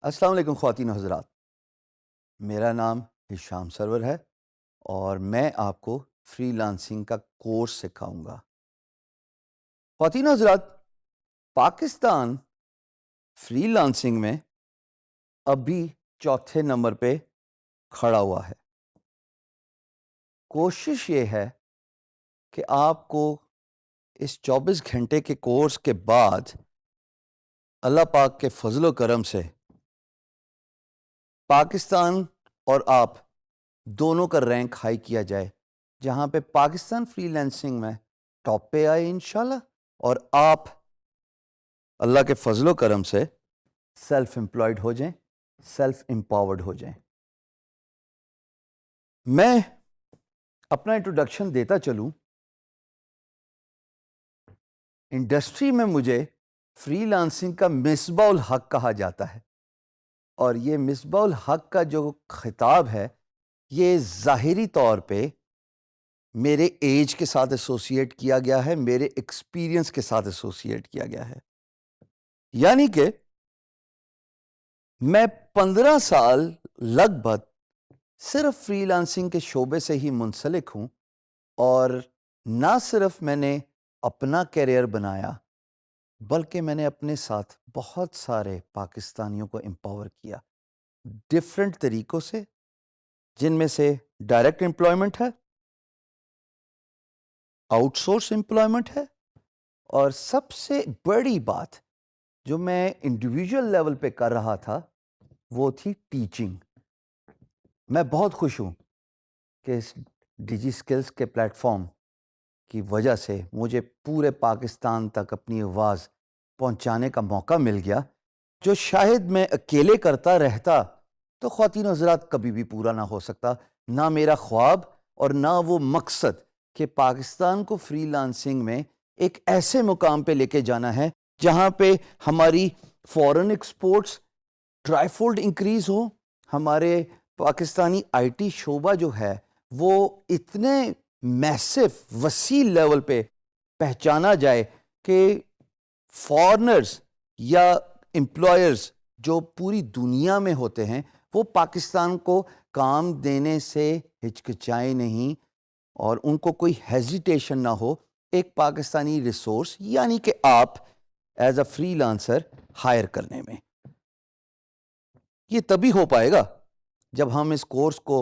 السلام علیکم خواتین و حضرات، میرا نام ہشام سرور ہے اور میں آپ کو فری لانسنگ کا کورس سکھاؤں گا۔ خواتین و حضرات، پاکستان فری لانسنگ میں ابھی چوتھے نمبر پہ کھڑا ہوا ہے۔ کوشش یہ ہے کہ آپ کو اس 24 گھنٹے کے کورس کے بعد اللہ پاک کے فضل و کرم سے پاکستان اور آپ دونوں کا رینک ہائی کیا جائے، جہاں پہ پاکستان فری لانسنگ میں ٹاپ پہ آئے انشاءاللہ، اور آپ اللہ کے فضل و کرم سے سیلف امپلائڈ ہو جائیں، سیلف امپاورڈ ہو جائیں۔ میں اپنا انٹروڈکشن دیتا چلوں۔ انڈسٹری میں مجھے فری لانسنگ کا مصباح الحق کہا جاتا ہے، اور یہ مصباح الحق کا جو خطاب ہے یہ ظاہری طور پہ میرے ایج کے ساتھ ایسوسیٹ کیا گیا ہے، میرے ایکسپیرینس کے ساتھ ایسوسیٹ کیا گیا ہے۔ یعنی کہ میں 15 سال لگ بھگ صرف فری لانسنگ کے شعبے سے ہی منسلک ہوں، اور نہ صرف میں نے اپنا کیریئر بنایا بلکہ میں نے اپنے ساتھ بہت سارے پاکستانیوں کو امپاور کیا ڈفرینٹ طریقوں سے، جن میں سے ڈائریکٹ امپلائمنٹ ہے، آؤٹ سورس امپلائمنٹ ہے، اور سب سے بڑی بات جو میں انڈیویجول لیول پہ کر رہا تھا وہ تھی ٹیچنگ۔ میں بہت خوش ہوں کہ اس ڈیجی اسکلز کے پلیٹ فارم کی وجہ سے مجھے پورے پاکستان تک اپنی آواز پہنچانے کا موقع مل گیا، جو شاید میں اکیلے کرتا رہتا تو خواتین و حضرات کبھی بھی پورا نہ ہو سکتا، نہ میرا خواب اور نہ وہ مقصد کہ پاکستان کو فری لانسنگ میں ایک ایسے مقام پہ لے کے جانا ہے جہاں پہ ہماری فورن ایکسپورٹس ٹرائی فولڈ انکریز ہو، ہمارے پاکستانی آئی ٹی شعبہ جو ہے وہ اتنے میسو وسیع لیول پہ پہچانا جائے کہ فارنرز یا امپلائرز جو پوری دنیا میں ہوتے ہیں وہ پاکستان کو کام دینے سے ہچکچائے نہیں، اور ان کو کوئی ہیزیٹیشن نہ ہو ایک پاکستانی ریسورس یعنی کہ آپ as a freelancer hire کرنے میں۔ یہ تبھی ہو پائے گا جب ہم اس کورس کو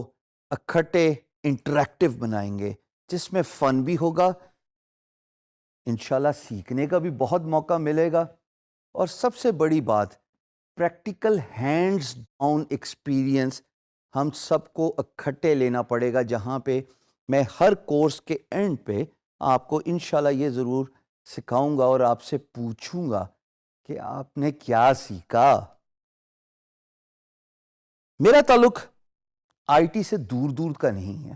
اکٹھے انٹریکٹیو بنائیں گے، جس میں فن بھی ہوگا، انشاءاللہ سیکھنے کا بھی بہت موقع ملے گا، اور سب سے بڑی بات پریکٹیکل ہینڈز ڈاؤن ایکسپیرینس ہم سب کو اکٹھے لینا پڑے گا، جہاں پہ میں ہر کورس کے اینڈ پہ آپ کو انشاءاللہ یہ ضرور سکھاؤں گا اور آپ سے پوچھوں گا کہ آپ نے کیا سیکھا۔ میرا تعلق آئی ٹی سے دور دور کا نہیں ہے،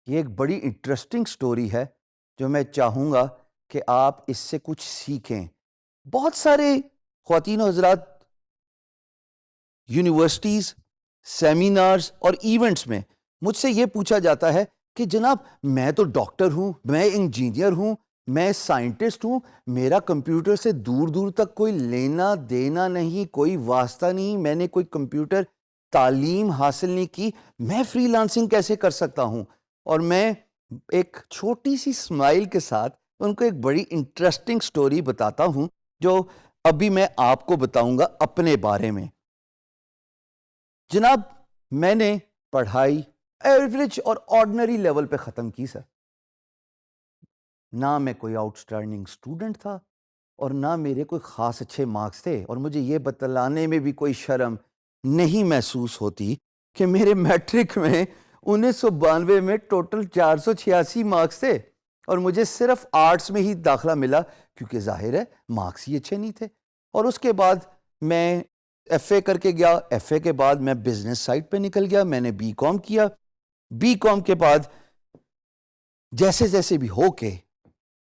یہ ایک بڑی انٹرسٹنگ سٹوری ہے جو میں چاہوں گا کہ آپ اس سے کچھ سیکھیں۔ بہت سارے خواتین و حضرات یونیورسٹیز، سیمینارز اور ایونٹس میں مجھ سے یہ پوچھا جاتا ہے کہ جناب میں تو ڈاکٹر ہوں، میں انجینئر ہوں، میں سائنٹسٹ ہوں، میرا کمپیوٹر سے دور دور تک کوئی لینا دینا نہیں، کوئی واسطہ نہیں، میں نے کوئی کمپیوٹر تعلیم حاصل نہیں کی، میں فری لانسنگ کیسے کر سکتا ہوں؟ اور میں ایک چھوٹی سی اسمائل کے ساتھ ان کو ایک بڑی انٹرسٹنگ سٹوری بتاتا ہوں جو ابھی میں آپ کو بتاؤں گا اپنے بارے میں۔ جناب میں نے پڑھائی ایوریج اور آرڈنری لیول پہ ختم کی سر، نہ میں کوئی آؤٹ اسٹینڈنگ اسٹوڈنٹ تھا اور نہ میرے کوئی خاص اچھے مارکس تھے، اور مجھے یہ بتلانے میں بھی کوئی شرم نہیں محسوس ہوتی کہ میرے میٹرک میں 1992 میں ٹوٹل 486 مارکس تھے، اور مجھے صرف آرٹس میں ہی داخلہ ملا کیونکہ ظاہر ہے مارکس ہی اچھے نہیں تھے۔ اور اس کے بعد میں ایف اے کر کے گیا، ایف اے کے بعد میں بزنس سائٹ پہ نکل گیا، میں نے بی کام کیا، بی کام کے بعد جیسے جیسے بھی ہو کے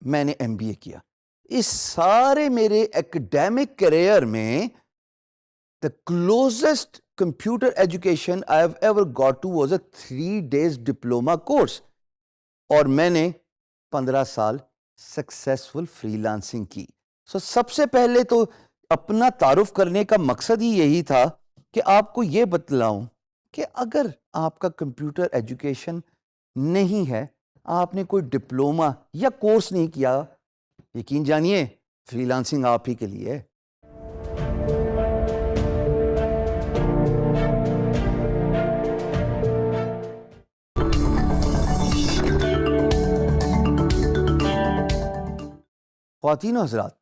میں نے ایم بی اے کیا۔ اس سارے میرے ایکڈیمک کیریئر میں the closest computer education I have ever got to was a 3 days diploma course. اور میں نے 15 سال سکسیسفل فری لانسنگ کی. سو سب سے پہلے تو اپنا تعارف کرنے کا مقصد ہی یہی تھا کہ آپ کو یہ بتلاؤں کہ اگر آپ کا کمپیوٹر ایجوکیشن نہیں ہے, آپ نے کوئی ڈپلوما یا کورس نہیں کیا, یقین جانیے فری لانسنگ آپ ہی کے لیے ہے. خواتین و حضرات,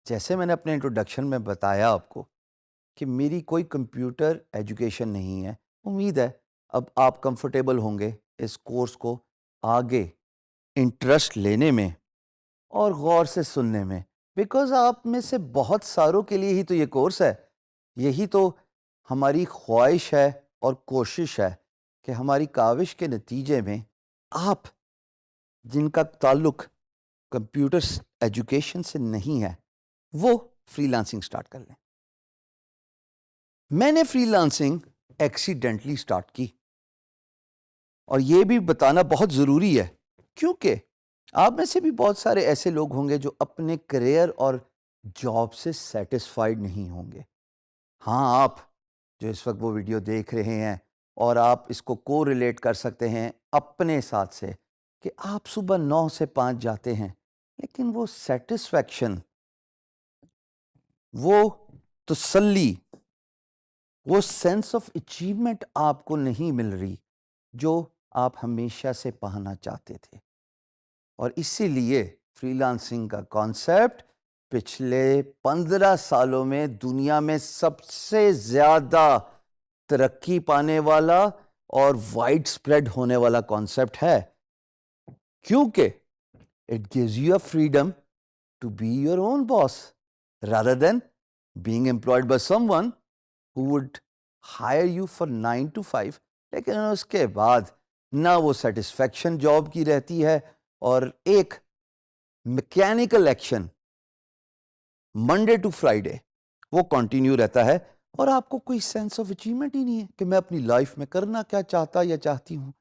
جیسے میں نے اپنے انٹروڈکشن میں بتایا آپ کو کہ میری کوئی کمپیوٹر ایجوکیشن نہیں ہے, امید ہے اب آپ کمفرٹیبل ہوں گے اس کورس کو آگے انٹرسٹ لینے میں اور غور سے سننے میں, بیکاز آپ میں سے بہت ساروں کے لیے ہی تو یہ کورس ہے. یہی تو ہماری خواہش ہے اور کوشش ہے کہ ہماری کاوش کے نتیجے میں آپ جن کا تعلق کمپیوٹر ایجوکیشن سے نہیں ہے وہ فری لانسنگ سٹارٹ کر لیں. میں نے فری لانسنگ ایکسیڈنٹلی سٹارٹ کی, اور یہ بھی بتانا بہت ضروری ہے کیونکہ آپ میں سے بھی بہت سارے ایسے لوگ ہوں گے جو اپنے کریئر اور جاب سے سیٹسفائیڈ نہیں ہوں گے. ہاں, آپ جو اس وقت وہ ویڈیو دیکھ رہے ہیں اور آپ اس کو کو ریلیٹ کر سکتے ہیں اپنے ساتھ سے کہ آپ صبح 9 سے 5 جاتے ہیں, لیکن وہ سیٹسفیکشن, وہ تسلی, وہ سینس آف اچیومنٹ آپ کو نہیں مل رہی جو آپ ہمیشہ سے پانا چاہتے تھے. اور اسی لیے فری لانسنگ کا کانسیپٹ پچھلے 15 سالوں میں دنیا میں سب سے زیادہ ترقی پانے والا اور وائڈ اسپریڈ ہونے والا کانسیپٹ ہے, کیونکہ it gives you a freedom to be your own boss rather than being employed by someone who would hire you for 9 to 5. لیکن اس کے بعد نہ وہ سیٹسفیکشن جاب کی رہتی ہے اور ایک mechanical action Monday to Friday وہ کنٹینیو رہتا ہے, اور آپ کو کوئی سینس آف اچیومنٹ ہی نہیں ہے کہ میں اپنی لائف میں کرنا کیا چاہتا یا چاہتی ہوں.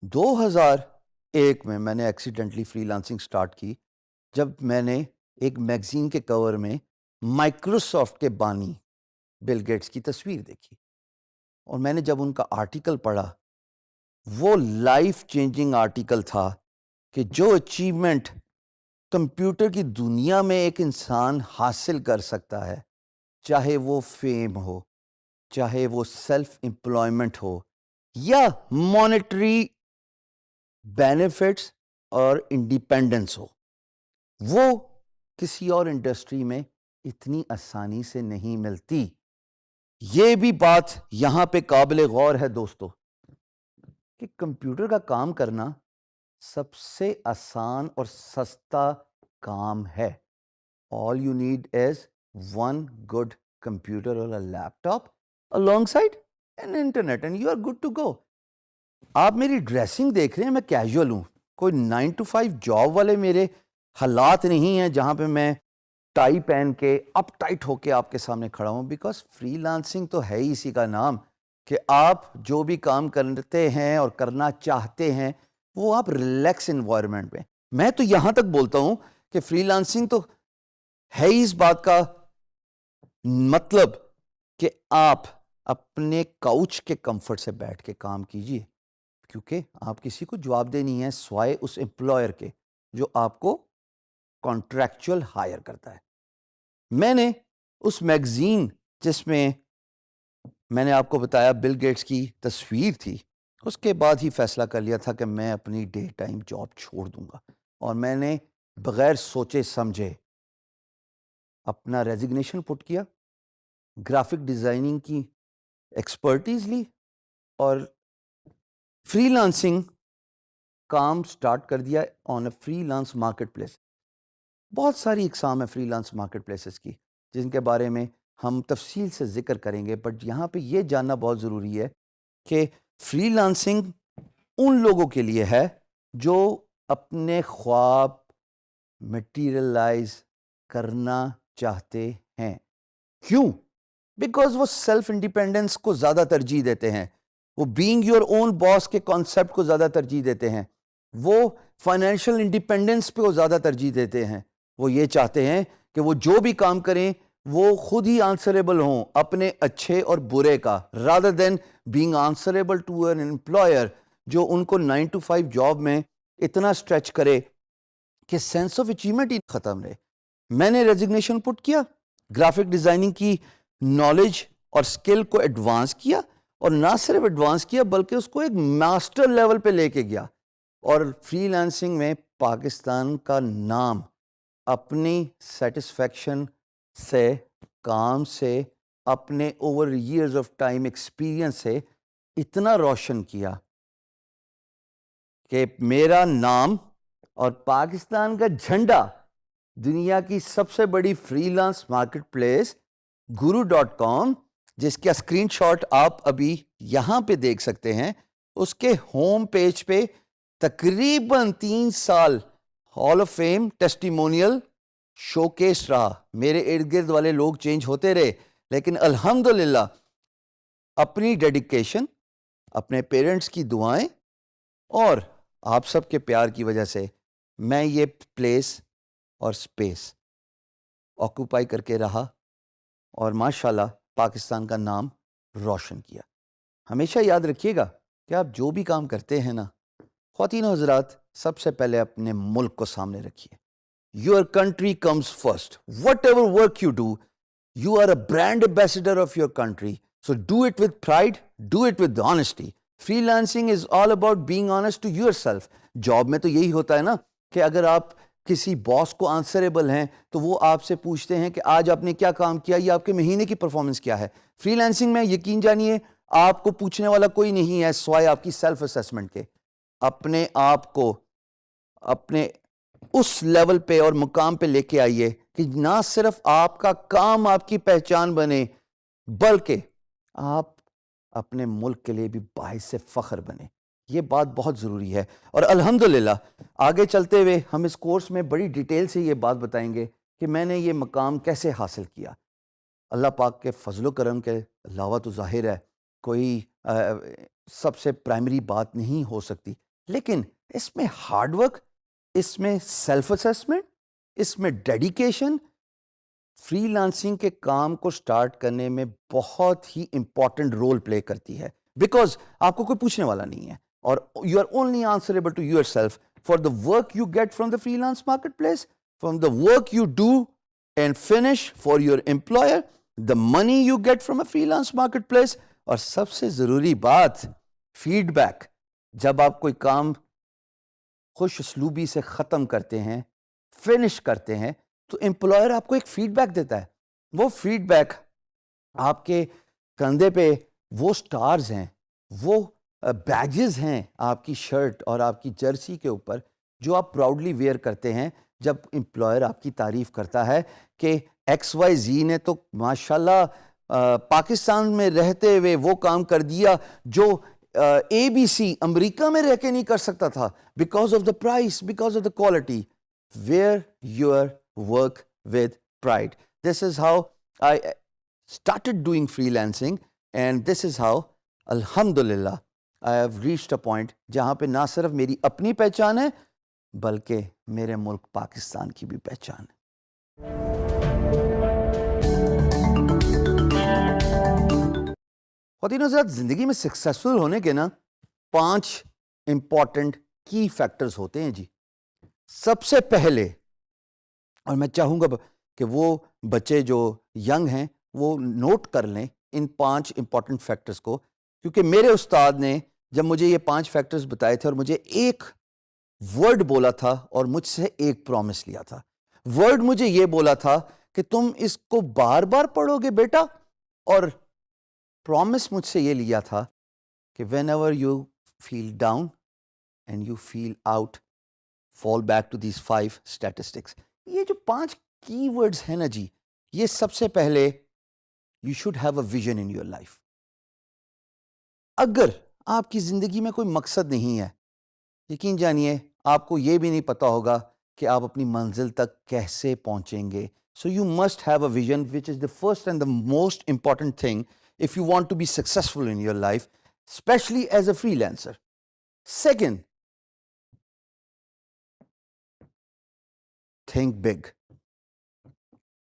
2001 میں نے ایکسیڈنٹلی فری لانسنگ سٹارٹ کی جب میں نے ایک میگزین کے کور میں مائکروسافٹ کے بانی بل گیٹس کی تصویر دیکھی, اور میں نے جب ان کا آرٹیکل پڑھا, وہ لائف چینجنگ آرٹیکل تھا کہ جو اچیومنٹ کمپیوٹر کی دنیا میں ایک انسان حاصل کر سکتا ہے, چاہے وہ فیم ہو, چاہے وہ سیلف امپلائمنٹ ہو, یا مانیٹری بینیفٹس اور انڈیپینڈنس ہو, وہ کسی اور انڈسٹری میں اتنی آسانی سے نہیں ملتی. یہ بھی بات یہاں پہ قابل غور ہے دوستو کہ کمپیوٹر کا کام کرنا سب سے آسان اور سستا کام ہے. All you need is one good computer or a laptop alongside an internet and you are good to go. آپ میری ڈریسنگ دیکھ رہے ہیں, میں کیجول ہوں, کوئی 9 to 5 جاب والے میرے حالات نہیں ہیں جہاں پہ میں ٹائی پہن کے اپ ٹائٹ ہو کے آپ کے سامنے کھڑا ہوں, بیکاز فری لانسنگ تو ہے ہی اسی کا نام کہ آپ جو بھی کام کرتے ہیں اور کرنا چاہتے ہیں وہ آپ ریلیکس انوائرمنٹ میں. میں تو یہاں تک بولتا ہوں کہ فری لانسنگ تو ہے ہی اس بات کا مطلب کہ آپ اپنے کاؤچ کے کمفرٹ سے بیٹھ کے کام کیجئے, کیونکہ آپ کسی کو جواب دے نہیں ہے سوائے اس امپلائر کے جو آپ کو کانٹریکچول ہائر کرتا ہے. میں نے اس میگزین جس میں میں نے آپ کو بتایا بل گیٹس کی تصویر تھی, اس کے بعد ہی فیصلہ کر لیا تھا کہ میں اپنی ڈے ٹائم جاب چھوڑ دوں گا, اور میں نے بغیر سوچے سمجھے اپنا ریزگنیشن پٹ کیا, گرافک ڈیزائننگ کی ایکسپرٹیز لی اور فری لانسنگ کام سٹارٹ کر دیا on a freelance marketplace. بہت ساری اقسام ہے فری لانس مارکیٹ پلیسز کی جن کے بارے میں ہم تفصیل سے ذکر کریں گے, بٹ یہاں پہ یہ جاننا بہت ضروری ہے کہ فری لانسنگ ان لوگوں کے لیے ہے جو اپنے خواب مٹیریلائز کرنا چاہتے ہیں. کیوں؟ بیکاز وہ سیلف انڈیپینڈنس کو زیادہ ترجیح دیتے ہیں, وہ بینگ یور اون باس کے کانسیپٹ کو زیادہ ترجیح دیتے ہیں, وہ فائنینشیل انڈیپینڈنس پہ وہ زیادہ ترجیح دیتے ہیں. وہ یہ چاہتے ہیں کہ وہ جو بھی کام کریں وہ خود ہی آنسریبل ہوں اپنے اچھے اور برے کا, rather than being answerable to an employer جو ان کو 9 to 5 جاب میں اتنا اسٹریچ کرے کہ سینس آف اچیومنٹ ہی ختم رہے. میں نے ریزگنیشن پٹ کیا, گرافک ڈیزائننگ کی نالج اور اسکل کو ایڈوانس کیا, اور نہ صرف ایڈوانس کیا بلکہ اس کو ایک ماسٹر لیول پہ لے کے گیا, اور فری لانسنگ میں پاکستان کا نام اپنی سیٹسفیکشن سے, کام سے, اپنے over years of time experience سے اتنا روشن کیا کہ میرا نام اور پاکستان کا جھنڈا دنیا کی سب سے بڑی free lance market place guru.com, جس کا اسکرین شاٹ آپ ابھی یہاں پہ دیکھ سکتے ہیں, اس کے ہوم پیج پہ تقریباً 3 سال hall of fame testimonial show case رہا. میرے ارد گرد والے لوگ چینج ہوتے رہے, لیکن الحمدللہ اپنی ڈیڈیکیشن, اپنے پیرنٹس کی دعائیں اور آپ سب کے پیار کی وجہ سے میں یہ پلیس اور سپیس آکوپائی کر کے رہا, اور ماشاءاللہ پاکستان کا نام روشن کیا. ہمیشہ یاد رکھیے گا کہ آپ جو بھی کام کرتے ہیں نا, خواتین و حضرات, سب سے پہلے اپنے ملک کو سامنے رکھیے. Your country comes first. Whatever work you do, you are a brand ambassador of your country. So do it with pride, do it with honesty. Freelancing is all about being honest to yourself. Job میں تو یہی ہوتا ہے نا کہ اگر آپ کسی باس کو آنسریبل ہیں تو وہ آپ سے پوچھتے ہیں کہ آج آپ نے کیا کام کیا یا آپ کے مہینے کی پرفارمنس کیا ہے. فری لانسنگ میں یقین جانیے آپ کو پوچھنے والا کوئی نہیں ہے سوائے آپ کی سیلف اسیسمنٹ کے. اپنے آپ کو اپنے اس لیول پہ اور مقام پہ لے کے آئیے کہ نہ صرف آپ کا کام آپ کی پہچان بنے بلکہ آپ اپنے ملک کے لیے بھی باعث فخر بنے. یہ بات بہت ضروری ہے, اور الحمدللہ آگے چلتے ہوئے ہم اس کورس میں بڑی ڈیٹیل سے یہ بات بتائیں گے کہ میں نے یہ مقام کیسے حاصل کیا. اللہ پاک کے فضل و کرم کے علاوہ تو ظاہر ہے کوئی سب سے پرائمری بات نہیں ہو سکتی, لیکن اس میں ہارڈ ورک, اس میں سیلف اسیسمنٹ, اس میں ڈیڈیکیشن فری لانسنگ کے کام کو سٹارٹ کرنے میں بہت ہی امپورٹنٹ رول پلے کرتی ہے, بیکاز آپ کو کوئی پوچھنے والا نہیں ہے, اور you are only answerable to yourself for the work you get from the freelance marketplace, from the work you do and finish for your employer, the money you get from a freelance marketplace, اور سب سے ضروری بات feed back. جب آپ کوئی کام خوش اسلوبی سے ختم کرتے ہیں, فنش کرتے ہیں, تو امپلائر آپ کو ایک فیڈ بیک دیتا ہے. وہ فیڈ بیک آپ کے کندھے پہ وہ سٹارز ہیں, وہ بیجز ہیں آپ کی شرٹ اور آپ کی جرسی کے اوپر جو آپ پراؤڈلی ویئر کرتے ہیں جب امپلائر آپ کی تعریف کرتا ہے کہ ایکس وائی زی نے تو ماشاءاللہ پاکستان میں رہتے ہوئے وہ کام کر دیا جو اے بی سی امریکہ میں رہ کے نہیں کر سکتا تھا, because of the price, because of the quality. Wear your work with pride. This is how I started doing freelancing, and this is how الحمدللہ I have reached a point جہاں پہ نہ صرف میری اپنی پہچان ہے بلکہ میرے ملک پاکستان کی بھی پہچان ہے. خواتین و حضرات, زندگی میں سکسیسفل ہونے کے نا 5 امپورٹنٹ کی فیکٹرز ہوتے ہیں جی. سب سے پہلے, اور میں چاہوں گا کہ وہ بچے جو ینگ ہیں وہ نوٹ کر لیں ان 5 امپورٹنٹ فیکٹرز کو, کیونکہ میرے استاد نے جب مجھے یہ 5 فیکٹرز بتائے تھے اور مجھے ایک ورڈ بولا تھا اور مجھ سے ایک پرومس لیا تھا. ورڈ مجھے یہ بولا تھا کہ تم اس کو بار بار پڑھو گے بیٹا, اور پرومس مجھ سے یہ لیا تھا کہ whenever you feel down and you feel out, fall back to these 5 statistics. یہ جو 5 کی ورڈز ہیں نا جی, یہ سب سے پہلے you should have a vision in your life. اگر آپ کی زندگی میں کوئی مقصد نہیں ہے, یقین جانیے آپ کو یہ بھی نہیں پتا ہوگا کہ آپ اپنی منزل تک کیسے پہنچیں گے. So you must have a vision, which is the first and the most important thing if you want to be successful in your life, especially as a freelancer. Second, think big.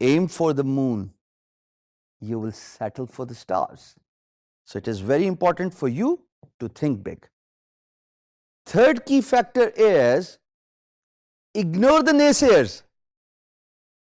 aim for the moon, you will settle for the stars. So it is very important for you to think big. Third key factor is ignore the naysayers.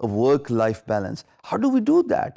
a work-life balance. How do we do that?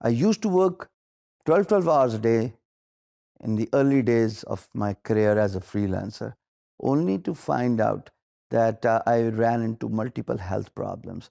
I used to work 12 hours a day in the early days of my career as a freelancer, only to find out that I ran into multiple health problems,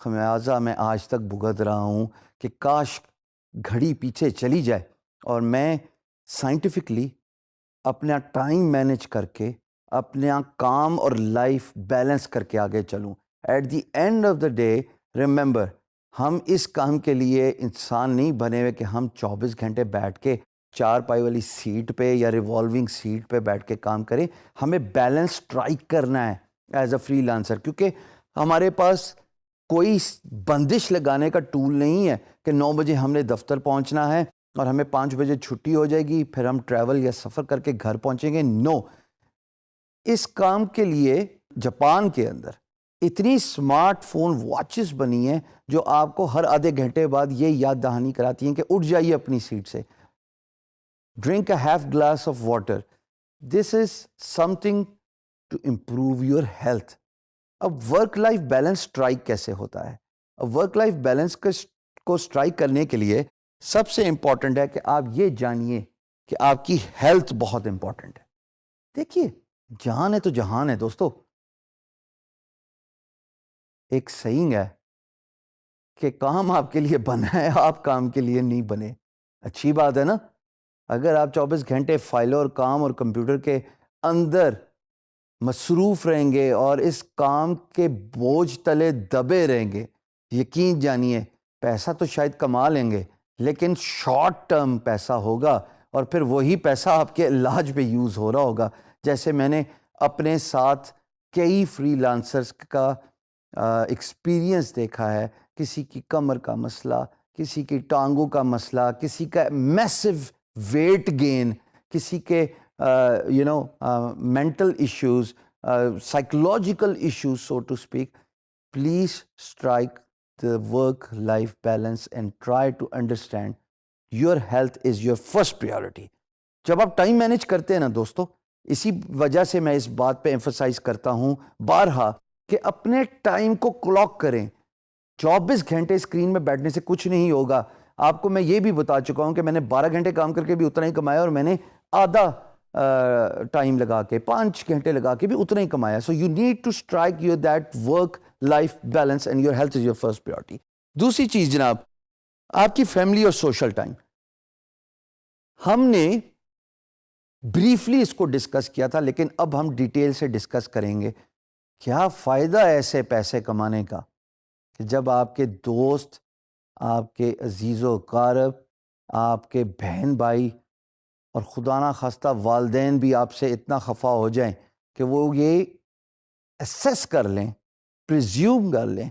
خمیازہ میں آج تک بھگت رہا ہوں کہ کاش گھڑی پیچھے چلی جائے اور میں سائنٹیفکلی اپنا ٹائم مینیج کر کے اپنا کام اور لائف بیلنس کر کے آگے چلوں. At the end of the day remember, ہم اس کام کے لیے انسان نہیں بنے ہوئے کہ ہم 24 گھنٹے بیٹھ کے 4 پائی والی سیٹ پہ یا ریوالونگ سیٹ پہ بیٹھ کے کام کریں. ہمیں بیلنس اسٹرائک کرنا ہے ایز اے فری لانسر، کیونکہ ہمارے پاس کوئی بندش لگانے کا ٹول نہیں ہے کہ 9 بجے ہم نے دفتر پہنچنا ہے اور ہمیں 5 بجے چھٹی ہو جائے گی، پھر ہم ٹریول یا سفر کر کے گھر پہنچیں گے. نو. اس کام کے لیے جاپان کے اندر اتنی اسمارٹ فون واچز بنی ہیں جو آپ کو ہر آدھے گھنٹے بعد یہ یاد دہانی کراتی ہیں کہ اٹھ جائیے اپنی سیٹ سے. Drink a half glass of water. This is something to improve your health. اب ورک لائف بیلنس اسٹرائک کیسے ہوتا ہے؟ اب ورک لائف بیلنس کو اسٹرائک کرنے کے لیے سب سے امپورٹنٹ ہے کہ آپ یہ جانیے کہ آپ کی ہیلتھ بہت امپورٹنٹ ہے. دیکھیے، جان ہے تو جہان ہے دوستو. ایک سیئنگ ہے کہ کام آپ کے لیے بنا ہے، آپ کام کے لیے نہیں بنے. اچھی بات ہے نا؟ اگر آپ 24 گھنٹے فائلوں اور کام اور کمپیوٹر کے اندر مصروف رہیں گے اور اس کام کے بوجھ تلے دبے رہیں گے، یقین جانیے پیسہ تو شاید کما لیں گے لیکن شارٹ ٹرم پیسہ ہوگا اور پھر وہی پیسہ آپ کے علاج پہ یوز ہو رہا ہوگا. جیسے میں نے اپنے ساتھ کئی فری لانسرز کا ایکسپیرینس دیکھا ہے. کسی کی کمر کا مسئلہ، کسی کی ٹانگوں کا مسئلہ، کسی کا میسو ویٹ گین، کسی کے mental issues, psychological issues, so to speak. Please strike the work-life balance and try to understand your health is your first priority. جب آپ ٹائم مینیج کرتے ہیں نا دوستو، اسی وجہ سے میں اس بات پہ ایمفسائز کرتا ہوں بارہا کہ اپنے ٹائم کو کلاک کریں. 24 گھنٹے اسکرین میں بیٹھنے سے کچھ نہیں ہوگا. آپ کو میں یہ بھی بتا چکا ہوں کہ میں نے 12 گھنٹے کام کر کے بھی اتنا ہی کمایا اور میں نے آدھا ٹائم لگا کے 5 گھنٹے لگا کے بھی اتنا ہی کمایا. So you need to strike your that work life balance and your health is your first priority. دوسری چیز جناب، آپ کی فیملی اور سوشل ٹائم. ہم نے بریفلی اس کو ڈسکس کیا تھا لیکن اب ہم ڈیٹیل سے ڈسکس کریں گے. کیا فائدہ ایسے پیسے کمانے کا کہ جب آپ کے دوست، آپ کے عزیز و اقارب، آپ کے بہن بھائی اور خدا نہ خواستہ والدین بھی آپ سے اتنا خفا ہو جائیں کہ وہ یہ اسیس کر لیں، پریزیوم کر لیں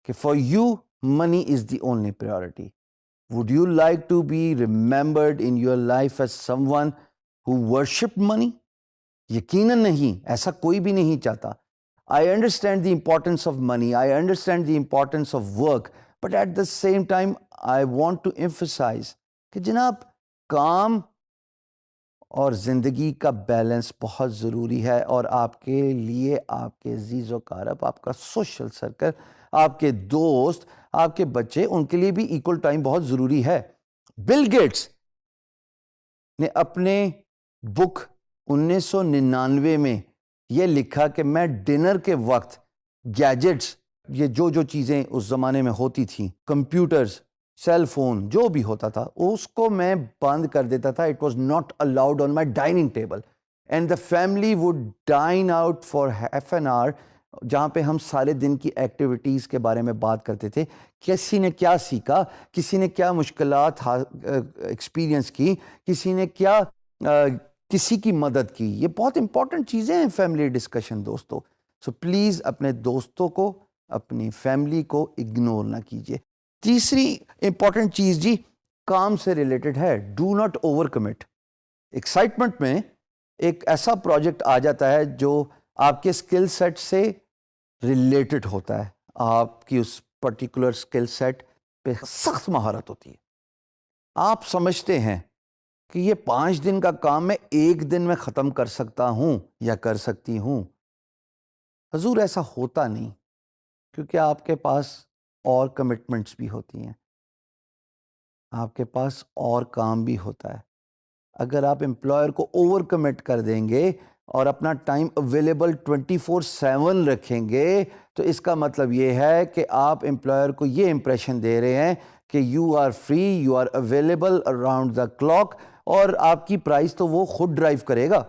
کہ for you money is the only priority. Would you like to be remembered in your life as someone who worship money? یقیناً نہیں، ایسا کوئی بھی نہیں چاہتا. I understand the importance of money, I understand the importance of work, but at the same time I want to emphasize کہ جناب کام اور زندگی کا بیلنس بہت ضروری ہے اور آپ کے لیے آپ کے عزیز و اقارب، آپ کا سوشل سرکل، آپ کے دوست، آپ کے بچے، ان کے لیے بھی ایکول ٹائم بہت ضروری ہے. بل گیٹس نے اپنے بک 1999 میں یہ لکھا کہ میں ڈنر کے وقت گیجٹس، یہ جو چیزیں اس زمانے میں ہوتی تھیں، کمپیوٹرز، سیل فون، جو بھی ہوتا تھا، اس کو میں بند کر دیتا تھا. It was not allowed on my dining table and the family would dine out for half an hour, جہاں پہ ہم سارے دن کی ایکٹیویٹیز کے بارے میں بات کرتے تھے. کسی نے کیا سیکھا، کسی نے کیا مشکلات ایکسپیرینس کی، کسی نے کیا کسی کی مدد کی. یہ بہت امپورٹنٹ چیزیں ہیں فیملی ڈسکشن دوستو. سو پلیز اپنے دوستوں کو، اپنی فیملی کو اگنور نہ کیجیے. تیسری امپورٹنٹ چیز جی کام سے ریلیٹڈ ہے، do not over commit. Excitement میں ایک ایسا پروجیکٹ آ جاتا ہے جو آپ کے اسکل سیٹ سے ریلیٹڈ ہوتا ہے، آپ کی اس پرٹیکولر اسکل سیٹ پہ سخت مہارت ہوتی ہے. آپ سمجھتے ہیں کہ یہ 5 دن کا کام میں 1 دن میں ختم کر سکتا ہوں یا کر سکتی ہوں. حضور ایسا ہوتا نہیں، کیونکہ آپ کے پاس اور کمٹمنٹس بھی ہوتی ہیں، آپ کے پاس اور کام بھی ہوتا ہے. اگر آپ امپلائر کو اوور کمٹ کر دیں گے اور اپنا ٹائم اویلیبل 24/7 رکھیں گے تو اس کا مطلب یہ ہے کہ آپ امپلائر کو یہ امپریشن دے رہے ہیں کہ you are free, you are available around the clock, اور آپ کی پرائز تو وہ خود ڈرائیو کرے گا.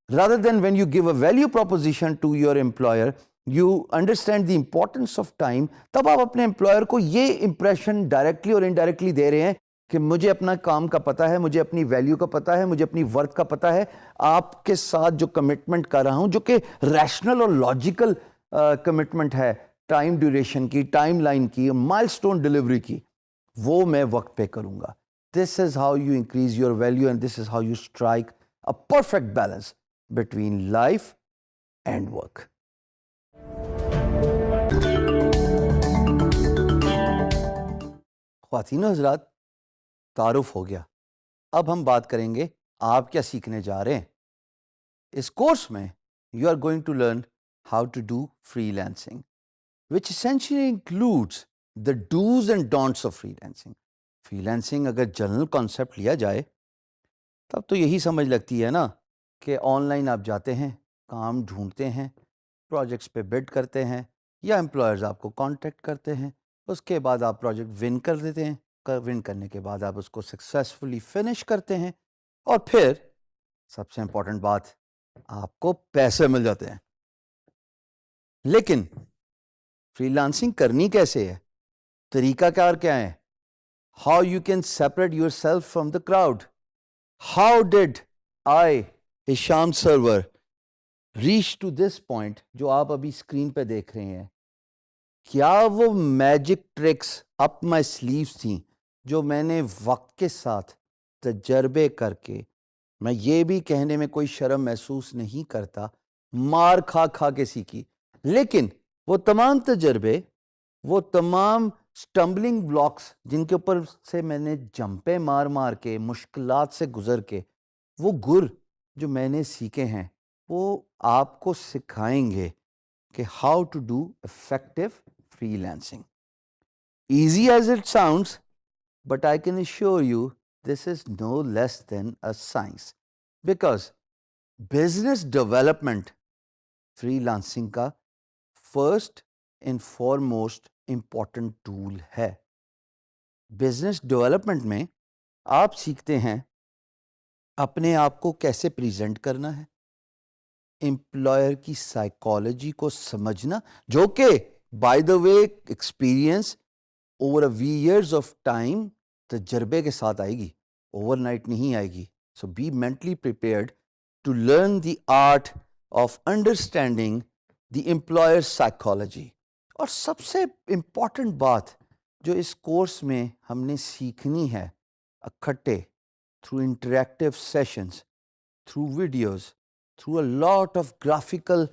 rather than when you give a value proposition to your employer, you understand the importance of time, تب آپ اپنے امپلائر کو یہ امپریشن ڈائریکٹلی اور انڈائریکٹلی دے رہے ہیں کہ مجھے اپنا کام کا پتہ ہے، مجھے اپنی ویلیو کا پتہ ہے، مجھے اپنی ورتھ کا پتہ ہے، آپ کے ساتھ جو کمٹمنٹ کر رہا ہوں جو کہ ریشنل اور لاجیکل کمٹمنٹ ہے، ٹائم ڈیوریشن کی، ٹائم لائن کی، مائل سٹون ڈیلیوری کی، وہ میں وقت پہ کروں گا. This is how you increase your value and this is how you strike a perfect balance between life and work. خواتین و حضرات، تعارف ہو گیا. اب ہم بات کریں گے آپ کیا سیکھنے جا رہے ہیں. اس کورس میں you are going to learn how to do freelancing, which essentially includes the do's and don'ts of freelancing. freelancing اگر جنرل کانسیپٹ لیا جائے تب تو یہی سمجھ لگتی ہے نا کہ آن لائن آپ جاتے ہیں، کام ڈھونڈتے ہیں، پروجیکٹس پہ بڈ کرتے ہیں یا امپلائرز آپ کو کانٹیکٹ کرتے ہیں، اس کے بعد آپ پروجیکٹ ون کر دیتے ہیں، ون کرنے کے بعد آپ اس کو سکسیسفلی فنش کرتے ہیں، اور پھر سب سے امپورٹنٹ بات، آپ کو پیسے مل جاتے ہیں. لیکن فری لانسنگ کرنی کیسے ہے؟ طریقہ کار کیا ہے؟ How you can separate yourself from the crowd. How did I Hisham Sarwar reach to this point جو آپ ابھی اسکرین پہ دیکھ رہے ہیں؟ کیا وہ میجک ٹرکس اپ مائی سلیوز تھیں جو میں نے وقت کے ساتھ تجربے کر کے، میں یہ بھی کہنے میں کوئی شرم محسوس نہیں کرتا، مار کھا کھا کے سیکھی. لیکن وہ تمام تجربے، وہ تمام سٹمبلنگ بلاکس جن کے اوپر سے میں نے جمپیں مار مار کے، مشکلات سے گزر کے، وہ گر جو میں نے سیکھے ہیں، وہ آپ کو سکھائیں گے کہ how to do effective freelancing. Easy as it sounds, but I can assure you this is no less than a science, because business development freelancing کا first and foremost important tool ہے. Business development میں آپ سیکھتے ہیں اپنے آپ کو کیسے پریزنٹ کرنا ہے، امپلائر کی سائیکالوجی کو سمجھنا، جو کہ by the way experience over a years of time تجربے کے ساتھ آئے گی، اوور نائٹ نہیں آئے گی. So be mentally prepared to learn the art of understanding the employer psychology. اور سب سے امپورٹنٹ بات جو اس کورس میں ہم نے سیکھنی ہے اکٹھے، through interactive sessions, through videos, through a lot of graphical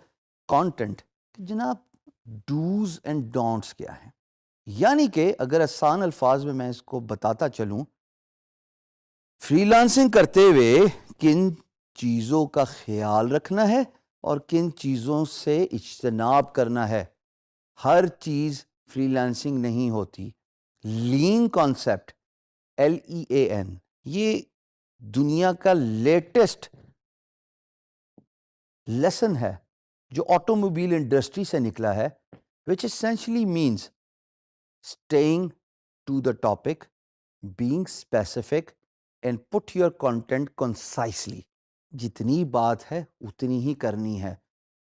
content، کہ جناب do's and don'ts کیا ہیں. یعنی کہ اگر آسان الفاظ میں اس کو بتاتا چلوں، فری لانسنگ کرتے ہوئے کن چیزوں کا خیال رکھنا ہے اور کن چیزوں سے اجتناب کرنا ہے. ہر چیز فری لانسنگ نہیں ہوتی. لین کانسیپٹ، LEAN، یہ دنیا کا لیٹسٹ لیسن ہے جو آٹو موبائل انڈسٹری سے نکلا ہے، which essentially means staying to the topic, being specific and put your content concisely. جتنی بات ہے اتنی ہی کرنی ہے،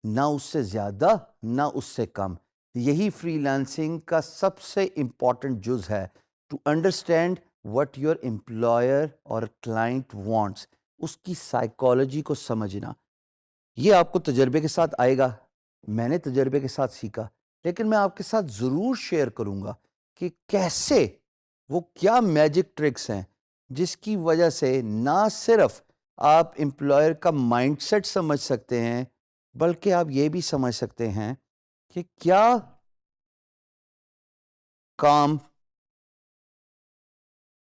نہ اس سے زیادہ نہ اس سے کم. یہی فری لانسنگ کا سب سے امپورٹنٹ جز ہے، to understand what your employer or client wants، اس کی سائیکالوجی کو سمجھنا. یہ آپ کو تجربے کے ساتھ آئے گا، میں نے تجربے کے ساتھ سیکھا، لیکن میں آپ کے ساتھ ضرور شیئر کروں گا کہ کیسے، وہ کیا میجک ٹرکس ہیں جس کی وجہ سے نہ صرف آپ امپلائر کا مائنڈ سیٹ سمجھ سکتے ہیں، بلکہ آپ یہ بھی سمجھ سکتے ہیں کہ کیا کام،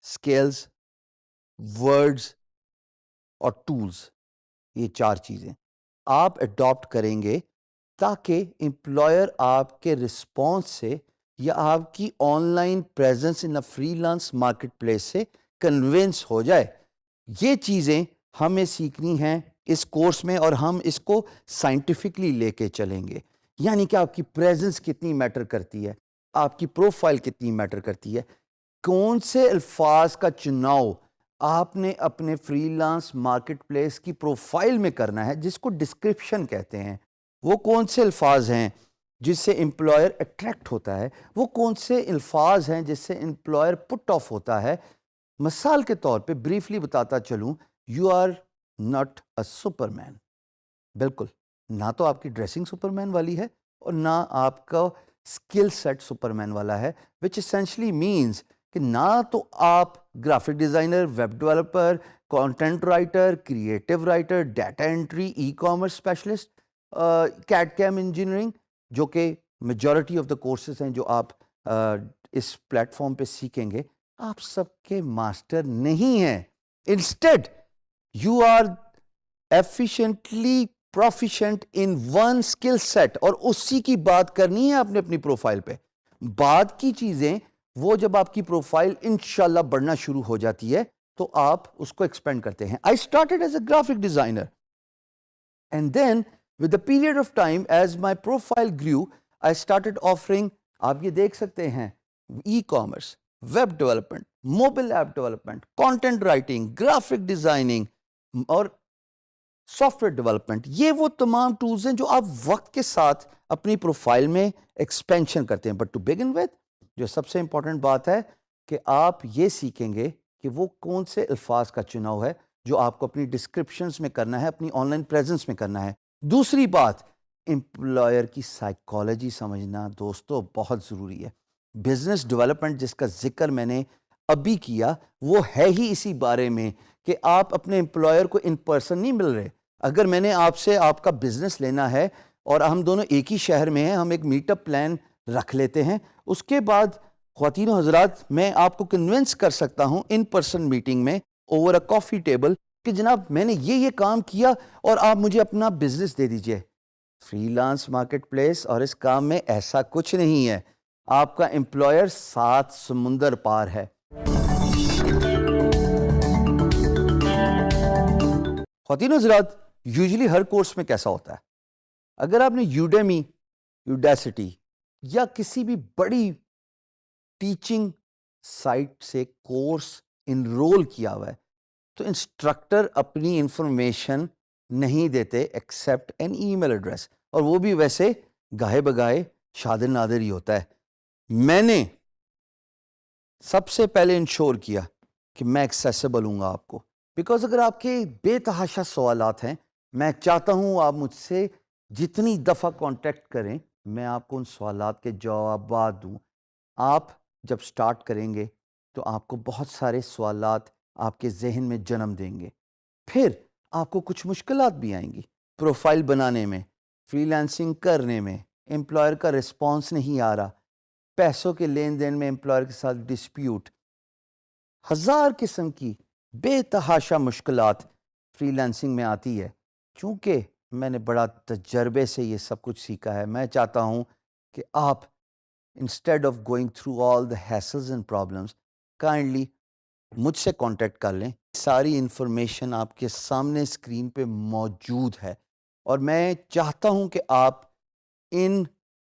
اسکلز، ورڈز اور ٹولز، یہ چار چیزیں آپ اڈاپٹ کریں گے تاکہ امپلائر آپ کے رسپانس سے یا آپ کی on line presence in a freelance market place سے کنونس ہو جائے. یہ چیزیں ہمیں سیکھنی ہیں اس کورس میں اور ہم اس کو سائنٹیفکلی لے کے چلیں گے. یعنی کہ آپ کی پریزنس کتنی میٹر کرتی ہے, آپ کی پروفائل کتنی میٹر کرتی ہے, کون سے الفاظ کا چناؤ آپ نے اپنے فری لانس مارکیٹ پلیس کی پروفائل میں کرنا ہے, جس کو ڈسکرپشن کہتے ہیں. وہ کون سے الفاظ ہیں جس سے امپلائر اٹریکٹ ہوتا ہے, وہ کون سے الفاظ ہیں جس سے امپلائر پٹ آف ہوتا ہے. مثال کے طور پہ بریفلی بتاتا چلوں, you are not a superman. بالکل, نہ تو آپ کی ڈریسنگ سپر مین والی ہے اور نہ آپ کا اسکل سیٹ سپر مین والا ہے, وچ اسینشلی مینس کہ نہ تو آپ graphic designer, web developer, content writer, creative writer, data entry, e commerce specialist, CAD CAM engineering, جو کہ میجورٹی آف دا کورسز ہیں جو آپ اس پلیٹ فارم پہ سیکھیں گے, آپ سب کے ماسٹر نہیں ہیں. Instead you are efficiently proficient in one skill set, اور اسی کی بات کرنی ہے آپ نے اپنی پروفائل پہ. بعد کی چیزیں وہ جب آپ کی پروفائل انشاءاللہ بڑھنا شروع ہو جاتی ہے تو آپ اس کو ایکسپینڈ کرتے ہیں. I started as a graphic designer and then with the period of time as my profile grew I started offering, آپ یہ دیکھ سکتے ہیں, e commerce, web development, mobile app development, content writing, graphic designing اور soft where development. یہ وہ تمام tools ہیں جو آپ وقت کے ساتھ اپنی پروفائل میں ایکسپینشن کرتے ہیں. بٹ ٹو بگن ود, جو سب سے امپورٹنٹ بات ہے کہ آپ یہ سیکھیں گے کہ وہ کون سے الفاظ کا چناؤ ہے جو آپ کو اپنی ڈسکرپشنز میں کرنا ہے, اپنی آن لائن پریزنس میں کرنا ہے. دوسری بات, امپلائر کی سائیکالوجی سمجھنا دوستو بہت ضروری ہے. بزنس ڈیولپمنٹ جس کا ذکر میں نے ابھی کیا وہ ہے ہی اسی بارے میں کہ آپ اپنے امپلائر کو ان پرسن نہیں مل رہے. اگر میں نے آپ سے آپ کا بزنس لینا ہے اور ہم دونوں ایک ہی شہر میں ہیں, ہم ایک میٹ اپ پلان رکھ لیتے ہیں, اس کے بعد خواتین و حضرات میں آپ کو کنونس کر سکتا ہوں ان پرسن میٹنگ میں اوور اے کافی ٹیبل کہ جناب میں نے یہ کام کیا اور آپ مجھے اپنا بزنس دے دیجئے. فری لانس مارکیٹ پلیس اور اس کام میں ایسا کچھ نہیں ہے. آپ کا امپلائر 7 سمندر پار ہے. خواتین و حضرات, یوزلی ہر کورس میں کیسا ہوتا ہے, اگر آپ نے یوڈیمی, یوڈیسٹی یا کسی بھی بڑی ٹیچنگ سائٹ سے کورس انرول کیا ہوا ہے تو انسٹرکٹر اپنی انفارمیشن نہیں دیتے ایکسیپٹ این ای میل ایڈریس, اور وہ بھی ویسے گاہے بگاہے شادر نادر ہی ہوتا ہے. میں نے سب سے پہلے انشور کیا کہ میں ایکسیسیبل ہوں گا آپ کو, بیکاز اگر آپ کے بے تحاشا سوالات ہیں, میں چاہتا ہوں آپ مجھ سے جتنی دفعہ کانٹیکٹ کریں میں آپ کو ان سوالات کے جوابات دوں. آپ جب سٹارٹ کریں گے تو آپ کو بہت سارے سوالات آپ کے ذہن میں جنم دیں گے. پھر آپ کو کچھ مشکلات بھی آئیں گی پروفائل بنانے میں, فری لانسنگ کرنے میں, امپلائر کا رسپانس نہیں آ رہا, پیسوں کے لین دین میں امپلائر کے ساتھ ڈسپیوٹ, 1000 قسم کی بے تحاشا مشکلات فری لانسنگ میں آتی ہے. چونکہ میں نے بڑا تجربے سے یہ سب کچھ سیکھا ہے, میں چاہتا ہوں کہ آپ instead of going through all the hassles and problems, kindly مجھ سے کانٹیکٹ کر لیں. ساری انفارمیشن آپ کے سامنے اسکرین پہ موجود ہے, اور میں چاہتا ہوں کہ آپ ان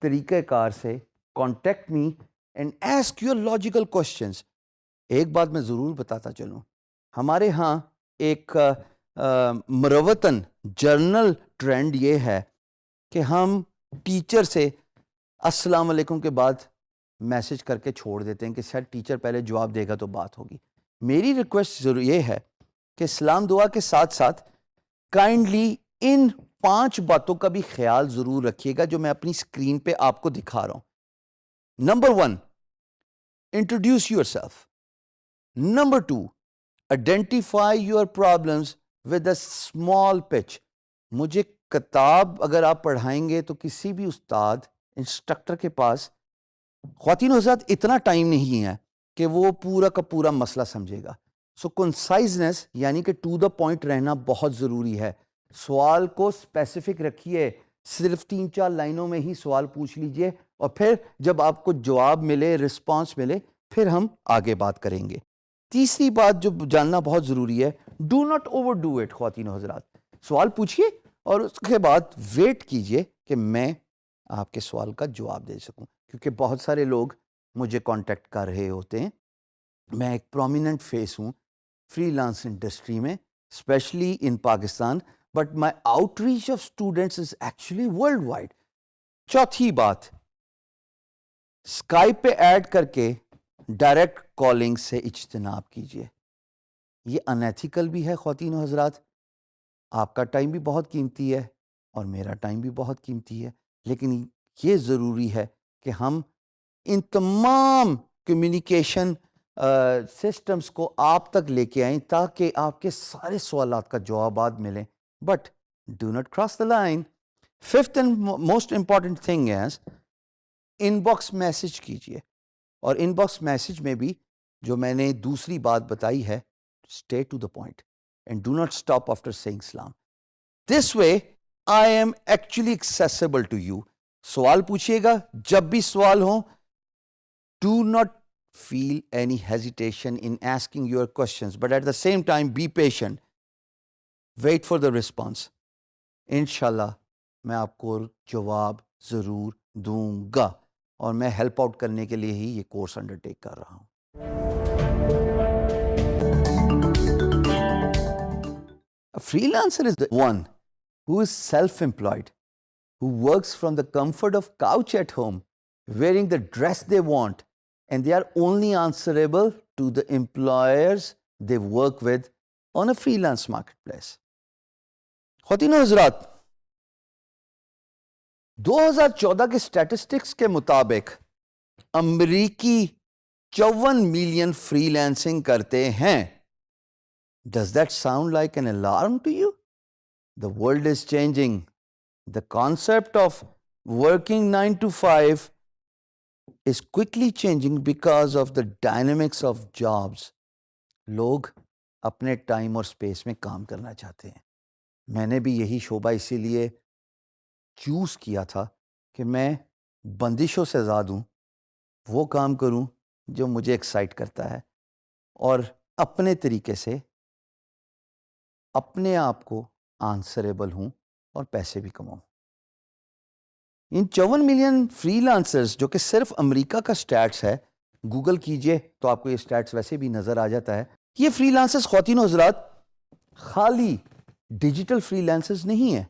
طریقہ کار سے contact me and ask your logical questions. ایک بات میں ضرور بتاتا چلوں, ہمارے ہاں ایک مروتاً جرنل ٹرینڈ یہ ہے کہ ہم ٹیچر سے السلام علیکم کے بعد میسج کر کے چھوڑ دیتے ہیں کہ سر ٹیچر پہلے جواب دے گا تو بات ہوگی. میری ریکویسٹ ضرور یہ ہے کہ سلام دعا کے ساتھ ساتھ کائنڈلی ان 5 باتوں کا بھی خیال ضرور رکھیے گا جو میں اپنی اسکرین پہ آپ کو دکھا رہا ہوں. Number 1, introduce your self. Number 2, identify your problems with a small pitch. مجھے کتاب اگر آپ پڑھائیں گے تو کسی بھی استاد انسٹرکٹر کے پاس خواتین و حضرات اتنا ٹائم نہیں ہے کہ وہ پورا کا پورا مسئلہ سمجھے گا. سو کنسائزنس یعنی کہ ٹو دا پوائنٹ رہنا بہت ضروری ہے. سوال کو اسپیسیفک رکھیے, صرف 3-4 لائنوں میں ہی سوال پوچھ لیجئے, اور پھر جب آپ کو جواب ملے, رسپانس ملے, پھر ہم آگے بات کریں گے. تیسری بات جو جاننا بہت ضروری ہے, do not overdo it. خواتین و حضرات, سوال پوچھیے اور اس کے بعد ویٹ کیجئے کہ میں آپ کے سوال کا جواب دے سکوں، کیونکہ بہت سارے لوگ مجھے کانٹیکٹ کر رہے ہوتے ہیں. میں ایک پرومیننٹ فیس ہوں فری لانس انڈسٹری میں، specially in Pakistan, but my outreach of students is actually worldwide. چوتھی بات، اسکائپ پہ ایڈ کر کے ڈائریکٹ کالنگ سے اجتناب کیجیے. یہ انیتھیکل بھی ہے خواتین و حضرات. آپ کا ٹائم بھی بہت قیمتی ہے اور میرا ٹائم بھی بہت قیمتی ہے، لیکن یہ ضروری ہے کہ ہم ان تمام کمیونیکیشن سسٹمز کو آپ تک لے کے آئیں تاکہ آپ کے سارے سوالات کا جوابات ملیں. But do not cross the line. Fifth and most important thing is in box message کیجیے. اور ان باکس میسج میں بھی جو میں نے دوسری بات بتائی ہے، stay to the point and do not stop after saying salam. This way I am actually accessible to you. سوال پوچھئے گا، جب بھی سوال ہوں do not feel any hesitation in asking your questions, but at the same time be patient. Wait for the response. انشاءاللہ میں آپ کو جواب ضرور دوں گا، اور میں ہیلپ آؤٹ کرنے کے لیے ہی یہ کورس انڈرٹیک کر رہا ہوں. A freelancer is the one who is self-employed, who works from the comfort of couch at home, wearing the dress they want, and they are only answerable to the employers they work with on a freelance marketplace. خواتین و حضرات، 2014 کے statistics کے مطابق امریکی 54 million free lancing کرتے ہیں. Does that sound like an alarm to you? The world is changing. The concept of working 9 to 5 is quickly changing because of the dynamics of jobs. لوگ اپنے ٹائم اور space میں کام کرنا چاہتے ہیں. میں نے بھی یہی شعبہ اسی لیے چوز کیا تھا کہ میں بندشوں سے آزاد ہوں، وہ کام کروں جو مجھے ایکسائٹ کرتا ہے، اور اپنے طریقے سے اپنے آپ کو آنسریبل ہوں اور پیسے بھی کماؤں. ان 54 ملین فری لانسرز جو کہ صرف امریکہ کا سٹیٹس ہے، گوگل کیجئے تو آپ کو یہ سٹیٹس ویسے بھی نظر آ جاتا ہے. یہ فری لانسرز خواتین و حضرات خالی ڈیجیٹل فری لانسرز نہیں ہیں.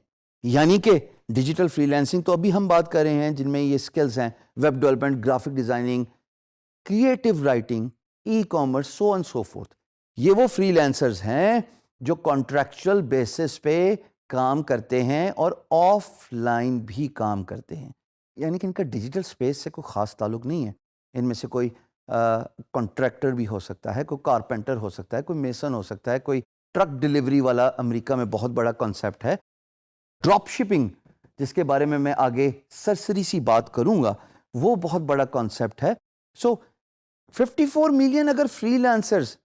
یعنی کہ ڈیجیٹل فری لانسنگ تو ابھی ہم بات کر رہے ہیں جن میں یہ سکلز ہیں، web development, graphic designing, creative writing, e commerce, so and so forth. یہ وہ فری لانسرز ہیں جو کانٹریکچوئل بیسس پہ کام کرتے ہیں اور آف لائن بھی کام کرتے ہیں. یعنی کہ ان کا ڈیجیٹل سپیس سے کوئی خاص تعلق نہیں ہے. ان میں سے کوئی کانٹریکٹر بھی ہو سکتا ہے، کوئی کارپینٹر ہو سکتا ہے، کوئی میسن ہو سکتا ہے، کوئی ٹرک ڈیلیوری والا امریکہ میں بہت بڑا کانسیپٹ ہے. ڈراپ شپنگ، جس کے بارے میں آگے سرسری سی بات کروں گا، وہ بہت بڑا کانسیپٹ ہے. سو 54 ملین اگر فری لانسرز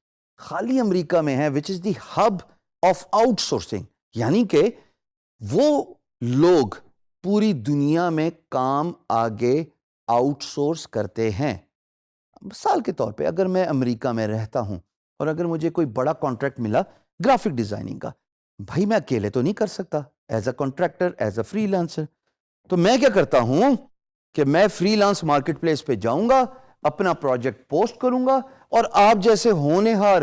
خالی امریکہ میں ہیں، وچ از دی ہب آف آؤٹ سورسنگ، یعنی کہ وہ لوگ پوری دنیا میں کام آگے آؤٹ سورس کرتے ہیں. مثال کے طور پہ اگر میں امریکہ میں رہتا ہوں اور اگر مجھے کوئی بڑا کانٹریکٹ ملا گرافک ڈیزائننگ کا، بھائی میں اکیلے تو نہیں کر سکتا as a contractor, as a free lancer. تو میں کیا کرتا ہوں کہ میں فری لانس مارکیٹ پلیس پہ جاؤں گا، اپنا پروجیکٹ پوسٹ کروں گا، اور آپ جیسے ہونہار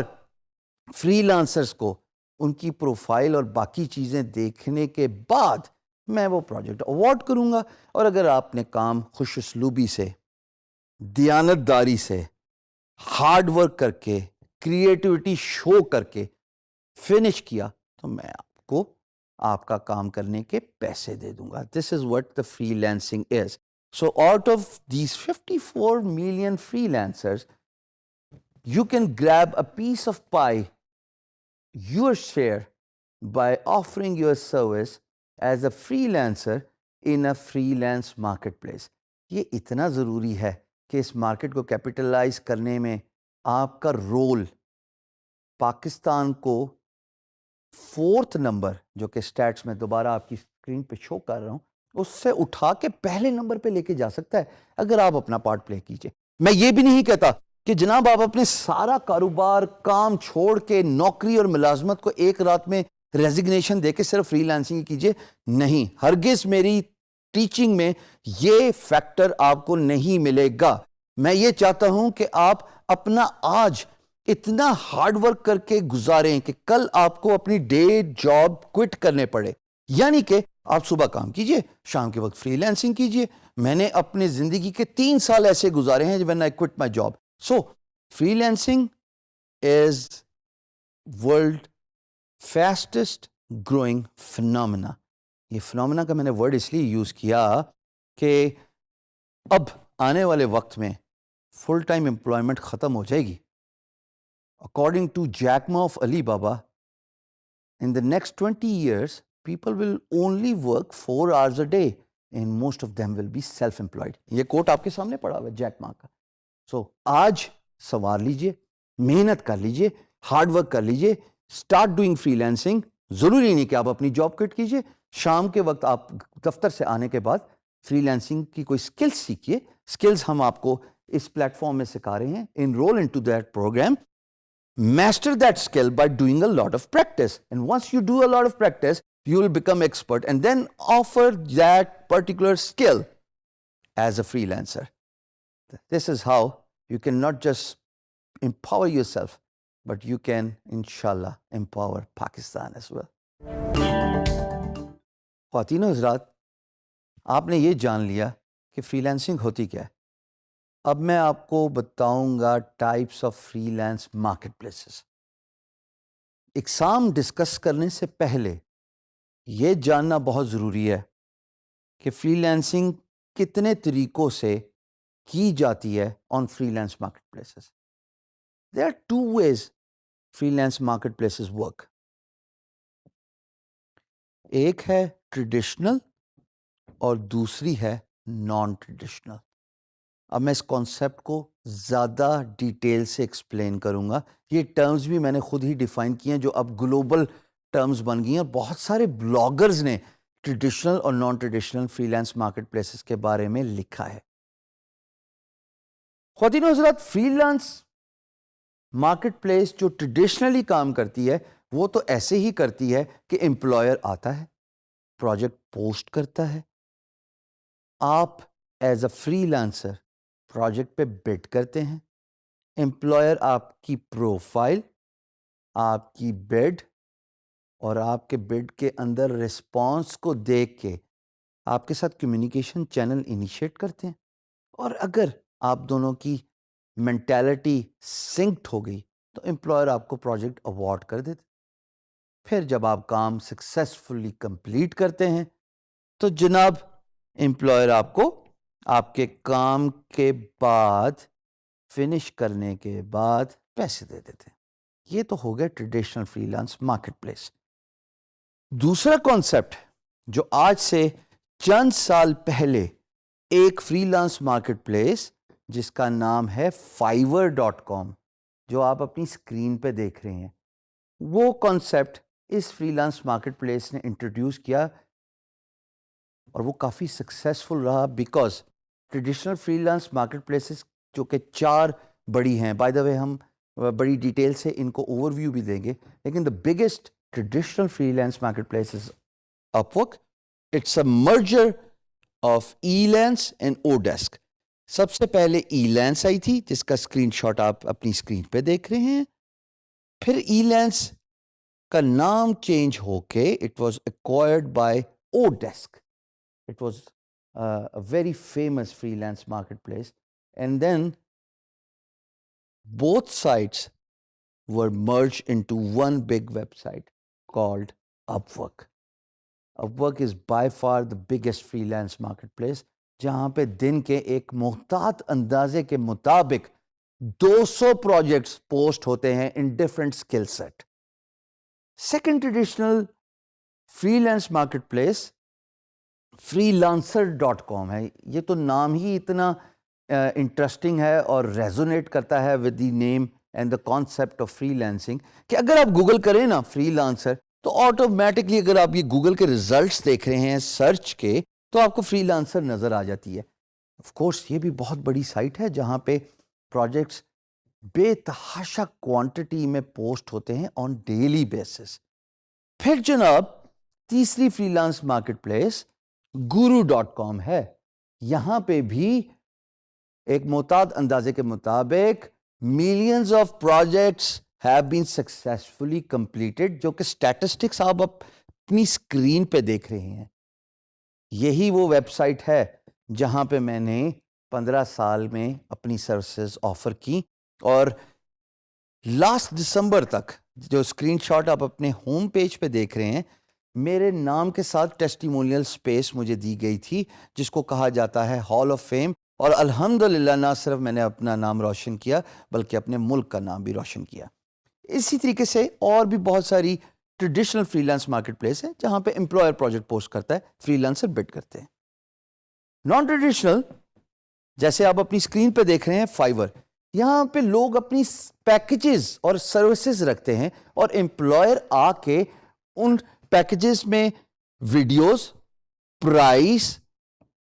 فری لانسرز کو ان کی پروفائل اور باقی چیزیں دیکھنے کے بعد میں وہ پروجیکٹ اوارڈ کروں گا. اور اگر آپ نے کام خوش اسلوبی سے، دیانت داری سے، ہارڈ ورک کر کے، کریٹیوٹی شو کر کے فنش کیا تو میں آپ کو آپ کا کام کرنے کے پیسے دے دوں گا. This is what the freelancing is. So out of these 54 million freelancers you can grab a piece of pie, your share, by offering your service as a freelancer in a freelance marketplace. یہ اتنا ضروری ہے کہ اس market کو capitalise کرنے میں آپ کا رول پاکستان کو 4th نمبر، جو کہ سٹیٹس میں دوبارہ آپ کی اسکرین پہ شو کر رہا ہوں، اس سے اٹھا کے پہلے نمبر پہ لے کے جا سکتا ہے اگر آپ اپنا پارٹ پلے کیجئے. میں یہ بھی نہیں کہتا کہ جناب آپ اپنے سارا کاروبار، کام چھوڑ کے، نوکری اور ملازمت کو ایک رات میں ریزگنیشن دے کے صرف فری لانسنگ کیجیے. نہیں, ہرگز میری ٹیچنگ میں یہ فیکٹر آپ کو نہیں ملے گا. میں یہ چاہتا ہوں کہ آپ اپنا آج اتنا ہارڈ ورک کر کے گزاریں کہ کل آپ کو اپنی ڈے جاب کوئٹ کرنے پڑے. یعنی کہ آپ صبح کام کیجئے, شام کے وقت فری لانسنگ کیجئے. میں نے اپنے زندگی کے 3 سال ایسے گزارے ہیں when I quit my job. So, freelancing is world fastest growing phenomena. یہ phenomena کا میں نے ورڈ اس لیے یوز کیا کہ اب آنے والے وقت میں فل ٹائم امپلائمنٹ ختم ہو جائے گی. According to Jack Ma of Alibaba, in the next 20 years, people will only work 4 hours a day and most of them will be self-employed. یہ کوٹ آپ کے سامنے پڑا ہوا ہے جیک ما کا. سو آج سوار لیجئے, محنت کر لیجئے, ہارڈ ورک کر لیجئے, اسٹارٹ ڈوئنگ فری لانسنگ. ضروری نہیں کہ آپ اپنی جاب کوئٹ کیجئے. شام کے وقت آپ دفتر سے آنے کے بعد فری لانسنگ کی کوئی اسکلز سیکھیے. اسکلز ہم آپ کو اس پلیٹ فارم میں سکھا رہے ہیں. Enroll into that program. Master that skill by doing a lot of practice. And once you do a lot of practice, you will become expert and then offer that particular skill as a freelancer. This is how you can not just empower yourself, but you can, inshallah, empower Pakistan as well. خواتین و حضرات, آپ نے یہ جان لیا کہ free lancing ہوتی کیا ہے. اب میں آپ کو بتاؤں گا types of freelance marketplaces. اقسام ڈسکس کرنے سے پہلے یہ جاننا بہت ضروری ہے کہ فری لانسنگ کتنے طریقوں سے کی جاتی ہے on freelance marketplaces. There are 2 ways freelance marketplaces work. ایک ہے ٹریڈیشنل اور دوسری ہے نان ٹریڈیشنل. اب میں اس کانسیپٹ کو زیادہ ڈیٹیل سے ایکسپلین کروں گا. یہ ٹرمز بھی میں نے خود ہی ڈیفائن کیے ہیں جو اب گلوبل ٹرمز بن گئی ہیں. بہت سارے بلاگرز نے ٹریڈیشنل اور naan traditional freelance market places کے بارے میں لکھا ہے. خواتین و حضرات, فری لانس مارکیٹ پلیس جو ٹریڈیشنلی کام کرتی ہے وہ تو ایسے ہی کرتی ہے کہ امپلائر آتا ہے, پروجیکٹ پوسٹ کرتا ہے, آپ as a free lancer project پہ بڈ کرتے ہیں, امپلائر آپ کی پروفائل, آپ کی بڈ اور آپ کے بڈ کے اندر رسپانس کو دیکھ کے آپ کے ساتھ کمیونیکیشن چینل انیشیٹ کرتے ہیں. اور اگر آپ دونوں کی مینٹالٹی سنکڈ ہو گئی تو امپلائر آپ کو پروجیکٹ اوارڈ کر دیتے. پھر جب آپ کام سکسیسفلی کمپلیٹ کرتے ہیں تو جناب امپلائر آپ کو آپ کے کام کے بعد فنش کرنے کے بعد پیسے دے دیتے ہیں. یہ تو ہو گیا traditional freelance market place. دوسرا کانسیپٹ جو آج سے چند سال پہلے ایک فری لانس مارکیٹ پلیس جس کا نام ہے fiverr.com جو آپ اپنی اسکرین پہ دیکھ رہے ہیں, وہ کانسیپٹ اس فری لانس مارکیٹ پلیس نے انٹروڈیوس کیا اور وہ کافی سکسیسفل رہا. Because traditional freelance market places جو کہ 4 بڑی ہیں, بائی دا وے ہم بڑی ڈیٹیل سے ان کو اوور ویو بھی دیں گے, لیکن the biggest traditional freelance marketplace is Upwork. It's a merger of Elance and Odesk. سب سے پہلے Elance آئی تھی جس کا اسکرین شاٹ آپ اپنی اسکرین پہ دیکھ رہے ہیں. پھر Elance کا نام چینج ہو کے it was acquired by Odesk. It was a very famous freelance marketplace. And then both sites were merged into one big website called Upwork. Upwork is by far the biggest freelance marketplace جہاں پہ دن کے ایک محتاط اندازے کے مطابق 200 projects post ہوتے ہیں in different skill set. Second traditional freelance marketplace freelancer.com ہے. یہ تو نام ہی اتنا انٹرسٹنگ ہے اور ریزونیٹ کرتا ہے with the name and the concept of free lancing کہ اگر آپ گوگل کریں نا فری لانسر تو آٹومیٹکلی اگر آپ یہ گوگل کے ریزلٹس دیکھ رہے ہیں سرچ کے تو آپ کو فری لانسر نظر آ جاتی ہے. آف کورس یہ بھی بہت بڑی سائٹ ہے جہاں پہ پروجیکٹس بے تحاشا کوانٹٹی میں پوسٹ ہوتے ہیں آن ڈیلی بیسس. پھر جناب تیسری free lance market place guru.com ہے. یہاں پہ بھی ایک معتاد اندازے کے مطابق millions of projects have been successfully completed, جو کہ اسٹیٹسٹکس آپ اپنی اسکرین پہ دیکھ رہے ہیں. یہی وہ ویب سائٹ ہے جہاں پہ میں نے 15 سال میں اپنی سروسز آفر کی, اور لاسٹ دسمبر تک جو اسکرین شاٹ آپ اپنے ہوم پیج پہ دیکھ رہے ہیں, میرے نام کے ساتھ ٹیسٹیمونیل سپیس مجھے دی گئی تھی, جس کو کہا جاتا ہے ہال آف فیم. اور الحمدللہ نہ صرف میں نے اپنا نام روشن کیا بلکہ اپنے ملک کا نام بھی روشن کیا. اسی طریقے سے اور بھی بہت ساری traditional freelance market place ہیں جہاں پہ امپلائر پروجیکٹ پوسٹ کرتا ہے, فری لانسر بڈ کرتے ہیں. نان ٹریڈیشنل جیسے آپ اپنی اسکرین پہ دیکھ رہے ہیں فائیور, یہاں پہ لوگ اپنی پیکیجز اور سروسز رکھتے ہیں اور امپلائر آ کے ان پیکیجز میں ویڈیوز, پرائس,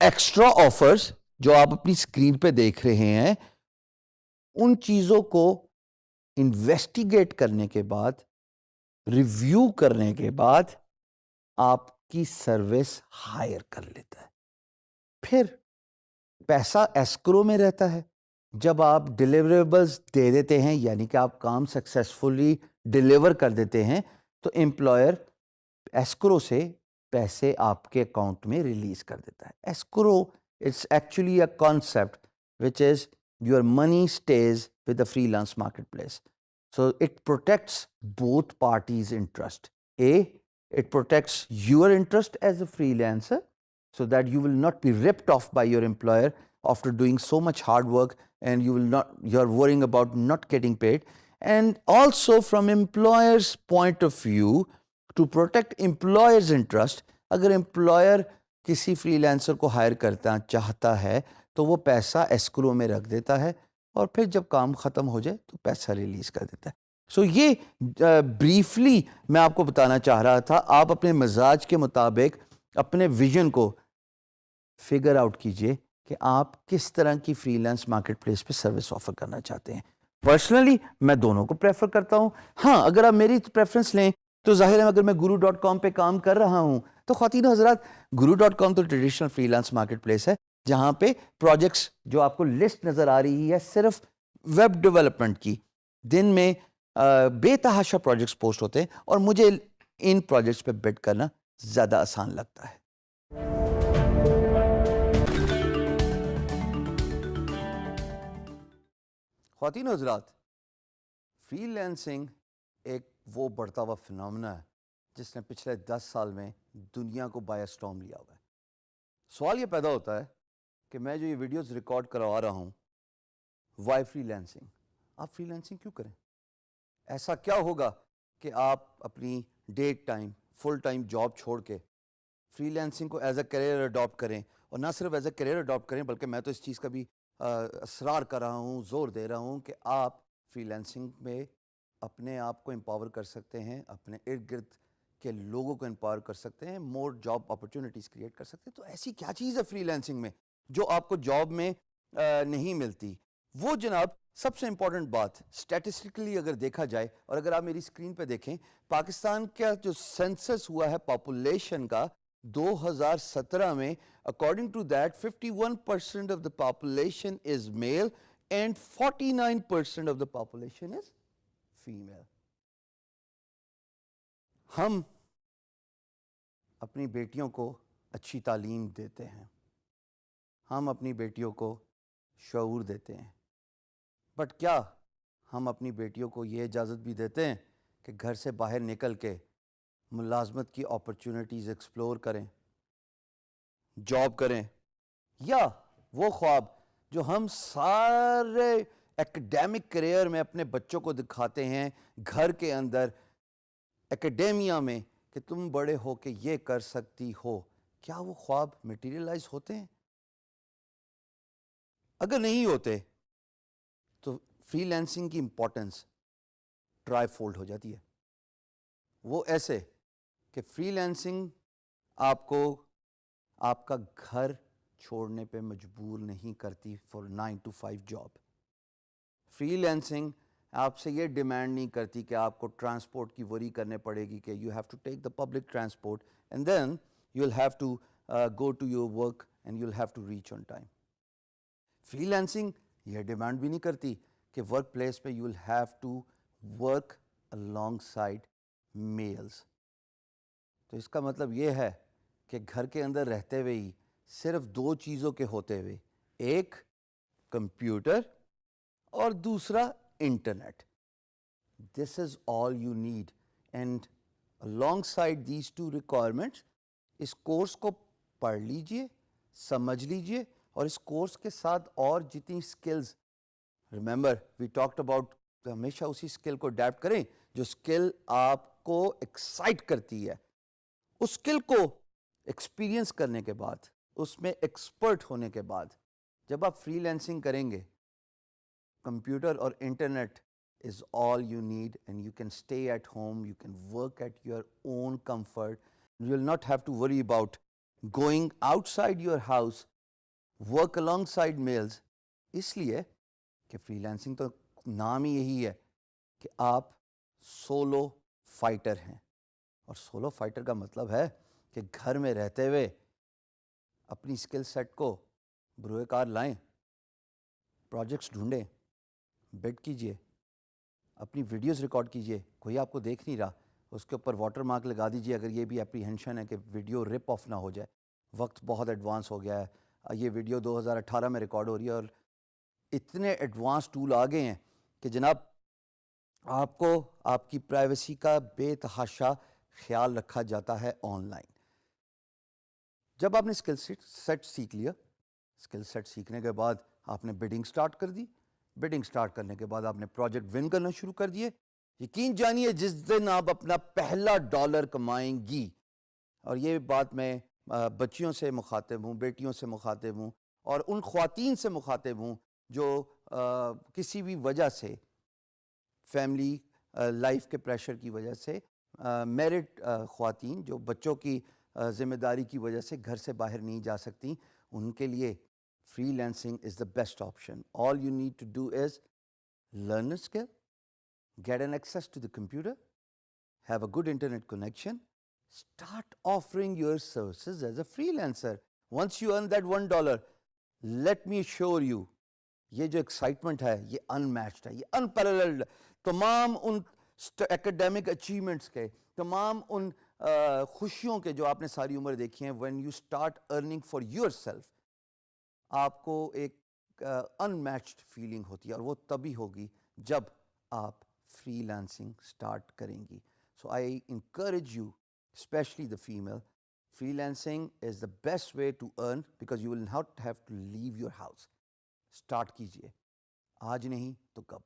ایکسٹرا آفرز جو آپ اپنی اسکرین پہ دیکھ رہے ہیں, ان چیزوں کو انویسٹیگیٹ کرنے کے بعد, ریویو کرنے کے بعد آپ کی سروس ہائر کر لیتا ہے. پھر پیسہ ایسکرو میں رہتا ہے. جب آپ ڈیلیوریبلز دے دیتے ہیں, یعنی کہ آپ کام سکسیسفلی ڈیلیور کر دیتے ہیں, تو امپلائر ایسکرو سے پیسے آپ کے اکاؤنٹ میں ریلیز کر دیتا ہے. Escrow it's actually a concept which is your money stays with the freelance marketplace. So it protects both parties' interest. It protects your interest as a freelancer so that you will not be ripped off by your employer after doing so much hard work, and you're worrying about not getting paid. And also from employer's point of view, to protect employer's interest, اگر employer کسی free lancer کو higher کرتا چاہتا ہے تو وہ پیسہ escrow میں رکھ دیتا ہے, اور پھر جب کام ختم ہو جائے تو پیسہ ریلیز کر دیتا ہے. سو یہ بریفلی میں آپ کو بتانا چاہ رہا تھا. آپ اپنے مزاج کے مطابق اپنے ویژن کو فگر آؤٹ کیجئے کہ آپ کس طرح کی فری لانس مارکیٹ پلیس پہ سروس آفر کرنا چاہتے ہیں. پرسنلی میں دونوں کو پریفر کرتا ہوں. ہاں, اگر آپ میری پریفرنس لیں تو ظاہر ہے اگر میں guru.com پہ کام کر رہا ہوں تو خواتین و حضرات, guru.com تو traditional freelance market place ہے جہاں پہ پروجیکٹس جو آپ کو لسٹ نظر آ رہی ہے صرف ویب ڈیولپمنٹ کی, دن میں بے تحاشا پروجیکٹس پوسٹ ہوتے ہیں, اور مجھے ان پروجیکٹس پہ بڈ کرنا زیادہ آسان لگتا ہے. خواتین و حضرات, فری لانسنگ ایک وہ بڑھتا ہوا فنامنا ہے جس نے پچھلے 10 سال میں دنیا کو بائی اسٹارم لیا ہوا ہے. سوال یہ پیدا ہوتا ہے کہ میں جو یہ ویڈیوز ریکارڈ کروا رہا ہوں, وائی فری لانسنگ؟ آپ فری لانسنگ کیوں کریں؟ ایسا کیا ہوگا کہ آپ اپنی date time full time job چھوڑ کے فری لانسنگ کو ایز اے کیریئر اڈاپٹ کریں؟ اور نہ صرف ایز اے کیریئر اڈاپٹ کریں بلکہ میں تو اس چیز کا بھی اصرار کر رہا ہوں, زور دے رہا ہوں کہ آپ فری لانسنگ میں اپنے آپ کو امپاور کر سکتے ہیں, اپنے ارد گرد کے لوگوں کو امپاور کر سکتے ہیں, مور جاب اپرچونیٹیز کریٹ کر سکتے ہیں. تو ایسی کیا چیز ہے فری لانسنگ میں جو آپ کو جاب میں نہیں ملتی؟ وہ جناب سب سے امپورٹنٹ بات, اسٹیٹسٹکلی اگر دیکھا جائے, اور اگر آپ میری اسکرین پہ دیکھیں, پاکستان کا جو سینسس ہوا ہے پاپولیشن کا 2017 میں, according to that 51% of the population is male and 49% of the population is female. ہم اپنی بیٹیوں کو اچھی تعلیم دیتے ہیں, ہم اپنی بیٹیوں کو شعور دیتے ہیں, بٹ کیا ہم اپنی بیٹیوں کو یہ اجازت بھی دیتے ہیں کہ گھر سے باہر نکل کے ملازمت کی اپرچونیٹیز ایکسپلور کریں, جاب کریں؟ یا وہ خواب جو ہم سارے ایکڈیمک کیریئر میں اپنے بچوں کو دکھاتے ہیں گھر کے اندر ایکڈیمیا میں کہ تم بڑے ہو کے یہ کر سکتی ہو, کیا وہ خواب میٹیریلائز ہوتے ہیں؟ اگر نہیں ہوتے تو فری لانسنگ کی امپورٹنس ٹرائی فولڈ ہو جاتی ہے. وہ ایسے کہ فری لانسنگ آپ کو آپ کا گھر چھوڑنے پہ مجبور نہیں کرتی for 9 to 5 job. Free lancing آپ سے یہ ڈیمانڈ نہیں کرتی کہ آپ کو ٹرانسپورٹ کی وری کرنے پڑے گی کہ you have to take the public transport and then you will have to go to your work and you will have to reach on time. Freelancing یہ ڈیمانڈ بھی نہیں کرتی کہ ورک پلیس پہ you will have to work along side males. تو اس کا مطلب یہ ہے کہ گھر کے اندر رہتے ہوئے ہی صرف دو چیزوں کے ہوتے ہوئے، ایک کمپیوٹر اور دوسرا internet. This is all you need and alongside these two requirements اس کورس کو پڑھ لیجئے، سمجھ لیجئے، اور اس کورس کے ساتھ اور جتنی skills, remember we talked about, ہمیشہ اسی سکل کو اڈیپٹ کریں جو سکل آپ کو ایکسائٹ کرتی ہے. اس سکل کو ایکسپیرینس کرنے کے بعد، اس میں ایکسپرٹ ہونے کے بعد، جب آپ فری لینسنگ کریں گے، کمپیوٹر اور internet is all you need and you can stay at home, you can work at your own comfort. You will not have to worry about going outside your house, work alongside males. اس لیے کہ free lancing تو نام ہی یہی ہے کہ آپ solve fighter ہیں، اور سولو فائٹر کا مطلب ہے کہ گھر میں رہتے ہوئے اپنی اسکل سیٹ کو بروئے کار لائیں، پروجیکٹس ڈھونڈیں، بیڈ کیجئے، اپنی ویڈیوز ریکارڈ کیجئے. کوئی آپ کو دیکھ نہیں رہا، اس کے اوپر واٹر مارک لگا دیجئے اگر یہ بھی اپریہنشن ہے کہ ویڈیو رپ آف نہ ہو جائے. وقت بہت ایڈوانس ہو گیا ہے، یہ ویڈیو 2018 میں ریکارڈ ہو رہی ہے اور اتنے ایڈوانس ٹول آ گئے ہیں کہ جناب آپ کو آپ کی پرائیویسی کا بے تحاشا خیال رکھا جاتا ہے آن لائن. جب آپ نے اسکل سیٹ سیکھ لیا، اسکل سیٹ سیکھنے کے بعد آپ نے بڈنگ سٹارٹ کر دی، بڈنگ سٹارٹ کرنے کے بعد آپ نے پروجیکٹ ون کرنا شروع کر دیے. یقین جانیے جس دن آپ اپنا پہلا ڈالر کمائیں گی، اور یہ بات میں بچیوں سے مخاطب ہوں، بیٹیوں سے مخاطب ہوں، اور ان خواتین سے مخاطب ہوں جو کسی بھی وجہ سے، فیملی لائف کے پریشر کی وجہ سے، میرڈ خواتین جو بچوں کی ذمہ داری کی وجہ سے گھر سے باہر نہیں جا سکتی، ان کے لیے freelancing is the best option. All you need to do is learn a skill, get an access to the computer, have a good internet connection, start offering your services as a freelancer. Once you earn that $1, let me assure you, یہ جو excitement ہے یہ unmatched ہے، یہ unparalleled. تمام ان academic achievements کے، تمام ان خوشیوں کے جو آپ نے ساری عمر دیکھی ہیں، when you start earning for yourself، آپ کو ایک انمیچڈ فیلنگ ہوتی ہے، اور وہ تبھی ہوگی جب آپ فری لینسنگ اسٹارٹ کریں گی. So I encourage you, especially the female, freelancing is the best way to earn because you will not have to leave your house. Start کیجئے، آج نہیں تو کب.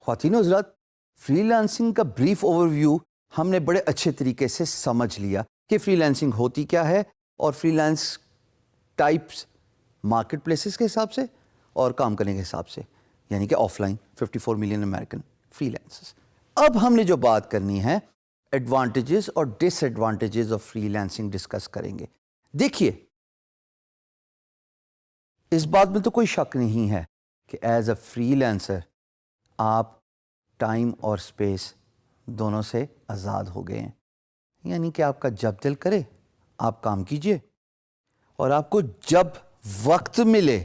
خواتین و حضرات، فری لانسنگ کا بریف اوور ویو ہم نے بڑے اچھے طریقے سے سمجھ لیا کہ فری لانسنگ ہوتی کیا ہے، اور free lance types market places کے حساب سے اور کام کرنے کے حساب سے، یعنی کہ offline 54 million American freelancers. اب ہم نے جو بات کرنی ہے، ایڈوانٹیجز اور disadvantages of freelancing discuss کریں گے. دیکھیے، اس بات میں تو کوئی شک نہیں ہے کہ ایز اے فری لانسر آپ ٹائم اور سپیس دونوں سے آزاد ہو گئے ہیں. یعنی کہ آپ کا جب دل کرے آپ کام کیجئے، اور آپ کو جب وقت ملے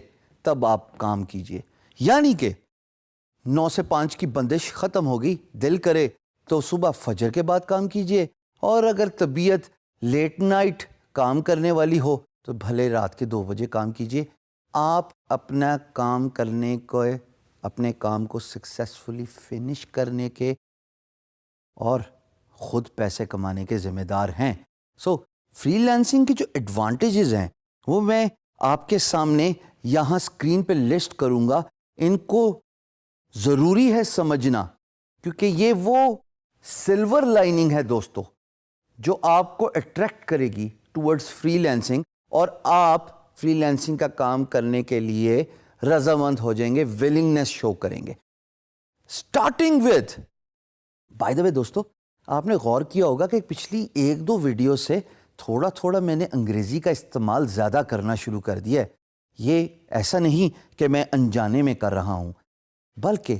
تب آپ کام کیجئے. یعنی کہ 9 سے 5 کی بندش ختم ہوگی، دل کرے تو صبح فجر کے بعد کام کیجئے، اور اگر طبیعت لیٹ نائٹ کام کرنے والی ہو تو بھلے رات کے 2 بجے کام کیجئے. آپ اپنا کام کرنے کو، اپنے کام کو سکسیسفلی فنش کرنے کے اور خود پیسے کمانے کے ذمہ دار ہیں. سو فری لانسنگ کی جو ایڈوانٹیجز ہیں وہ میں آپ کے سامنے یہاں اسکرین پہ لسٹ کروں گا. ان کو ضروری ہے سمجھنا، کیونکہ یہ وہ سلور لائننگ ہے دوستو جو آپ کو اٹریکٹ کرے گی ٹورڈز فری لانسنگ، اور آپ فری لانسنگ کا کام کرنے کے لیے رضامند ہو جائیں گے، ولنگنس شو کریں گے. اسٹارٹنگ ود، بائی دا وے دوستو، آپ نے غور کیا ہوگا کہ پچھلی 1-2 ویڈیو سے تھوڑا تھوڑا میں نے انگریزی کا استعمال زیادہ کرنا شروع کر دیا ہے. یہ ایسا نہیں کہ میں انجانے میں کر رہا ہوں، بلکہ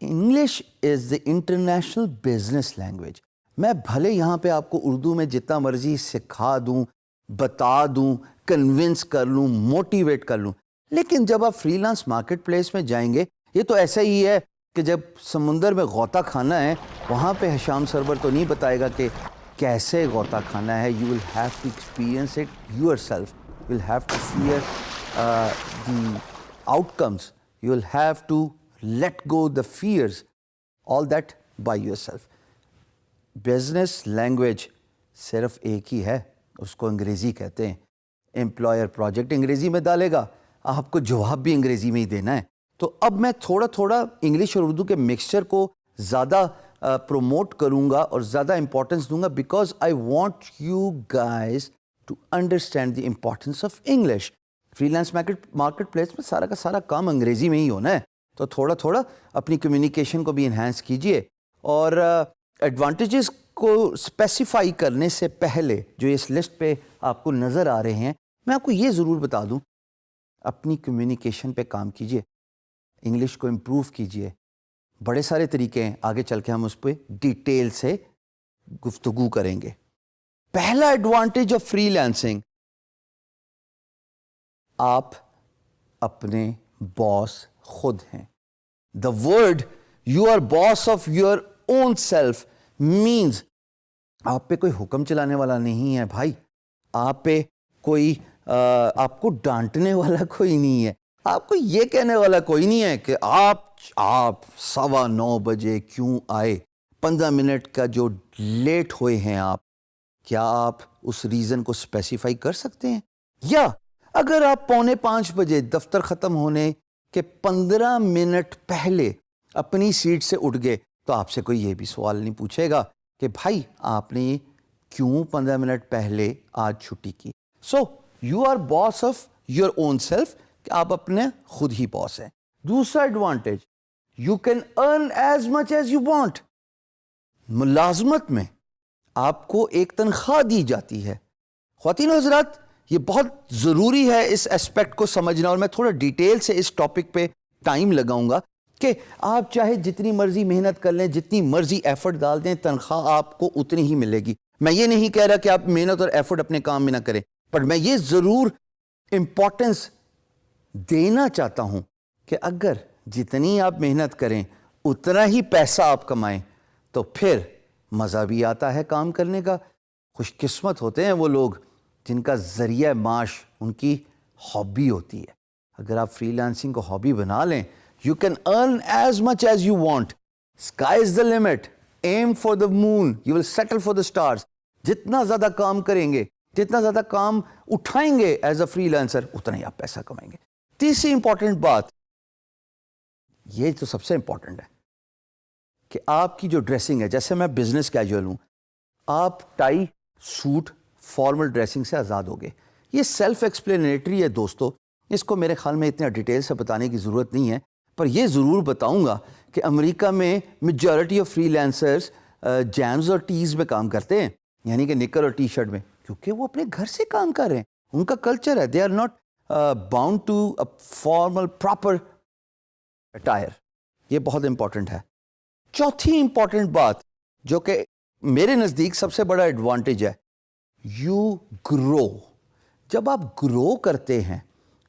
English is the international business language. میں بھلے یہاں پہ آپ کو اردو میں جتنا مرضی سکھا دوں، بتا دوں، کنونس کر لوں، موٹیویٹ کر لوں، لیکن جب آپ فری لانس مارکیٹ پلیس میں جائیں گے، یہ تو ایسا ہی ہے کہ جب سمندر میں غوطہ کھانا ہے، وہاں پہ حشام سرور تو نہیں بتائے گا کہ کیسے غوطہ کھانا ہے. You will have to experience it yourself. You will have to fear the outcomes. You will have to let go the fears, all that by yourself. Business language صرف ایک ہی ہے، اس کو انگریزی کہتے ہیں. Employer project انگریزی میں ڈالے گا، آپ کو جواب بھی انگریزی میں ہی دینا ہے. تو اب میں تھوڑا تھوڑا انگلش اور اردو کے مکسچر کو زیادہ پروموٹ کروں گا اور زیادہ امپورٹنس دوں گا، because I want you guys to understand the importance of English. Freelance marketplace میں سارا کا سارا کام انگریزی میں ہی ہونا ہے، تو تھوڑا تھوڑا اپنی کمیونیکیشن کو بھی انہینس کیجئے. اور ایڈوانٹیجز کو اسپیسیفائی کرنے سے پہلے جو اس لسٹ پہ آپ کو نظر آ رہے ہیں، میں آپ کو یہ ضرور بتا دوں، اپنی کمیونیکیشن پہ کام کیجئے، انگلش کو امپروو کیجئے. بڑے سارے طریقے ہیں، آگے چل کے ہم اس پہ ڈیٹیل سے گفتگو کریں گے. پہلا ایڈوانٹیج آف فری لانسنگ، آپ اپنے باس خود ہیں. The word you are boss of your own self means آپ پہ کوئی حکم چلانے والا نہیں ہے بھائی. آپ پہ کوئی آپ کو ڈانٹنے والا کوئی نہیں ہے. آپ کو یہ کہنے والا کوئی نہیں ہے کہ آپ 9:15 بجے کیوں آئے، 15 منٹ کا جو لیٹ ہوئے ہیں آپ. کیا آپ اس ریزن کو اسپیسیفائی کر سکتے ہیں؟ یا اگر آپ 4:45 بجے دفتر ختم ہونے کے 15 منٹ پہلے اپنی سیٹ سے اٹھ گئے، تو آپ سے کوئی یہ بھی سوال نہیں پوچھے گا کہ بھائی آپ نے کیوں 15 منٹ پہلے آج چھٹی کی. So you are boss of your own self, کہ آپ اپنے خود ہی باس ہیں. دوسرا advantage, you can earn as much as you want. ملازمت میں آپ کو ایک تنخواہ دی جاتی ہے. خواتین و حضرات، یہ بہت ضروری ہے اس اسپیکٹ کو سمجھنا، اور میں تھوڑا ڈیٹیل سے اس ٹاپک پہ ٹائم لگاؤں گا کہ آپ چاہے جتنی مرضی محنت کر لیں، جتنی مرضی ایفرٹ ڈال دیں، تنخواہ آپ کو اتنی ہی ملے گی. میں یہ نہیں کہہ رہا کہ آپ محنت اور ایفرٹ اپنے کام میں نہ کریں، پر میں یہ ضرور امپورٹنس دینا چاہتا ہوں کہ اگر جتنی آپ محنت کریں اتنا ہی پیسہ آپ کمائیں، تو پھر مزہ بھی آتا ہے کام کرنے کا. خوش قسمت ہوتے ہیں وہ لوگ جن کا ذریعہ معاش ان کی ہابی ہوتی ہے. اگر آپ فری لانسنگ کو ہابی بنا لیں، you can earn as much as you want. Sky is the limit. Aim for the moon. You will settle for the stars. جتنا زیادہ کام کریں گے، جتنا زیادہ کام اٹھائیں گے ایز اے فری لانسر، اتنا ہی آپ پیسہ کمائیں گے. تیسری امپورٹنٹ بات، یہ تو سب سے امپورٹنٹ ہے کہ آپ کی جو ڈریسنگ ہے، جیسے میں بزنس کیجول ہوں، آپ ٹائی سوٹ فارمل ڈریسنگ سے آزاد ہو گئے. یہ سیلف ایکسپلینیٹری ہے دوستو، اس کو میرے خیال میں اتنا ڈیٹیل سے بتانے کی ضرورت نہیں ہے، پر یہ ضرور بتاؤں گا کہ امریکہ میں majority of free lancers James اور ٹیز میں کام کرتے ہیں، یعنی کہ نکر اور ٹی شرٹ میں، کیونکہ وہ اپنے گھر سے کام کر رہے ہیں. ان کا کلچر ہے، they are not bound to a formal proper attire. یہ بہت امپورٹنٹ ہے. چوتھی امپورٹنٹ بات جو کہ میرے نزدیک سب سے بڑا ایڈوانٹیج ہے، یو گرو. جب آپ گرو کرتے ہیں،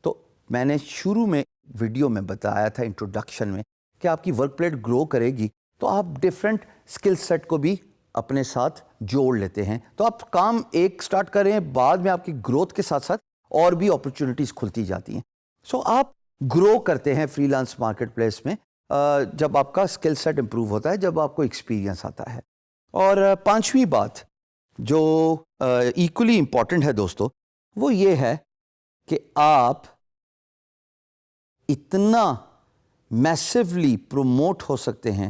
تو میں نے شروع میں ویڈیو میں بتایا تھا انٹروڈکشن میں کہ آپ کی ورک پلیٹ گرو کرے گی تو آپ ڈفرینٹ اسکل سیٹ کو بھی اپنے ساتھ جوڑ لیتے ہیں. تو آپ کام ایک سٹارٹ کر رہے ہیں، بعد میں آپ کی گروتھ کے ساتھ ساتھ اور بھی اپرچونٹیز کھلتی جاتی ہیں. سو آپ گرو کرتے ہیں فری لانس مارکیٹ پلیس میں جب آپ کا اسکل سیٹ امپروو ہوتا ہے، جب آپ کو ایکسپیرینس آتا ہے. اور پانچویں بات جو ایکولی امپورٹنٹ ہے دوستو، وہ یہ ہے کہ آپ اتنا میسیولی پروموٹ ہو سکتے ہیں،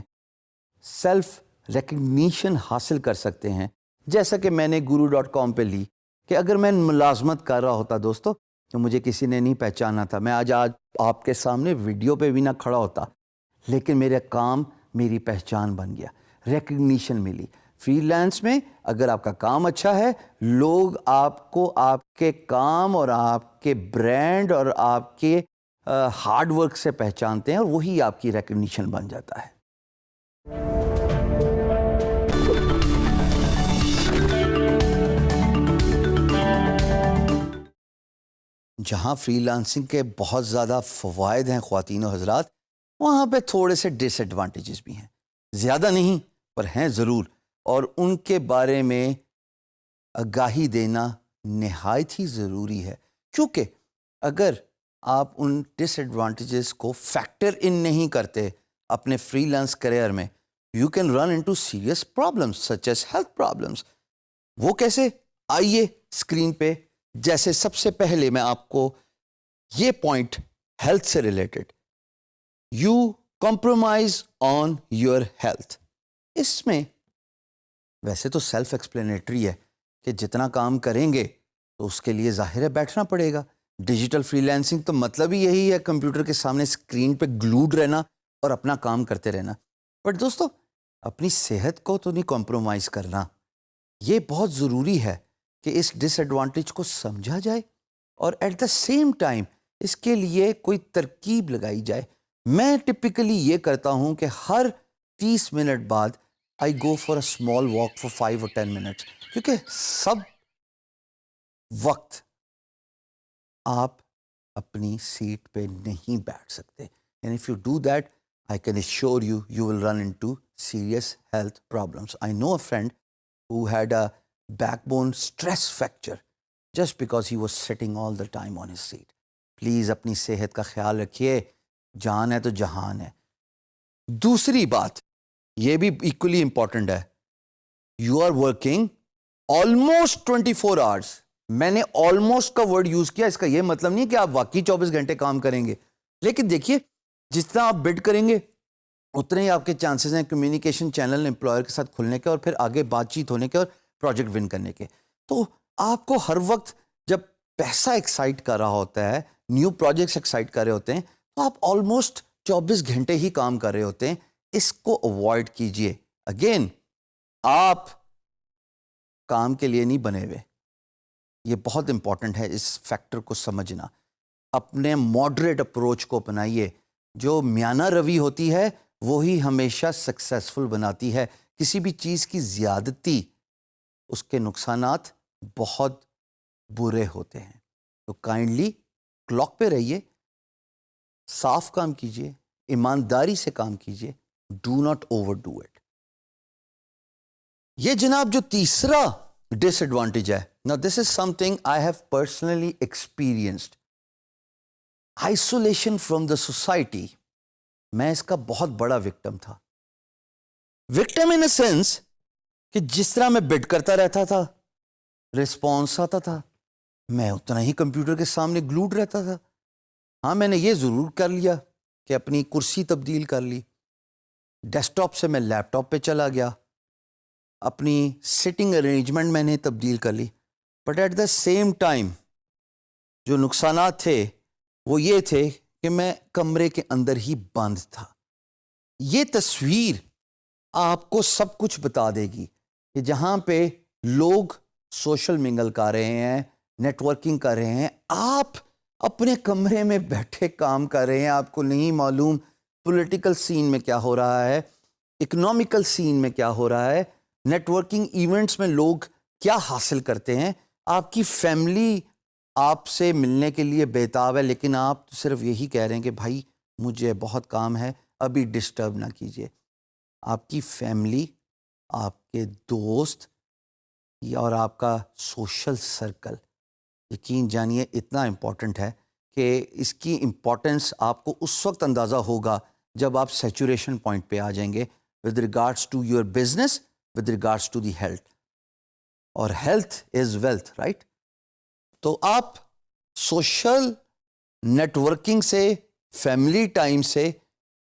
سیلف ریکگنیشن حاصل کر سکتے ہیں. جیسا کہ میں نے guru.com پہ لی کہ اگر میں ملازمت کر رہا ہوتا دوستو تو مجھے کسی نے نہیں پہچانا تھا، میں آج آپ کے سامنے ویڈیو پہ بھی نہ کھڑا ہوتا، لیکن میرا کام میری پہچان بن گیا، ریکگنیشن ملی. فری لانس میں اگر آپ کا کام اچھا ہے، لوگ آپ کو آپ کے کام اور آپ کے برانڈ اور آپ کے ہارڈ ورک سے پہچانتے ہیں، اور وہی آپ کی ریکگنیشن بن جاتا ہے. جہاں فری لانسنگ کے بہت زیادہ فوائد ہیں خواتین و حضرات، وہاں پہ تھوڑے سے ڈس ایڈوانٹیجز بھی ہیں. زیادہ نہیں پر ہیں ضرور، اور ان کے بارے میں آگاہی دینا نہایت ہی ضروری ہے. کیونکہ اگر آپ ان ڈس ایڈوانٹیجز کو فیکٹر ان نہیں کرتے اپنے فری لانس کریئر میں، you can run into serious problems such as health problems. وہ کیسے؟ آئیے اسکرین پہ. جیسے سب سے پہلے میں آپ کو یہ پوائنٹ ہیلتھ سے related, you compromise on your health. اس میں ویسے تو سیلف ایکسپلینیٹری ہے کہ جتنا کام کریں گے تو اس کے لیے ظاہر ہے بیٹھنا پڑے گا. ڈیجیٹل فری لانسنگ تو مطلب ہی یہی ہے، کمپیوٹر کے سامنے اسکرین پہ گلوڈ رہنا اور اپنا کام کرتے رہنا. بٹ دوستو، اپنی صحت کو تو نہیں کمپرومائز کرنا. یہ بہت ضروری ہے کہ اس ڈس ایڈوانٹیج کو سمجھا جائے اور ایٹ دا سیم ٹائم اس کے لیے کوئی ترکیب لگائی جائے. میں ٹپکلی یہ کرتا ہوں کہ ہر 30 منٹ بعد I go for a small walk for 5 اور 10 منٹس، کیونکہ سب وقت آپ اپنی سیٹ پہ نہیں بیٹھ سکتے. And if you do that I can assure you you will run into serious health problems. I know a friend who had a backbone stress fracture just because he was sitting all the time on his seat. Please اپنی صحت کا خیال رکھیے، جان ہے تو جہان ہے. دوسری بات یہ بھی ایکولی امپورٹنٹ ہے، you are working almost 24 hours. میں نے آلموسٹ کا ورڈ یوز کیا، اس کا یہ مطلب نہیں کہ آپ واقعی 24 گھنٹے کام کریں گے، لیکن دیکھیے جتنا آپ بڈ کریں گے اتنے ہی آپ کے چانسز ہیں کمیونیکیشن چینل امپلائر کے ساتھ کھلنے کے اور پھر آگے بات چیت ہونے کے اور پروجیکٹ ون کرنے کے. تو آپ کو ہر وقت جب پیسہ ایکسائٹ کر رہا ہوتا ہے، نیو پروجیکٹس ایکسائٹ کر رہے ہوتے ہیں، تو آپ آلموسٹ 24 گھنٹے ہی کام کر رہے ہوتے ہیں. اس کو اوائڈ کیجئے. اگین، آپ کام کے لیے نہیں بنے ہوئے. یہ بہت امپورٹنٹ ہے اس فیکٹر کو سمجھنا. اپنے ماڈریٹ اپروچ کو اپنائیے. جو میانہ روی ہوتی ہے وہی ہمیشہ سکسیسفل بناتی ہے. کسی بھی چیز کی زیادتی، اس کے نقصانات بہت برے ہوتے ہیں. تو کائنڈلی کلاک پہ رہیے، صاف کام کیجئے، ایمانداری سے کام کیجئے. Do not overdo it. یہ جناب جو تیسرا ڈس ایڈوانٹیج ہے، نا this is something I have personally experienced. Isolation from the society. میں اس کا بہت بڑا وکٹم تھا. وکٹم ان اے سینس کہ جس طرح میں بڈ کرتا رہتا تھا، رسپانس آتا تھا، میں اتنا ہی کمپیوٹر کے سامنے گلوڈ رہتا تھا. ہاں، میں نے یہ ضرور کر لیا کہ اپنی کرسی تبدیل کر لی، ڈیسک ٹاپ سے میں لیپ ٹاپ پہ چلا گیا، اپنی سٹنگ ارینجمنٹ میں نے تبدیل کر لی. But at the same time جو نقصانات تھے وہ یہ تھے کہ میں کمرے کے اندر ہی بند تھا. یہ تصویر آپ کو سب کچھ بتا دے گی کہ جہاں پہ لوگ سوشل منگل کر رہے ہیں، نیٹ ورکنگ کر رہے ہیں، آپ اپنے کمرے میں بیٹھے کام کر رہے ہیں. آپ کو نہیں معلوم پولیٹیکل سین میں کیا ہو رہا ہے، اکنامیکل سین میں کیا ہو رہا ہے، نیٹ ورکنگ ایونٹس میں لوگ کیا حاصل کرتے ہیں. آپ کی فیملی آپ سے ملنے کے لیے بےتاب ہے، لیکن آپ صرف یہی کہہ رہے ہیں کہ بھائی مجھے بہت کام ہے، ابھی ڈسٹرب نہ کیجیے. آپ کی فیملی، آپ کے دوست اور آپ کا سوشل سرکل، یقین جانیے اتنا امپورٹنٹ ہے کہ اس کی امپورٹنس آپ کو اس وقت اندازہ ہوگا جب آپ سیچوریشن پوائنٹ پہ آ جائیں گے with regards to your business, with regards to the health. اور ہیلتھ از ویلتھ، رائٹ؟ تو آپ سوشل نیٹ ورکنگ سے، فیملی ٹائم سے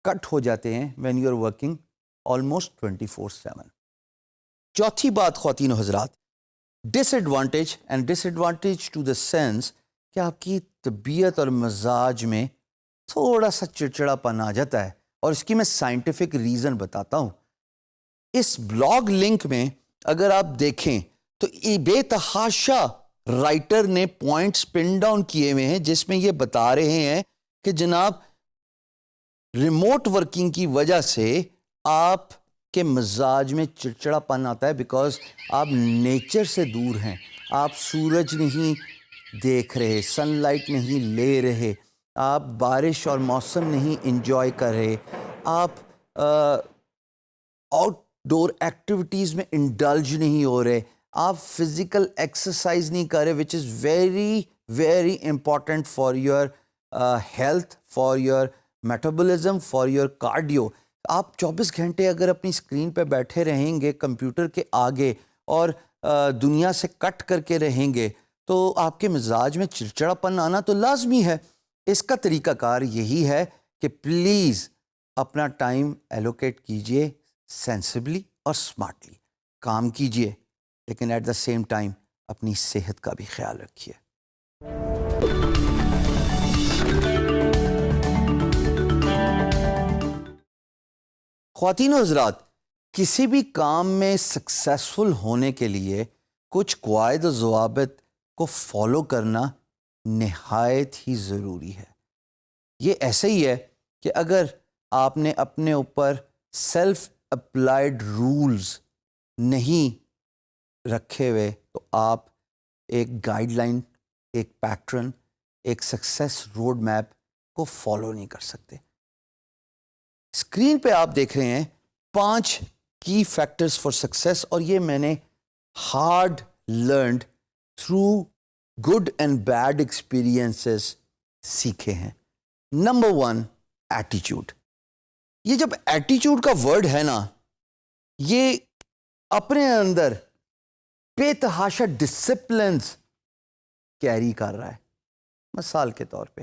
کٹ ہو جاتے ہیں when you are working almost 24/7. چوتھی بات خواتین و حضرات، disadvantage, and disadvantage to the sense کہ آپ کی طبیعت اور مزاج میں تھوڑا سا چڑچڑا پن آ جاتا ہے. اور اس کی میں سائنٹیفک ریزن بتاتا ہوں. اس بلاگ لنک میں اگر آپ دیکھیں تو بے تحاشا رائٹر نے پوائنٹس پن ڈاؤن کیے ہوئے ہیں جس میں یہ بتا رہے ہیں کہ جناب ریموٹ ورکنگ کی وجہ سے آپ کے مزاج میں چڑچڑا پن آتا ہے بیکاز آپ نیچر سے دور ہیں, آپ سورج نہیں دیکھ رہے, سن لائٹ نہیں لے رہے, آپ بارش اور موسم نہیں انجوائے کر رہے, آپ آؤٹ ڈور ایکٹیویٹیز میں انڈلج نہیں ہو رہے, آپ فزیکل ایکسرسائز نہیں کر رہے which is very very important for your health, for your metabolism, for your cardio. آپ 24 گھنٹے اگر اپنی اسکرین پہ بیٹھے رہیں گے کمپیوٹر کے آگے اور دنیا سے کٹ کر کے رہیں گے تو آپ کے مزاج میں چڑچڑا پن آنا تو لازمی ہے. اس کا طریقہ کار یہی ہے کہ پلیز اپنا ٹائم ایلوکیٹ کیجئے سینسبلی اور سمارٹلی, کام کیجئے لیکن ایٹ دا سیم ٹائم اپنی صحت کا بھی خیال رکھیے. خواتین و حضرات, کسی بھی کام میں سکسیسفل ہونے کے لیے کچھ قواعد و ضوابط کو فالو کرنا نہایت ہی ضروری ہے. یہ ایسے ہی ہے کہ اگر آپ نے اپنے اوپر سیلف اپلائیڈ رولز نہیں رکھے ہوئے تو آپ ایک گائیڈ لائن, ایک پیٹرن, ایک سکسیس روڈ میپ کو فالو نہیں کر سکتے. اسکرین پہ آپ دیکھ رہے ہیں 5 کی فیکٹرز فار سکسیس, اور یہ میں نے hard learned through good and bad experiences سیکھے ہیں. نمبر 1, ایٹیچیوڈ. یہ جب ایٹیچیوڈ کا ورڈ ہے نا, یہ اپنے اندر بے تحاشا ڈسپلنز کیری کر رہا ہے. مثال کے طور پہ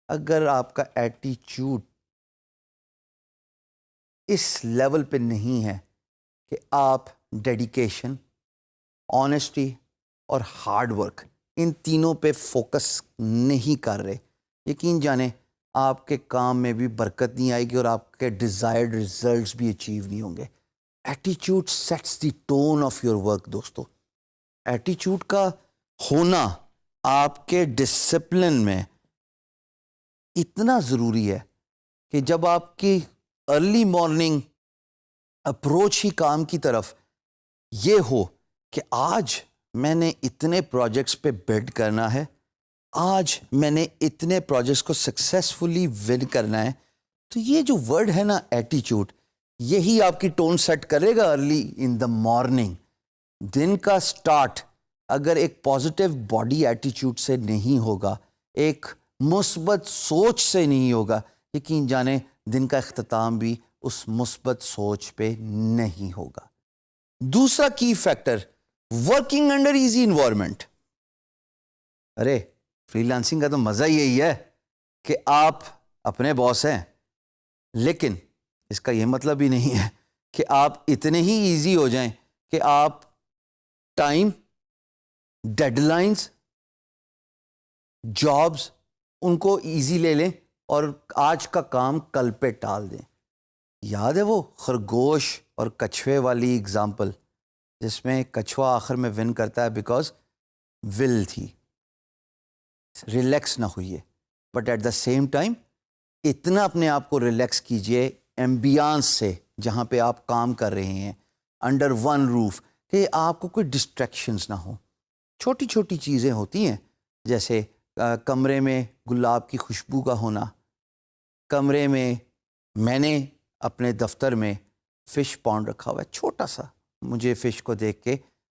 اگر آپ کا ایٹیچیوڈ اس لیول پہ نہیں ہے کہ آپ ڈیڈیکیشن, آنیسٹی اور ہارڈ ورک ان تینوں پہ فوکس نہیں کر رہے, یقین جانیں آپ کے کام میں بھی برکت نہیں آئے گی اور آپ کے ڈیزائرڈ ریزلٹس بھی اچیو نہیں ہوں گے. ایٹیچیوڈ sets the tone of your work. دوستو, ایٹیچیوڈ کا ہونا آپ کے ڈسپلن میں اتنا ضروری ہے کہ جب آپ کی ارلی مارننگ اپروچ ہی کام کی طرف یہ ہو کہ آج میں نے اتنے پروجیکٹس پہ بڈ کرنا ہے, آج میں نے اتنے پروجیکٹس کو سکسیسفلی ون کرنا ہے, تو یہ جو ورڈ ہے نا ایٹیچیوڈ, یہی آپ کی ٹون سیٹ کرے گا ارلی ان دا مارننگ. دن کا سٹارٹ اگر ایک پازیٹیو باڈی ایٹیچیوڈ سے نہیں ہوگا, ایک مثبت سوچ سے نہیں ہوگا, یقین جانیں دن کا اختتام بھی اس مثبت سوچ پہ نہیں ہوگا. دوسرا key factor, working under easy environment. ارے فری لانسنگ کا تو مزہ یہی ہے کہ آپ اپنے باس ہیں, لیکن اس کا یہ مطلب ہی نہیں ہے کہ آپ اتنے ہی ایزی ہو جائیں کہ آپ ٹائم, ڈیڈ لائنز, جابز ان کو ایزی لے لیں اور آج کا کام کل پہ ٹال دیں. یاد ہے وہ خرگوش اور کچھوے والی اگزامپل جس میں کچھوا آخر میں ون کرتا ہے بیکاز ول تھی, ریلیکس نہ ہوئیے, but at the same time اتنا اپنے آپ کو ریلیکس کیجئے ایمبیانس سے جہاں پہ آپ کام کر رہے ہیں, انڈر ون روف, کہ آپ کو کوئی ڈسٹریکشنز نہ ہوں. چھوٹی چھوٹی چیزیں ہوتی ہیں جیسے کمرے میں گلاب کی خوشبو کا ہونا, کمرے میں نے اپنے دفتر میں فش پانڈ رکھا ہوا ہے چھوٹا سا, مجھے فش کو دیکھ کے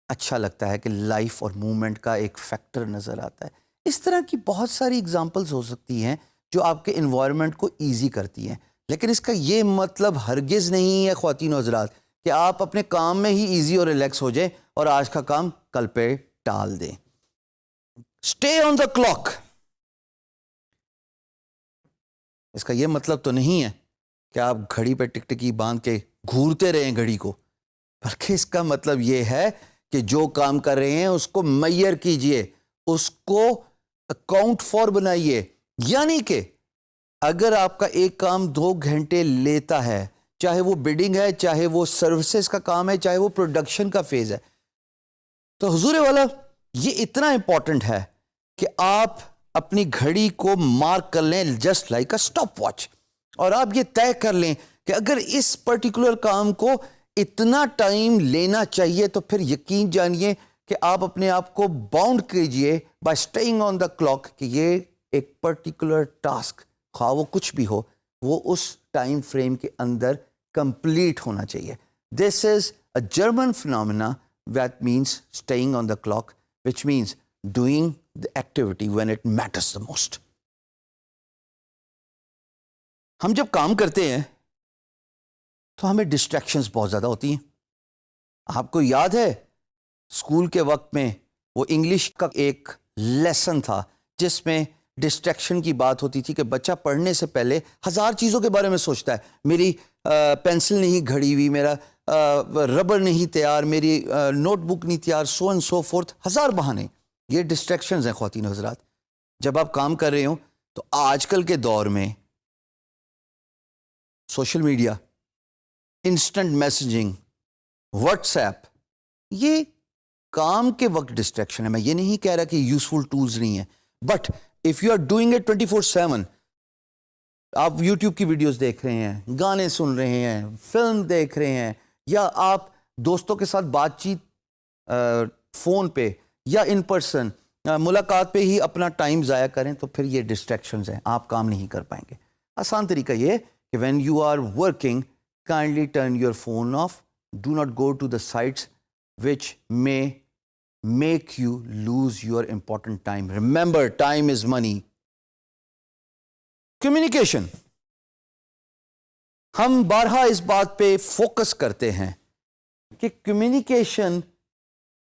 اچھا لگتا ہے کہ لائف اور موومنٹ کا ایک فیکٹر نظر آتا ہے. اس طرح کی بہت ساری اگزامپلز ہو سکتی ہیں جو آپ کے انوائرمنٹ کو ایزی کرتی ہیں, لیکن اس کا یہ مطلب ہرگز نہیں ہے خواتین و حضرات کہ آپ اپنے کام میں ہی ایزی اور ریلیکس ہو جائیں اور آج کا کام کل پہ ٹال دیں. Stay on the clock. اس کا یہ مطلب تو نہیں ہے کہ آپ گھڑی پہ ٹکٹکی باندھ کے گھورتے رہیں گھڑی کو, بلکہ اس کا مطلب یہ ہے کہ جو کام کر رہے ہیں اس کو میئر کیجئے, اس کو اکاؤنٹ فار بنائیے. یعنی کہ اگر آپ کا ایک کام 2 گھنٹے لیتا ہے چاہے وہ بڈنگ ہے, چاہے وہ سروسز کا کام ہے, چاہے وہ پروڈکشن کا فیز ہے. تو حضور والا یہ اتنا امپورٹنٹ ہے کہ آپ اپنی گھڑی کو مارک کر لیں just like a stop watch, اور آپ یہ طے کر لیں کہ اگر اس پرٹیکولر کام کو اتنا ٹائم لینا چاہیے تو پھر یقین جانیے کہ آپ اپنے آپ کو باؤنڈ کیجئے by staying on the clock کہ یہ ایک پرٹیکولر ٹاسک, خواہ وہ کچھ بھی ہو, وہ اس ٹائم فریم کے اندر کمپلیٹ ہونا چاہیے. This is a German phenomena that means staying on the clock, which means doing the activity when it matters the most. ہم جب کام کرتے ہیں تو ہمیں ڈسٹریکشنز بہت زیادہ ہوتی ہیں. آپ کو یاد ہے اسکول کے وقت میں وہ انگلش کا ایک لیسن تھا جس میں ڈسٹریکشن کی بات ہوتی تھی کہ بچہ پڑھنے سے پہلے ہزار چیزوں کے بارے میں سوچتا ہے. میری پینسل نہیں گھڑی ہوئی, میرا ربر نہیں تیار, میری نوٹ بک نہیں تیار, سو اینڈ سو فورتھ, ہزار بہانے. یہ ڈسٹریکشنز ہیں خواتین و حضرات. جب آپ کام کر رہے ہوں تو آج کل کے دور میں social media, instant messaging, what's app, یہ کام کے وقت ڈسٹریکشن ہے. میں یہ نہیں کہہ رہا کہ یوزفل ٹولز نہیں ہیں, but if you are doing it 24/7, آپ یوٹیوب کی ویڈیوز دیکھ رہے ہیں, گانے سن رہے ہیں, فلم دیکھ رہے ہیں, یا آپ دوستوں کے ساتھ بات چیت فون پہ یا ان پرسن ملاقات پہ ہی اپنا ٹائم ضائع کریں تو پھر یہ ڈسٹریکشنز ہیں, آپ کام نہیں کر پائیں گے. آسان طریقہ یہ ہے کہ when you are working kindly turn your phone off, do not go to the sites which may make you lose your important time. Remember, time is money. Communication. ہم بارہا اس بات پہ فوکس کرتے ہیں کہ communication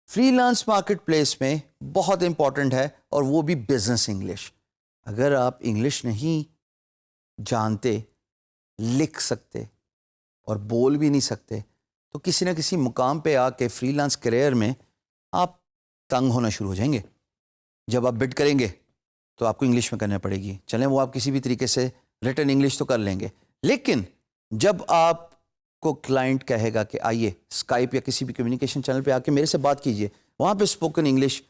free lance marketplace میں بہت important ہے, اور وہ بھی بزنس انگلش. اگر آپ انگلش نہیں جانتے, لکھ سکتے اور بول بھی نہیں سکتے تو کسی نہ کسی مقام پہ آ کے فری لانس کیریئر میں آپ تنگ ہونا شروع ہو جائیں گے. جب آپ بڈ کریں گے تو آپ کو انگلش میں کرنا پڑے گی. چلیں وہ آپ کسی بھی طریقے سے ریٹن انگلش تو کر لیں گے, لیکن جب آپ کو کلائنٹ کہے گا کہ آئیے اسکائپ یا کسی بھی کمیونیکیشن چینل پہ آ کے میرے سے بات کیجئے, وہاں پہ اسپوکن انگلش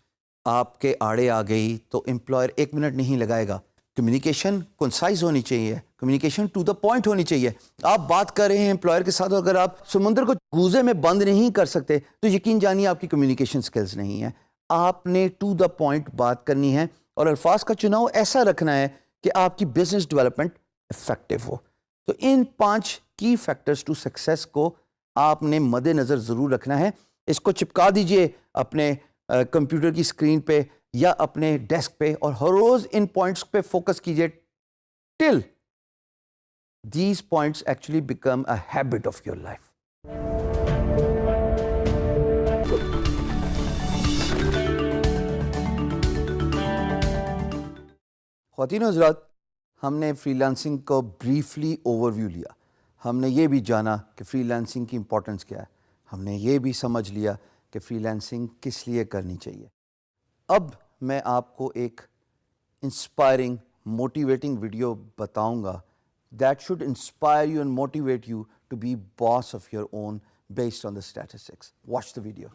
آپ کے آڑے آ گئی تو امپلائر 1 منٹ نہیں لگائے گا. کمیونیکیشن کنسائز ہونی چاہیے, کمیونیکیشن ٹو دا پوائنٹ ہونی چاہیے. آپ بات کر رہے ہیں امپلائر کے ساتھ, اگر آپ سمندر کو گوزے میں بند نہیں کر سکتے تو یقین جانیے آپ کی کمیونیکیشن سکلز نہیں ہیں. آپ نے ٹو دا پوائنٹ بات کرنی ہے, اور الفاظ کا چناؤ ایسا رکھنا ہے کہ آپ کی بزنس ڈیولپمنٹ افیکٹو ہو. تو ان 5 کی فیکٹرز ٹو سکسیس کو آپ نے مد نظر ضرور رکھنا ہے. اس کو چپکا دیجئے اپنے کمپیوٹر کی اسکرین پہ یا اپنے ڈیسک پہ, اور ہر روز ان پوائنٹس پہ فوکس کیجئے ٹل these points actually become a habit of your life. خواتین و حضرات, ہم نے فری لانسنگ کو بریفلی اوور ویو لیا. ہم نے یہ بھی جانا کہ فری لانسنگ کی امپورٹنس کیا ہے. ہم نے یہ بھی سمجھ لیا کہ فری لانسنگ کس لیے کرنی چاہیے. اب میں آپ کو ایک انسپائرنگ موٹیویٹنگ ویڈیو بتاؤں گا that should inspire you and motivate you to be boss of your own based on the statistics. Watch the video.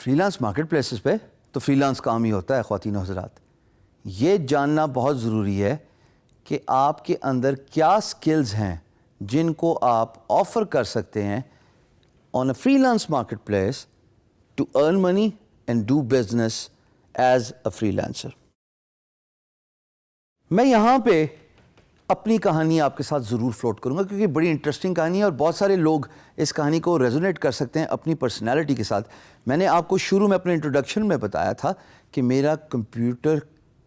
Free lance market places پہ تو فری لانس کام ہی ہوتا ہے خواتین و حضرات. یہ جاننا بہت ضروری ہے کہ آپ کے اندر کیا سکلز ہیں جن کو آپ آفر کر سکتے ہیں on a freelance marketplace to earn money and do business as a freelancer. میں یہاں پہ اپنی کہانی آپ کے ساتھ ضرور فلوٹ کروں گا کیونکہ بڑی انٹرسٹنگ کہانی ہے اور بہت سارے لوگ اس کہانی کو ریزونیٹ کر سکتے ہیں اپنی پرسنالٹی کے ساتھ. میں نے آپ کو شروع میں اپنے انٹروڈکشن میں بتایا تھا کہ میرا کمپیوٹر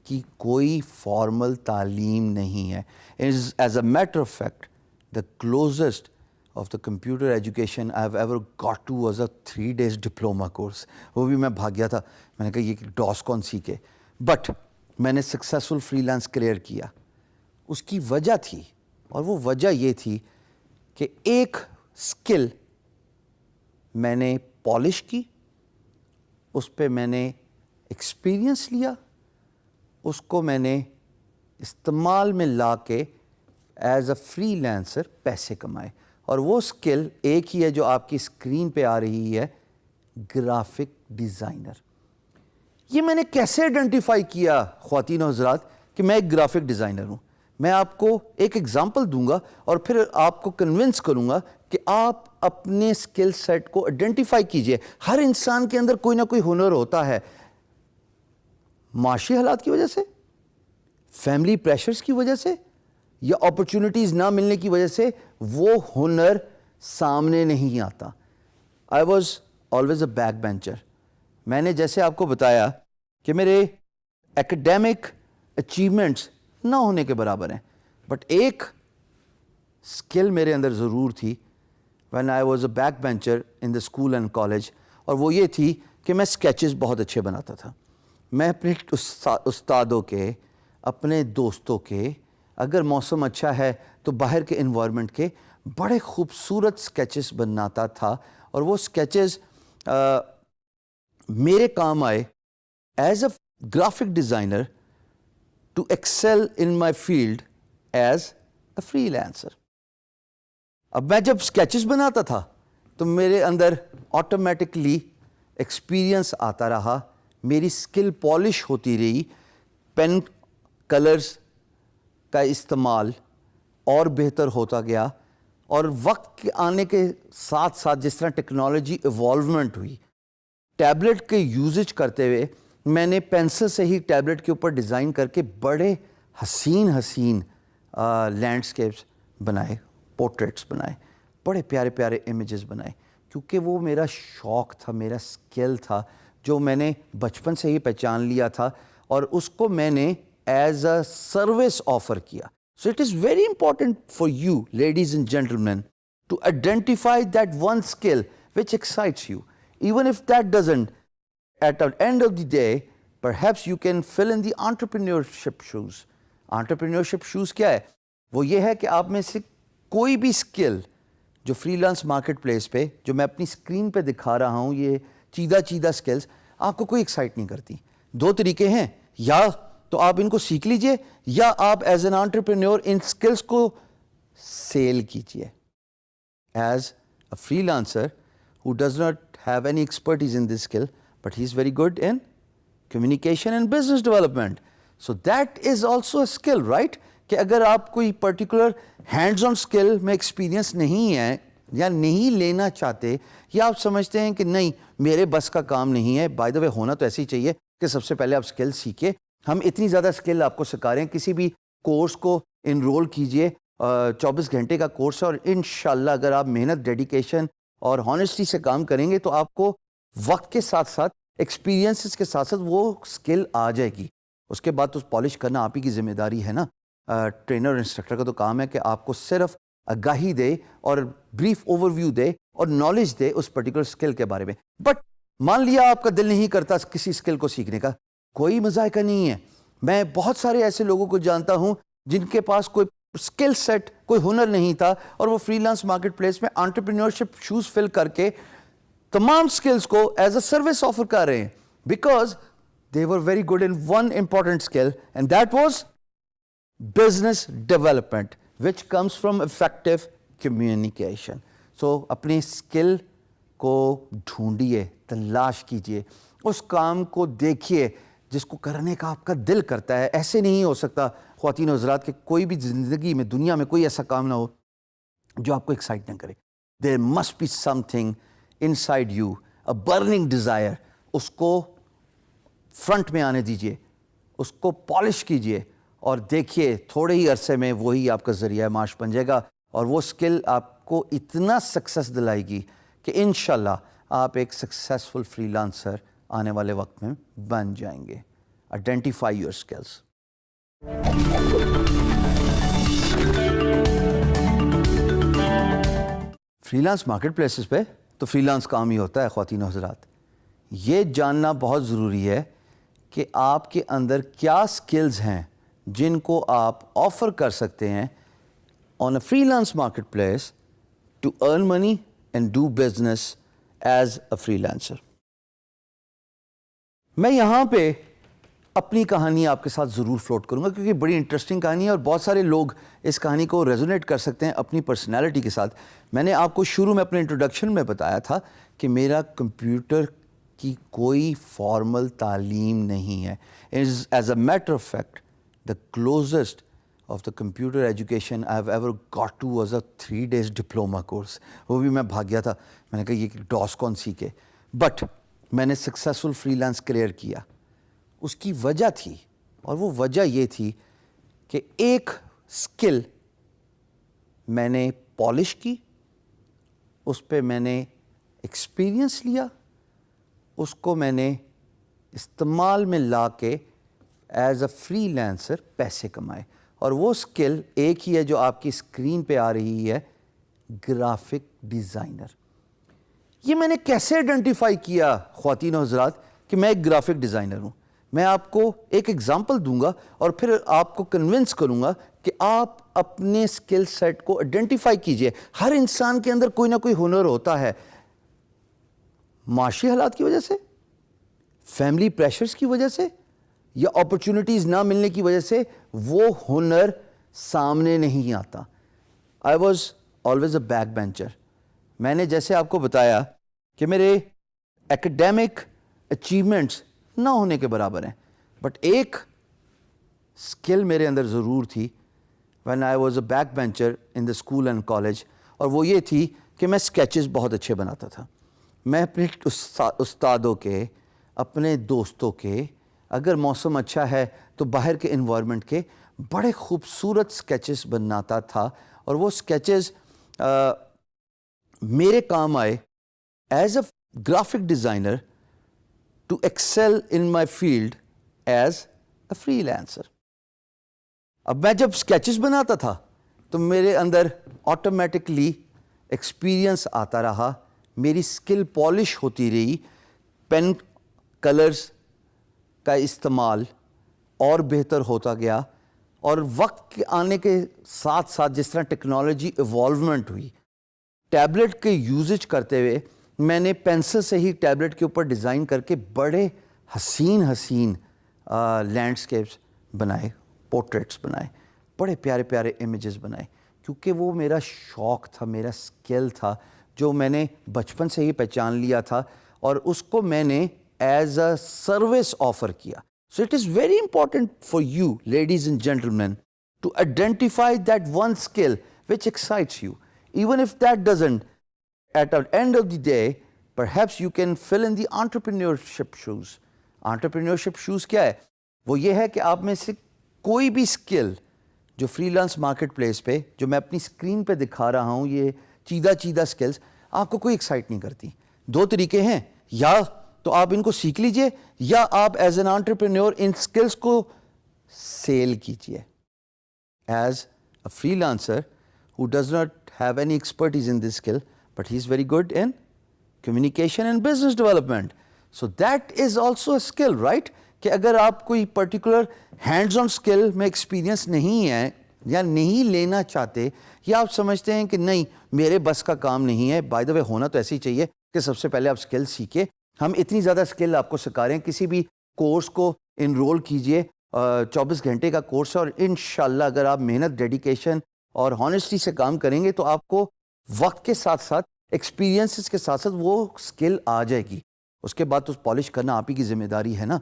کی کوئی فارمل تعلیم نہیں ہے. As a matter of fact the closest of the computer education I have ever got to was a 3 days diploma course. وہ بھی میں بھاگ گیا تھا. میں نے کہا یہ ڈاس کون سیکھے. بٹ میں نے سکسیزفل فری لانس کریئر کیا. اس کی وجہ تھی اور وہ وجہ یہ تھی کہ ایک سکل میں نے پالش کی, اس پہ میں نے ایکسپیرینس لیا, اس کو میں نے استعمال میں لا کے ایز اے فری لانسر پیسے کمائے. اور وہ سکل ایک ہی ہے جو آپ کی اسکرین پہ آ رہی ہے, گرافک ڈیزائنر. یہ میں نے کیسے آئیڈینٹیفائی کیا خواتین و حضرات کہ میں ایک گرافک ڈیزائنر ہوں؟ میں آپ کو ایک ایگزامپل دوں گا اور پھر آپ کو کنونس کروں گا کہ آپ اپنے سکل سیٹ کو آئیڈینٹیفائی کیجئے. ہر انسان کے اندر کوئی نہ کوئی ہنر ہوتا ہے. معاشی حالات کی وجہ سے, فیملی پریشرز کی وجہ سے, یا اپرچونٹیز نہ ملنے کی وجہ سے وہ ہنر سامنے نہیں آتا. I was always a back bencher. میں نے جیسے آپ کو بتایا کہ میرے ایکڈیمک اچیومنٹس نہ ہونے کے برابر ہیں, بٹ ایک سکل میرے اندر ضرور تھی when I was a back bencher in the school and college, اور وہ یہ تھی کہ میں اسکیچز بہت اچھے بناتا تھا. میں اپنے استادوں کے, اپنے دوستوں کے, اگر موسم اچھا ہے تو باہر کے انوائرمنٹ کے بڑے خوبصورت اسکیچز بناتا تھا. اور وہ اسکیچز میرے کام آئے as a graphic designer to excel in my field as a freelancer. اب میں جب اسکیچز بناتا تھا تو میرے اندر آٹومیٹکلی ایکسپیرئنس آتا رہا, میری اسکل پالش ہوتی رہی, پین کلرز کا استعمال اور بہتر ہوتا گیا. اور وقت کے آنے کے ساتھ ساتھ جس طرح ٹیکنالوجی ایوالومنٹ ہوئی, ٹیبلٹ کے یوزج کرتے ہوئے میں نے پینسل سے ہی ٹیبلٹ کے اوپر ڈیزائن کر کے بڑے حسین لینڈسکیپس بنائے, پورٹریٹس بنائے, بڑے پیارے پیارے امیجز بنائے, کیونکہ وہ میرا شوق تھا, میرا سکل تھا جو میں نے بچپن سے ہی پہچان لیا تھا اور اس کو میں نے ایز اے سروس آفر کیا. So it is very important for you ladies and gentlemen to identify that one skill which excites you. Even if that doesn't, at the end of the day, perhaps you can fill in the entrepreneurship shoes. Entrepreneurship shoes کیا ہے؟ وہ یہ ہے کہ آپ میں سے کوئی بھی اسکل جو فری لانس مارکیٹ پلیس پہ جو میں اپنی اسکرین پہ دکھا رہا ہوں, یہ چیدہ اسکلز آپ کو کوئی ایکسائٹ نہیں کرتی. 2 طریقے ہیں, یا تو آپ ان کو سیکھ لیجئے یا آپ as an entrepreneur in skills کو سیل کیجئے. As a free lancer who does not have any expertise in this skill, but he's very good in communication and business development. So that is also a skill, right? کہ اگر آپ کوئی particular hands on skill میں experience نہیں ہے یا نہیں لینا چاہتے, یا آپ سمجھتے ہیں کہ نہیں میرے بس کا کام نہیں ہے, بائی دا وے ہونا تو ایسے ہی چاہیے کہ سب سے پہلے آپ اسکل سیکھیں. ہم اتنی زیادہ اسکل آپ کو سکھا رہے ہیں, کسی بھی کورس کو انرول کیجئے, 24 گھنٹے کا کورس ہے, اور انشاءاللہ اگر آپ محنت, ڈیڈیکیشن اور ہانیسٹی سے کام کریں گے تو آپ کو وقت کے ساتھ ساتھ ایکسپیرینسز کے ساتھ ساتھ وہ سکل آ جائے گی. اس کے بعد تو پالش کرنا آپ ہی کی ذمہ داری ہے نا. ٹرینر اور انسٹرکٹر کا تو کام ہے کہ آپ کو صرف آگاہی دے اور بریف اوور ویو دے اور نالج دے اس پرٹیکولر سکل کے بارے میں. بٹ مان لیا آپ کا دل نہیں کرتا کسی سکل کو سیکھنے کا, کوئی مذائقہ نہیں ہے. میں بہت سارے ایسے لوگوں کو جانتا ہوں جن کے پاس کوئی اسکل سیٹ, کوئی ہنر نہیں تھا, اور وہ فری لانس مارکیٹ پلیس میں انٹرپرینورشپ شوز فل کر کے تمام اسکلز کو ایز اے سروس آفر کر رہے ہیں, because they were very good in one important skill, and that was business development, which comes from effective communication. So اپنی اسکل کو ڈھونڈیے, تلاش کیجئے, اس کام کو دیکھیے جس کو کرنے کا آپ کا دل کرتا ہے. ایسے نہیں ہو سکتا خواتین و حضرات کہ کوئی بھی زندگی میں دنیا میں کوئی ایسا کام نہ ہو جو آپ کو ایکسائٹ نہ کرے. There must be something inside you, a burning desire. اس کو فرنٹ میں آنے دیجئے, اس کو پالش کیجئے اور دیکھیے تھوڑے ہی عرصے میں وہی آپ کا ذریعہ معاش بن جائے گا, اور وہ سکل آپ کو اتنا سکسیس دلائے گی کہ انشاءاللہ آپ ایک سکسیسفل فری لانسر آنے والے وقت میں بن جائیں گے. Identify your skills. Free lance market places پہ تو فری لانس کام ہی ہوتا ہے خواتین و حضرات. یہ جاننا بہت ضروری ہے کہ آپ کے اندر کیا سکلز ہیں جن کو آپ آفر کر سکتے ہیں on a freelance marketplace to earn money and do business as a freelancer. میں یہاں پہ اپنی کہانی آپ کے ساتھ ضرور فلوٹ کروں گا کیونکہ بڑی انٹرسٹنگ کہانی ہے اور بہت سارے لوگ اس کہانی کو ریزونیٹ کر سکتے ہیں اپنی پرسنالٹی کے ساتھ. میں نے آپ کو شروع میں اپنے انٹروڈکشن میں بتایا تھا کہ میرا کمپیوٹر کی کوئی فارمل تعلیم نہیں ہے. As a matter of fact the closest of the computer education I've ever got to was a 3 days diploma course. وہ بھی میں بھاگ گیا تھا, میں نے کہا یہ ڈاس کون سیکھے. بٹ میں نے سکسیسفل فری لانس کلیئر کیا. اس کی وجہ تھی, اور وہ وجہ یہ تھی کہ ایک سکل میں نے پالش کی, اس پہ میں نے ایکسپیرینس لیا, اس کو میں نے استعمال میں لا کے ایز اے فری لانسر پیسے کمائے. اور وہ سکل ایک ہی ہے جو آپ کی اسکرین پہ آ رہی ہے, گرافک ڈیزائنر. یہ میں نے کیسے آئیڈینٹیفائی کیا خواتین و حضرات کہ میں ایک گرافک ڈیزائنر ہوں؟ میں آپ کو ایک ایگزامپل دوں گا اور پھر آپ کو کنونس کروں گا کہ آپ اپنے سکل سیٹ کو آئیڈینٹیفائی کیجئے. ہر انسان کے اندر کوئی نہ کوئی ہنر ہوتا ہے. معاشی حالات کی وجہ سے, فیملی پریشرز کی وجہ سے, یا اپرچونٹیز نہ ملنے کی وجہ سے وہ ہنر سامنے نہیں آتا. I was always a back bencher. میں نے جیسے آپ کو بتایا کہ میرے ایکڈیمک اچیومنٹس نہ ہونے کے برابر ہیں, بٹ ایک اسکل میرے اندر ضرور تھی when I was a back bencher in the school and college, اور وہ یہ تھی کہ میں اسکیچز بہت اچھے بناتا تھا. میں اپنے استادوں کے, اپنے دوستوں کے, اگر موسم اچھا ہے تو باہر کے انوائرمنٹ کے بڑے خوبصورت سکیچز بناتا تھا, اور وہ سکیچز میرے کام آئے as a graphic designer to excel in my field as a freelancer. اب میں جب سکیچز بناتا تھا تو میرے اندر آٹومیٹکلی ایکسپیرئنس آتا رہا, میری اسکل پالش ہوتی رہی, پین کلرز کا استعمال اور بہتر ہوتا گیا, اور وقت کے آنے کے ساتھ ساتھ جس طرح ٹیکنالوجی ایوالومنٹ ہوئی, ٹیبلٹ کے یوزج کرتے ہوئے میں نے پینسل سے ہی ٹیبلٹ کے اوپر ڈیزائن کر کے بڑے حسین لینڈسکیپس بنائے, پورٹریٹس بنائے, بڑے پیارے پیارے امیجز بنائے, کیونکہ وہ میرا شوق تھا, میرا سکل تھا جو میں نے بچپن سے ہی پہچان لیا تھا, اور اس کو میں نے ایز اے سروس آفر کیا. So it is very important for you, ladies and gentlemen, to identify that one skill which excites you. Even if that doesn't, at the end of the day, perhaps you can fill in the entrepreneurship shoes. Entrepreneurship shoes کیا ہے؟ وہ یہ ہے کہ آپ میں سے کوئی بھی سکل جو فری لانس مارکیٹ پلیس پہ, جو میں اپنی اسکرین پہ دکھا رہا ہوں, یہ چیدہ سکلز آپ کو کوئی ایکسائٹ نہیں کرتی. دو طریقے ہیں, یا تو آپ ان کو سیکھ لیجئے, یا آپ as an entrepreneur in skills کو سیل کیجئے. As a free lancer who does not have any expertise in this skill, but he is very good in communication and business development. So that is also a skill, right? کہ اگر آپ کوئی particular hands on skill میں experience نہیں ہے یا نہیں لینا چاہتے, یا آپ سمجھتے ہیں کہ نہیں میرے بس کا کام نہیں ہے, بائی دا وے ہونا تو ایسے ہی چاہیے کہ سب سے پہلے آپ اسکل سیکھیں. ہم اتنی زیادہ اسکل آپ کو سکھا رہے ہیں, کسی بھی کورس کو انرول کیجئے, 24 گھنٹے کا کورس ہے, اور انشاءاللہ اگر آپ محنت, ڈیڈیکیشن اور ہانیسٹی سے کام کریں گے تو آپ کو وقت کے ساتھ ساتھ, ایکسپیرینسز کے ساتھ ساتھ وہ اسکل آ جائے گی. اس کے بعد تو پالش کرنا آپ ہی کی ذمہ داری ہے نا.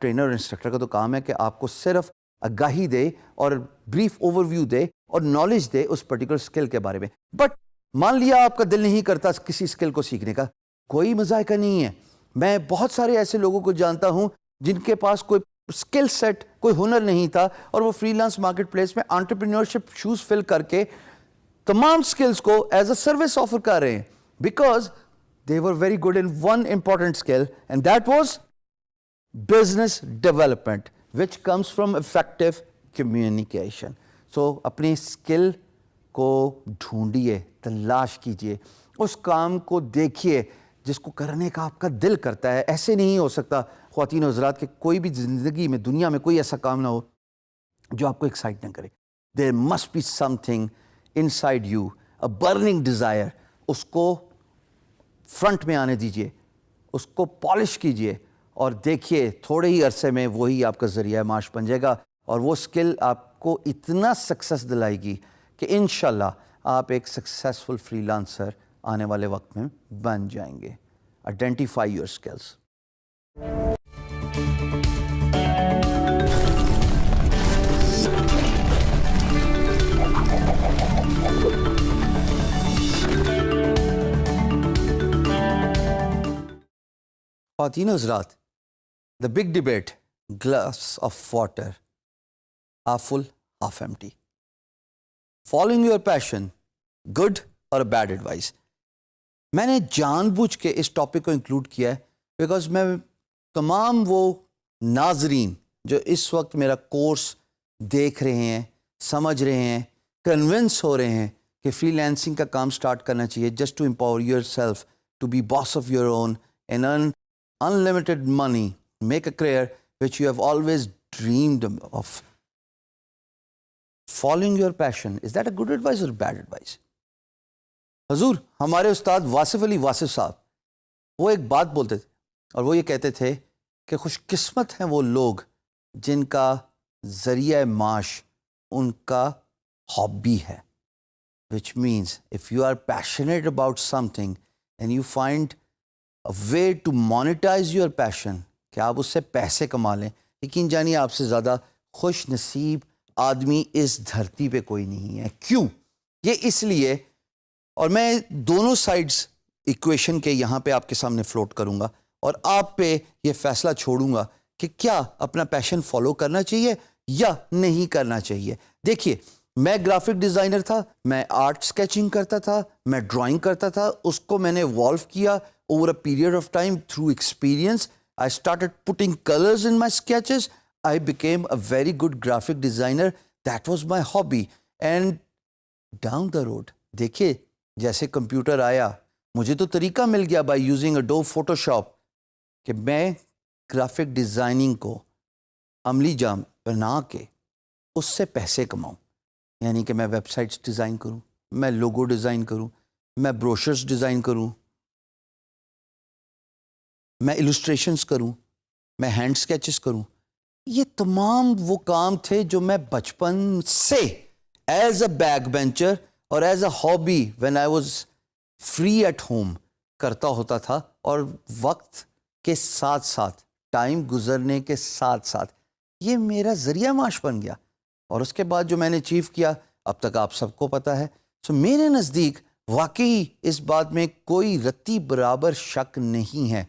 ٹرینر اور انسٹرکٹر کا تو کام ہے کہ آپ کو صرف آگاہی دے اور بریف اوور ویو دے اور نالج دے اس پرٹیکولر اسکل کے بارے میں. بٹ مان لیا آپ کا دل نہیں کرتا کسی اسکل کو سیکھنے کا, کوئی مذائقہ نہیں ہے. میں بہت سارے ایسے لوگوں کو جانتا ہوں جن کے پاس کوئی اسکل سیٹ, کوئی ہنر نہیں تھا, اور وہ فری لانس مارکیٹ پلیس میں انٹرپرینورشپ شوز فل کر کے تمام اسکلس کو ایز اے سروس آفر کر رہے ہیں, because they were very good in one important skill, and that was business development, which comes from effective communication. So اپنی اسکل کو ڈھونڈیے, تلاش کیجئے, اس کام کو دیکھیے جس کو کرنے کا آپ کا دل کرتا ہے. ایسے نہیں ہو سکتا خواتین و حضرات کہ کوئی بھی زندگی میں, دنیا میں کوئی ایسا کام نہ ہو جو آپ کو ایکسائٹ نہ کرے. There must be something inside you, a burning desire. اس کو فرنٹ میں آنے دیجئے, اس کو پالش کیجئے, اور دیکھیے تھوڑے ہی عرصے میں وہی آپ کا ذریعہ معاش بن جائے گا, اور وہ اسکل آپ کو اتنا سکسیس دلائے گی کہ انشاءاللہ آپ ایک سکسیسفل فری لانسر آنے والے وقت میں بن جائیں گے. Identify your skills. خواتین و حضرات, the big debate, glass of water, half full, half empty. Following your passion, good or a bad advice. میں نے جان بوجھ کے اس ٹاپک کو انکلوڈ کیا ہے بیکاز میں تمام وہ ناظرین جو اس وقت میرا کورس دیکھ رہے ہیں, سمجھ رہے ہیں, کنونس ہو رہے ہیں کہ فری لانسنگ کا کام سٹارٹ کرنا چاہیے, just to empower yourself, to be boss of your own and earn unlimited money, make a career which you have always dreamed of. Following your passion, is that a good advice or bad advice? حضور ہمارے استاد واصف علی واصف صاحب وہ ایک بات بولتے تھے, اور وہ یہ کہتے تھے کہ خوش قسمت ہیں وہ لوگ جن کا ذریعہ معاش ان کا ہابی ہے. which means if you are passionate about something and you find a way to monetize your passion, کہ آپ اس سے پیسے کما لیں, یقین جانیے آپ سے زیادہ خوش نصیب آدمی اس دھرتی پہ کوئی نہیں ہے. کیوں؟ یہ اس لیے, اور میں دونوں سائڈز ایکویشن کے یہاں پہ آپ کے سامنے فلوٹ کروں گا, اور آپ پہ یہ فیصلہ چھوڑوں گا کہ کیا اپنا پیشن فالو کرنا چاہیے یا نہیں کرنا چاہیے. دیکھیے میں گرافک ڈیزائنر تھا, میں آرٹ اسکیچنگ کرتا تھا, میں ڈرائنگ کرتا تھا, اس کو میں نے ایوالو کیا over a period of time through experience. I started putting colors in my sketches. I became a very good graphic designer. That was my hobby. And down the road, دیکھیے جیسے computer آیا, مجھے تو طریقہ مل گیا by using Adobe Photoshop کہ میں گرافک ڈیزائننگ کو عملی جام بنا کے اس سے پیسے کماؤں. یعنی کہ میں ویب سائٹس ڈیزائن کروں, میں لوگو ڈیزائن کروں, میں بروشرز ڈیزائن کروں, میں السٹریشنز کروں, میں ہینڈ اسکیچز کروں. یہ تمام وہ کام تھے جو میں بچپن سے ایز اے بیک بینچر اور as a hobby when I was free at home کرتا ہوتا تھا, اور وقت کے ساتھ ساتھ, ٹائم گزرنے کے ساتھ ساتھ یہ میرا ذریعہ معاش بن گیا. اور اس کے بعد جو میں نے اچیو کیا اب تک آپ سب کو پتہ ہے. سو میرے نزدیک واقعی اس بات میں کوئی رتی برابر شک نہیں ہے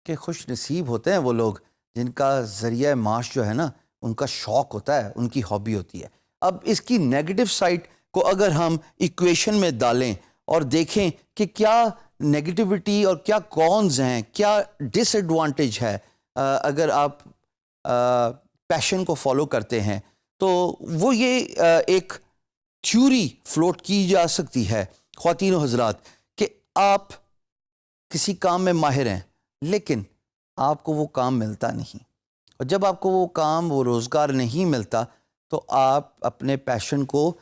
کہ خوش نصیب ہوتے ہیں وہ لوگ جن کا ذریعہ معاش جو ہے نا ان کا شوق ہوتا ہے, ان کی ہابی ہوتی ہے. اب اس کی نیگیٹو سائڈ کو اگر ہم ایکویشن میں ڈالیں اور دیکھیں کہ کیا نیگیٹیوٹی اور کیا کونز ہیں, کیا ڈس ایڈوانٹیج ہے اگر آپ پیشن کو فالو کرتے ہیں, تو وہ یہ ایک تھیوری فلوٹ کی جا سکتی ہے خواتین و حضرات کہ آپ کسی کام میں ماہر ہیں لیکن آپ کو وہ کام ملتا نہیں, اور جب آپ کو وہ کام, وہ روزگار نہیں ملتا تو آپ اپنے پیشن کو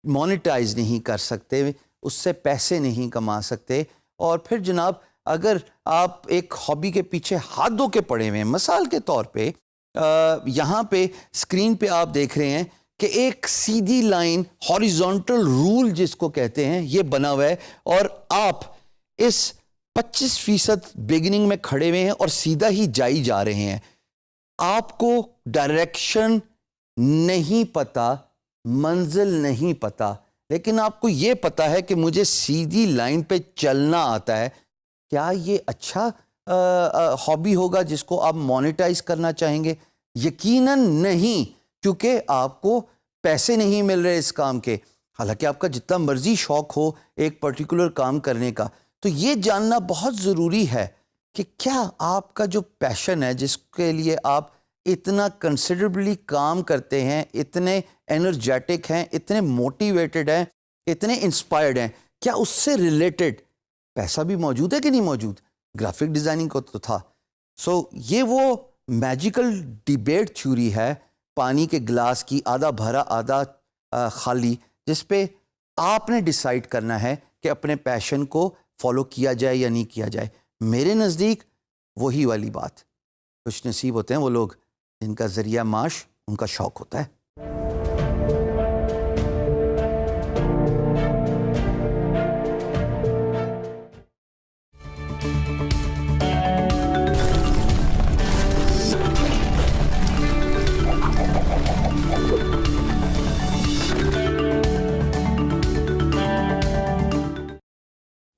مونیٹائز نہیں کر سکتے, اس سے پیسے نہیں کما سکتے. اور پھر جناب اگر آپ ایک ہابی کے پیچھے ہاتھ دھو کے پڑے ہوئے ہیں, مثال کے طور پہ یہاں پہ اسکرین پہ آپ دیکھ رہے ہیں کہ ایک سیدھی لائن ہاریزونٹل رول جس کو کہتے ہیں یہ بنا ہوا ہے, اور آپ اس 25% بگننگ میں کھڑے ہوئے ہیں اور سیدھا ہی جائی جا رہے ہیں. آپ کو ڈائریکشن نہیں پتا, منزل نہیں پتا, لیکن آپ کو یہ پتا ہے کہ مجھے سیدھی لائن پہ چلنا آتا ہے. کیا یہ اچھا ہابی ہوگا جس کو آپ مونیٹائز کرنا چاہیں گے؟ یقیناً نہیں, کیونکہ آپ کو پیسے نہیں مل رہے اس کام کے. حالانکہ آپ کا جتنا مرضی شوق ہو ایک پرٹیکولر کام کرنے کا, تو یہ جاننا بہت ضروری ہے کہ کیا آپ کا جو پیشن ہے, جس کے لیے آپ اتنا کنسیڈربلی کام کرتے ہیں, اتنے انرجیٹک ہیں, اتنے موٹیویٹڈ ہیں, اتنے انسپائرڈ ہیں, کیا اس سے ریلیٹڈ پیسہ بھی موجود ہے کہ نہیں موجود؟ گرافک ڈیزائننگ کو تو تھا. سو یہ وہ میجیکل ڈیبیٹ تھیوری ہے پانی کے گلاس کی, آدھا بھرا آدھا خالی, جس پہ آپ نے ڈیسائیڈ کرنا ہے کہ اپنے پیشن کو فالو کیا جائے یا نہیں کیا جائے. میرے نزدیک وہی والی بات, خوش نصیب ہوتے ہیں وہ لوگ جن کا ذریعہ معاش ان کا شوق ہوتا ہے.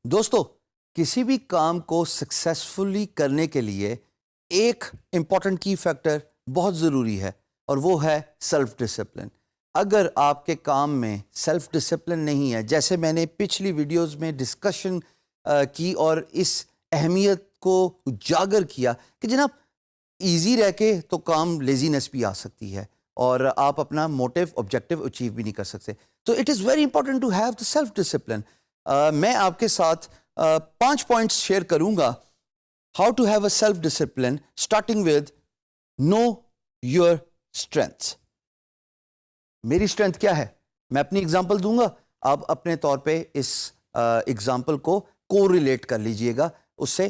دوستو, کسی بھی کام کو سکسیسفلی کرنے کے لیے ایک امپورٹنٹ کی فیکٹر بہت ضروری ہے, اور وہ ہے سیلف ڈسپلن. اگر آپ کے کام میں سیلف ڈسپلن نہیں ہے, جیسے میں نے پچھلی ویڈیوز میں ڈسکشن کی اور اس اہمیت کو اجاگر کیا کہ جناب ایزی رہ کے تو کام لیزینس بھی آ سکتی ہے اور آپ اپنا موٹیو آبجیکٹیو اچیو بھی نہیں کر سکتے. تو it is very important to have the self discipline. میں آپ کے ساتھ 5 پوائنٹس شیئر کروں گا. How to have a self discipline, starting with know your strengths. میری اسٹرینتھ کیا ہے, میں اپنی اگزامپل دوں گا, آپ اپنے طور پہ اس اگزامپل کو کو ریلیٹ کر لیجئے گا, اس سے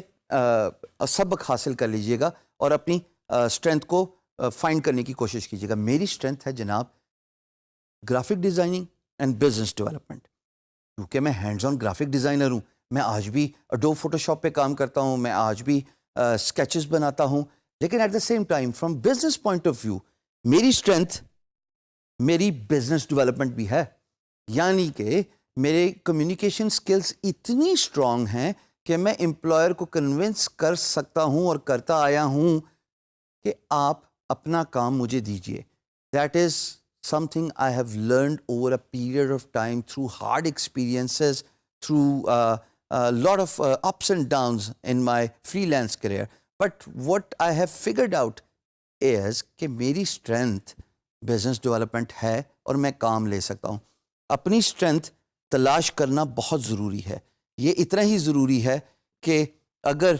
سبق حاصل کر لیجئے گا اور اپنی اسٹرینتھ کو فائنڈ کرنے کی کوشش کیجئے گا. میری اسٹرینتھ ہے جناب graphic designing and business development. کیونکہ میں ہینڈز آن گرافک ڈیزائنر ہوں, میں آج بھی اڈوب فوٹو شاپ پہ کام کرتا ہوں, میں آج بھی اسکیچز بناتا ہوں, لیکن at the same time from business point of view میری اسٹرینتھ میری بزنس ڈیولپمنٹ بھی ہے. یعنی کہ میرے کمیونیکیشن سکلز اتنی اسٹرانگ ہیں کہ میں امپلائر کو کنونس کر سکتا ہوں اور کرتا آیا ہوں کہ آپ اپنا کام مجھے دیجیے. That is something I have learned over a period of time through hard experiences, through a lot of ups and downs in my freelance career. But what I have figured out is کہ میری strength business development ہے اور میں کام لے سکتا ہوں. اپنی strength تلاش کرنا بہت ضروری ہے. یہ اتنا ہی ضروری ہے کہ اگر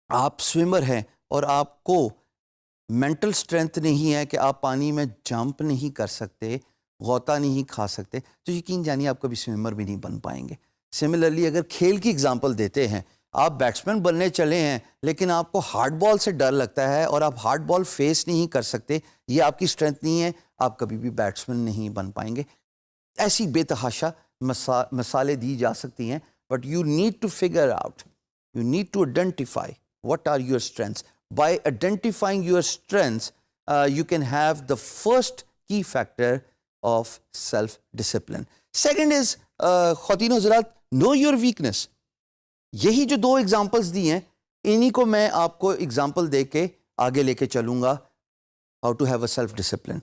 آپ سوئمر ہیں اور آپ کو مینٹل اسٹرینتھ نہیں ہے کہ آپ پانی میں جمپ نہیں کر سکتے, غوطہ نہیں کھا سکتے, تو یقین جانیے آپ کبھی سوئمر بھی نہیں بن پائیں گے. سملرلی اگر کھیل کی اگزامپل دیتے ہیں, آپ بیٹسمین بننے چلے ہیں لیکن آپ کو ہارڈ بال سے ڈر لگتا ہے اور آپ ہارڈ بال فیس نہیں کر سکتے, یہ آپ کی اسٹرینتھ نہیں ہے, آپ کبھی بھی بیٹسمین نہیں بن پائیں گے. ایسی بے تحاشا مثالیں دی جا سکتی ہیں, but you need to figure out, you need to identify what are your strengths. By identifying your strengths, you can have the first key factor of self-discipline. Second is, خواتین حضرات, know your weakness. یہی جو 2 examples دی ہیں, انہی کو میں آپ کو example دے کے آگے لے کے چلوں گا. How to have a self-discipline.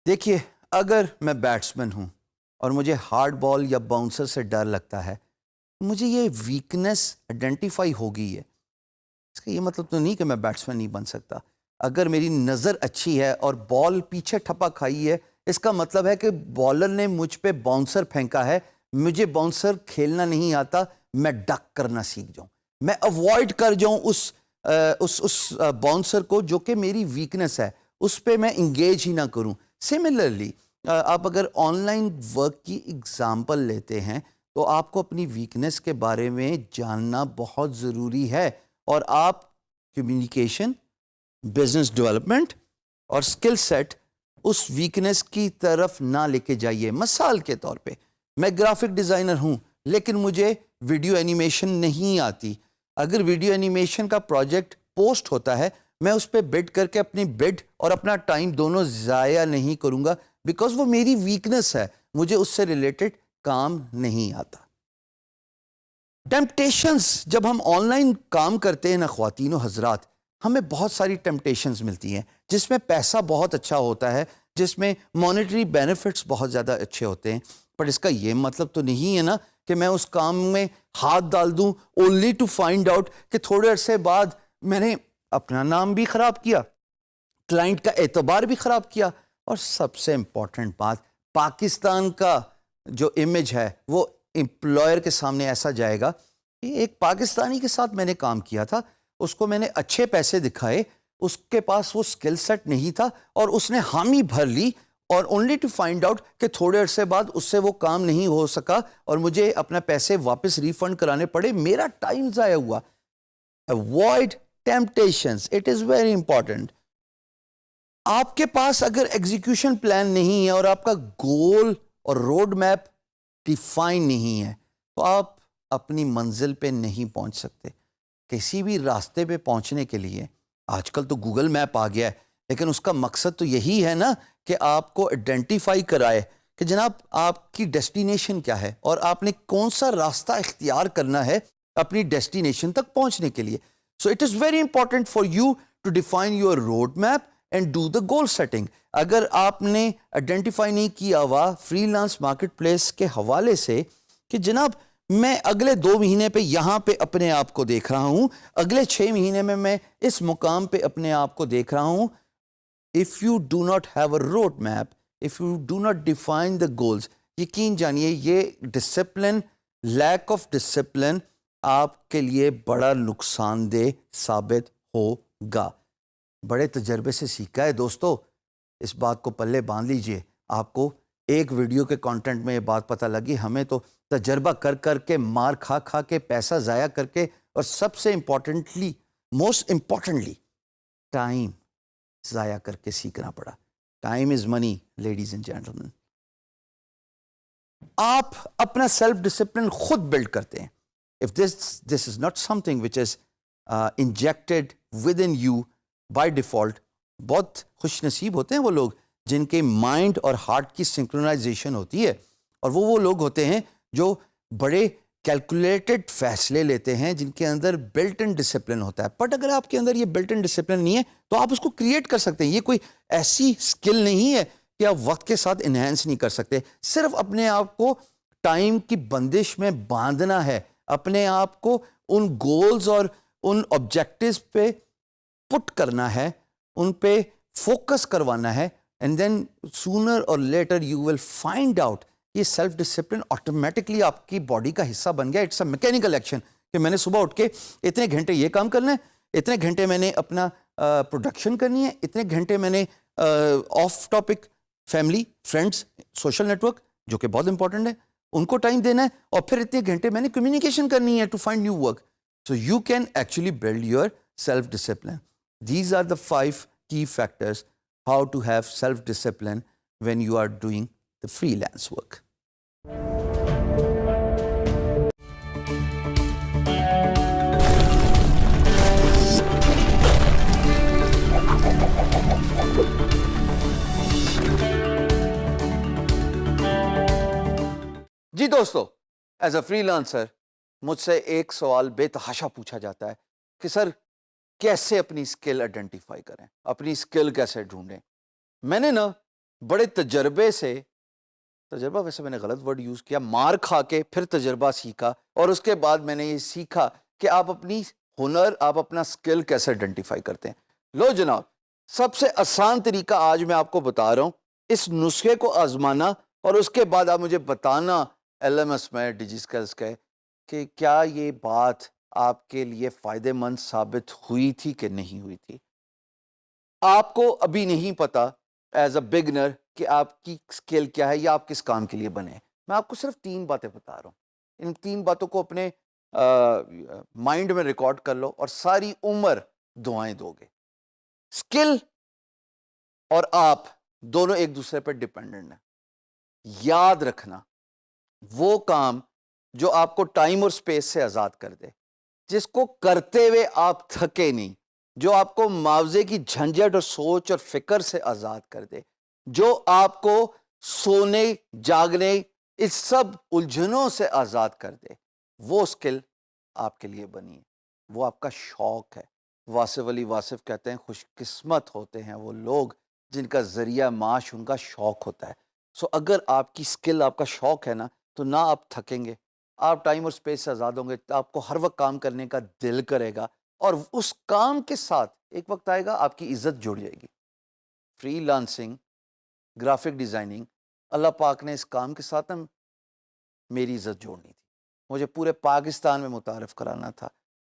دیکھیے, اگر میں بیٹسمین ہوں اور مجھے ہارڈ بال یا باؤنسر سے ڈر لگتا ہے, مجھے یہ ویکنس آئیڈینٹیفائی ہو گئی ہے. اس کا یہ مطلب تو نہیں کہ میں بیٹسمین نہیں بن سکتا. اگر میری نظر اچھی ہے اور بال پیچھے ٹھپا کھائی ہے, اس کا مطلب ہے کہ بالر نے مجھ پہ باؤنسر پھینکا ہے, مجھے باؤنسر کھیلنا نہیں آتا, میں ڈک کرنا سیکھ جاؤں, میں اوائڈ کر جاؤں اس باؤنسر کو جو کہ میری ویکنس ہے, اس پہ میں انگیج ہی نہ کروں. سملرلی آپ اگر آن لائن ورک کی اگزامپل لیتے ہیں تو آپ کو اپنی ویکنس کے بارے میں جاننا بہت ضروری ہے, اور آپ کمیونیکیشن, بزنس ڈیولپمنٹ اور سکل سیٹ اس ویکنس کی طرف نہ لے کے جائیے. مثال کے طور پہ میں گرافک ڈیزائنر ہوں لیکن مجھے ویڈیو اینیمیشن نہیں آتی. اگر ویڈیو اینیمیشن کا پروجیکٹ پوسٹ ہوتا ہے میں اس پہ بڈ کر کے اپنی بڈ اور اپنا ٹائم دونوں ضائع نہیں کروں گا, بیکاز وہ میری ویکنس ہے, مجھے اس سے ریلیٹڈ کام نہیں آتا. ٹیمپٹیشنز, جب ہم آن لائن کام کرتے ہیں نا خواتین و حضرات, ہمیں بہت ساری ٹیمپٹیشنز ملتی ہیں جس میں پیسہ بہت اچھا ہوتا ہے, جس میں مانیٹری بینیفٹس بہت زیادہ اچھے ہوتے ہیں, پر اس کا یہ مطلب تو نہیں ہے نا کہ میں اس کام میں ہاتھ ڈال دوں اونلی ٹو فائنڈ آؤٹ کہ تھوڑے عرصے بعد میں نے اپنا نام بھی خراب کیا, کلائنٹ کا اعتبار بھی خراب کیا, اور سب سے امپورٹنٹ بات, پاکستان کا جو امیج ہے وہ امپلائر کے سامنے ایسا جائے گا کہ ایک پاکستانی کے ساتھ میں نے کام کیا تھا, اس کو میں نے اچھے پیسے دکھائے, اس کے پاس وہ سکل سیٹ نہیں تھا اور اس نے حامی بھر لی, اور اونلی ٹو فائنڈ آؤٹ کہ تھوڑے عرصے بعد اس سے وہ کام نہیں ہو سکا اور مجھے اپنا پیسے واپس ریفنڈ کرانے پڑے, میرا ٹائم ضائع ہوا. Avoid temptations, it is very important. آپ کے پاس اگر ایگزیکیوشن پلان نہیں ہے اور آپ کا گول اور روڈ میپ ڈیفائن نہیں ہے تو آپ اپنی منزل پہ نہیں پہنچ سکتے. کسی بھی راستے پہ پہنچنے کے لیے آج کل تو گوگل میپ آ گیا ہے, لیکن اس کا مقصد تو یہی ہے نا کہ آپ کو آئیڈینٹیفائی کرائے کہ جناب آپ کی ڈیسٹینیشن کیا ہے اور آپ نے کون سا راستہ اختیار کرنا ہے اپنی ڈیسٹینیشن تک پہنچنے کے لیے. So it is very important for you to define your road map and do the goal setting. اگر آپ نے آئیڈینٹیفائی نہیں کیا ہوا فری لانس مارکیٹ پلیس کے حوالے سے کہ جناب میں اگلے 2 مہینے پہ یہاں پہ اپنے آپ کو دیکھ رہا ہوں, اگلے 6 مہینے میں اس مقام پہ اپنے آپ کو دیکھ رہا ہوں, if you do not have a road map, if you do not define the goals, یقین جانیے یہ ڈسپلن, لیک آف ڈسپلن آپ کے لیے بڑا نقصان دہ ثابت ہوگا. بڑے تجربے سے سیکھا ہے دوستو, اس بات کو پلے باندھ لیجئے. آپ کو ایک ویڈیو کے کانٹینٹ میں یہ بات پتہ لگی, ہمیں تو تجربہ کر کر کے, مار کھا کھا کے, پیسہ ضائع کر کے, اور سب سے امپورٹنٹلی, موسٹ امپورٹنٹلی, ٹائم ضائع کر کے سیکھنا پڑا. Time is money ladies and gentlemen. آپ اپنا سیلف ڈسپلن خود بلڈ کرتے ہیں. if this is not something which is injected within you by default, بہت خوش نصیب ہوتے ہیں وہ لوگ جن کے مائنڈ اور ہارٹ کی سنکرونائزیشن ہوتی ہے, اور وہ لوگ ہوتے ہیں جو بڑے کیلکولیٹڈ فیصلے لیتے ہیں, جن کے اندر بلٹ ان ڈسپلن ہوتا ہے. بٹ اگر آپ کے اندر یہ بلٹ ان ڈسپلن نہیں ہے تو آپ اس کو کریٹ کر سکتے ہیں. یہ کوئی ایسی سکل نہیں ہے کہ آپ وقت کے ساتھ انہینس نہیں کر سکتے. صرف اپنے آپ کو ٹائم کی بندش میں باندھنا ہے, اپنے آپ کو ان گولز اور ان آبجیکٹیوز پہ پٹ کرنا ہے, ان پہ فوکس کروانا ہے, and then sooner or later you will find out یہ سیلف ڈسپلن آٹومیٹکلی آپ کی باڈی کا حصہ بن گیا. اٹس اے میکینیکل ایکشن کہ میں نے صبح اٹھ کے اتنے گھنٹے یہ کام کرنا ہے, اتنے گھنٹے میں نے اپنا پروڈکشن کرنی ہے, اتنے گھنٹے میں نے of topic family, friends, social network جو کہ بہت امپورٹنٹ ہے ان کو ٹائم دینا ہے, اور پھر اتنے گھنٹے میں نے کمیونیکیشن کرنی ہے to find new work. So you can actually build yourself discipline. These are the 5 key factors how to have self-discipline when you are doing the freelance work. جی دوستو, ایز اے فری لانسر مجھ سے ایک سوال بے تحاشا پوچھا جاتا ہے کہ سر کیسے اپنی اسکل آئیڈینٹیفائی کریں, اپنی اسکل کیسے ڈھونڈیں. میں نے نا بڑے تجربے سے, تجربہ ویسے میں نے غلط ورڈ یوز کیا, مار کھا کے پھر تجربہ سیکھا, اور اس کے بعد میں نے یہ سیکھا کہ آپ اپنی ہنر, آپ اپنا اسکل کیسے آئیڈینٹیفائی کرتے ہیں. لو جناب, سب سے آسان طریقہ آج میں آپ کو بتا رہا ہوں. اس نسخے کو آزمانا اور اس کے بعد آپ مجھے بتانا LMS میں, ڈیجی اسکلز کے, کہ کیا یہ بات آپ کے لیے فائدہ مند ثابت ہوئی تھی کہ نہیں ہوئی تھی. آپ کو ابھی نہیں پتا ایز اے بگنر کہ آپ کی اسکل کیا ہے یا آپ کس کام کے لیے بنے. میں آپ کو صرف 3 باتیں بتا رہا ہوں. ان 3 باتوں کو اپنے مائنڈ میں ریکارڈ کر لو اور ساری عمر دعائیں دو گے. اسکل اور آپ دونوں ایک دوسرے پر ڈیپینڈنٹ ہیں. یاد رکھنا, وہ کام جو آپ کو ٹائم اور سپیس سے آزاد کر دے, جس کو کرتے ہوئے آپ تھکے نہیں, جو آپ کو معاوضے کی جھنجھٹ اور سوچ اور فکر سے آزاد کر دے, جو آپ کو سونے جاگنے اس سب الجھنوں سے آزاد کر دے, وہ سکل آپ کے لیے بنی ہے, وہ آپ کا شوق ہے. واصف علی واصف کہتے ہیں خوش قسمت ہوتے ہیں وہ لوگ جن کا ذریعہ معاش ان کا شوق ہوتا ہے. سو اگر آپ کی سکل آپ کا شوق ہے نا, تو نہ آپ تھکیں گے, آپ ٹائم اور سپیس سے آزاد ہوں گے, آپ کو ہر وقت کام کرنے کا دل کرے گا, اور اس کام کے ساتھ ایک وقت آئے گا آپ کی عزت جڑ جائے گی. فری لانسنگ, گرافک ڈیزائننگ, اللہ پاک نے اس کام کے ساتھ نا میری عزت جوڑنی تھی, مجھے پورے پاکستان میں متعارف کرانا تھا,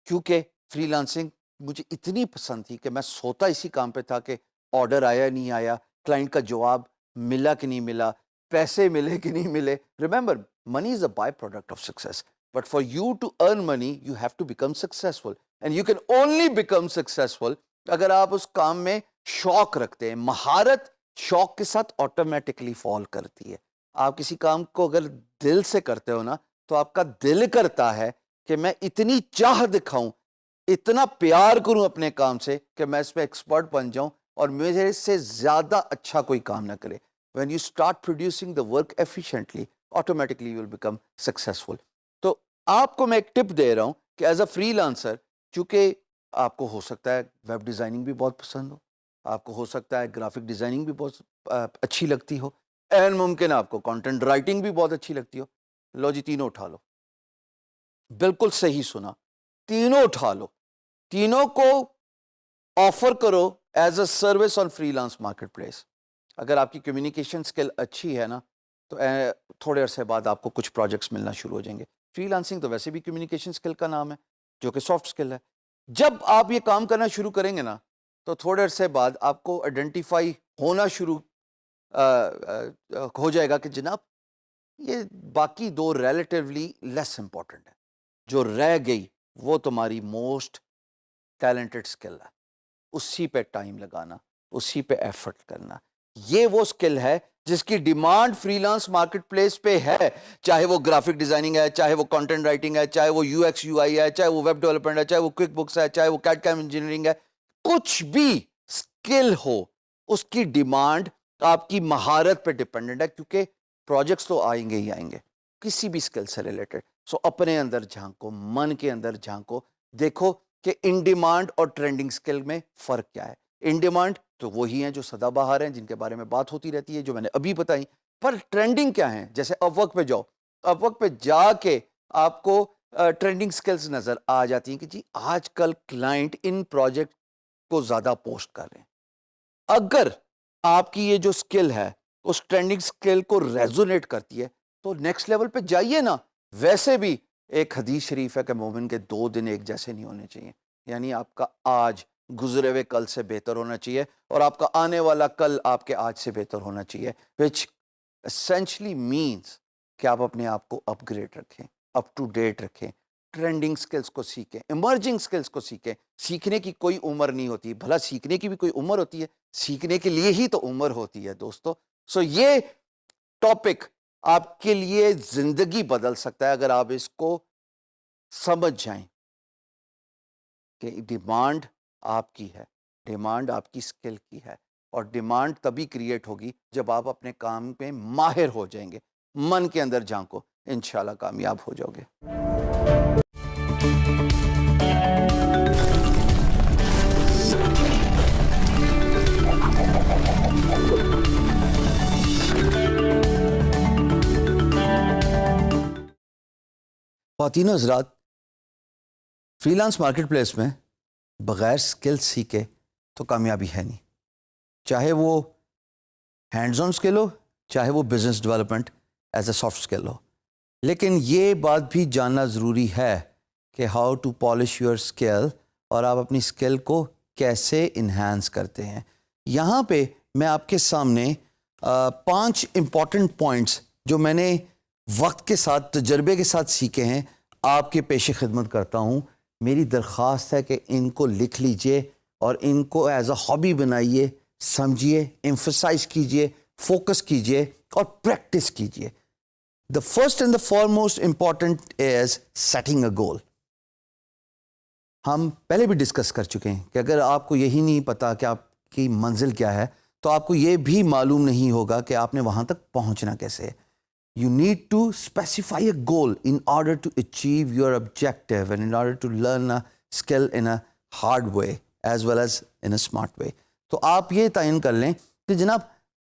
کیونکہ فری لانسنگ مجھے اتنی پسند تھی کہ میں سوتا اسی کام پہ تھا کہ آرڈر آیا نہیں آیا, کلائنٹ کا جواب ملا کہ نہیں ملا, پیسے ملے کہ نہیں ملے. Remember, money is a byproduct of success, but for you to earn money you have to become successful, and you can only become successful اگر آپ اس کام میں شوق رکھتے ہیں. مہارت شوق کے ساتھ آٹومیٹکلی فال کرتی ہے. آپ کسی کام کو اگر دل سے کرتے ہو نا, تو آپ کا دل کرتا ہے کہ میں اتنی چاہ دکھاؤں, اتنا پیار کروں اپنے کام سے کہ میں اس پہ ایکسپرٹ بن جاؤں اور میرے سے زیادہ اچھا کوئی کام نہ کرے. When you start producing the work efficiently, automatically you will become successful. تو آپ کو میں ایک ٹپ دے رہا ہوں کہ ایز اے فری لانسر, چونکہ آپ کو ہو سکتا ہے ویب ڈیزائننگ بھی بہت پسند ہو, آپ کو ہو سکتا ہے گرافک ڈیزائننگ بھی بہت اچھی لگتی ہو, این ممکن آپ کو کانٹینٹ رائٹنگ بھی بہت اچھی لگتی ہو. لو جی, تینوں اٹھا لو. بالکل صحیح سنا, تینوں اٹھا لو, تینوں کو آفر کرو as a service on freelance market place. اگر آپ کی کمیونیکیشن سکل اچھی ہے نا, تو تھوڑے عرصے بعد آپ کو کچھ پروجیکٹس ملنا شروع ہو جائیں گے. فری لانسنگ تو ویسے بھی کمیونیکیشن سکل کا نام ہے, جو کہ سافٹ سکل ہے. جب آپ یہ کام کرنا شروع کریں گے نا, تو تھوڑے عرصے بعد آپ کو آئیڈینٹیفائی ہونا شروع ہو جائے گا کہ جناب یہ باقی دو ریلیٹیولی لیس امپورٹنٹ ہے, جو رہ گئی وہ تمہاری موسٹ ٹیلنٹڈ سکل ہے. اسی پہ ٹائم لگانا, اسی پہ ایفرٹ کرنا, یہ وہ سکل ہے جس کی demand free lance market place پہ ہے. چاہے وہ گرافک ڈیزائننگ ہے, چاہے وہ کنٹینٹ رائٹنگ ہے, چاہے وہ یو ایکس یو آئی ہے, چاہے وہ ویب ڈیولپمنٹ ہے, چاہے وہ کوئک بکس ہے, چاہے وہ کیڈ کیم انجینئرنگ ہے, کچھ بھی سکل ہو, اس کی ڈیمانڈ آپ کی مہارت پہ ڈیپینڈنٹ ہے, کیونکہ پروجیکٹس تو آئیں گے ہی آئیں گے کسی بھی سکل سے ریلیٹڈ. سو اپنے اندر جھانکو, من کے اندر جھانکو, دیکھو کہ ان ڈیمانڈ اور ٹرینڈنگ سکل میں فرق کیا ہے. ان ڈیمانڈ تو وہی ہیں جو سدا بہار ہیں, جن کے بارے میں بات ہوتی رہتی ہے, جو میں نے ابھی بتائی. پر ٹرینڈنگ کیا ہیں؟ جیسے اپ ورک پہ جاؤ, اپ ورک پہ جا کے آپ کو ٹرینڈنگ سکلز نظر آ جاتی ہیں کہ جی آج کل کلائنٹ ان پروجیکٹ کو زیادہ پوسٹ کر رہے ہیں. اگر آپ کی یہ جو سکل ہے اس ٹرینڈنگ سکل کو ریزونیٹ کرتی ہے, تو نیکسٹ لیول پہ جائیے نا. ویسے بھی ایک حدیث شریف ہے کہ مومن کے 2 دن ایک جیسے نہیں ہونے چاہیے, یعنی آپ کا آج گزرے ہوئے کل سے بہتر ہونا چاہیے, اور آپ کا آنے والا کل آپ کے آج سے بہتر ہونا چاہیے, which essentially means کہ آپ اپنے آپ کو اپ گریڈ رکھیں, اپ ٹو ڈیٹ رکھیں, ٹرینڈنگ سکلز کو سیکھیں, ایمرجنگ سکلز کو سیکھیں. سیکھنے کی کوئی عمر نہیں ہوتی, بھلا سیکھنے کی بھی کوئی عمر ہوتی ہے؟ سیکھنے کے لیے ہی تو عمر ہوتی ہے دوستو. سو یہ ٹاپک آپ کے لیے زندگی بدل سکتا ہے اگر آپ اس کو سمجھ جائیں کہ ڈیمانڈ آپ کی ہے, ڈیمانڈ آپ کی سکل کی ہے, اور ڈیمانڈ تبھی کریٹ ہوگی جب آپ اپنے کام میں ماہر ہو جائیں گے. من کے اندر جھانکو, انشاءاللہ کامیاب ہو جاؤ گے. خواتین و حضرات, فری لانس مارکیٹ پلیس میں بغیر سکل سیکھے تو کامیابی ہے نہیں, چاہے وہ ہینڈز آن سکل ہو, چاہے وہ business development as a soft skill ہو. لیکن یہ بات بھی جاننا ضروری ہے کہ how to polish your skill, اور آپ اپنی سکل کو کیسے انہینس کرتے ہیں. یہاں پہ میں آپ کے سامنے 5 امپورٹنٹ پوائنٹس جو میں نے وقت کے ساتھ تجربے کے ساتھ سیکھے ہیں آپ کے پیش خدمت کرتا ہوں. میری درخواست ہے کہ ان کو لکھ لیجئے اور ان کو ایز اے ہابی بنائیے, سمجھیے, ایمفسائز کیجئے, فوکس کیجئے اور پریکٹس کیجئے. The first and the foremost important is setting a goal. ہم پہلے بھی ڈسکس کر چکے ہیں کہ اگر آپ کو یہی نہیں پتا کہ آپ کی منزل کیا ہے تو آپ کو یہ بھی معلوم نہیں ہوگا کہ آپ نے وہاں تک پہنچنا کیسے ہے. You need to specify a goal in order to achieve your objective and in order to learn a skill in a hard way as well as in a smart way. تو آپ یہ تعین کر لیں کہ جناب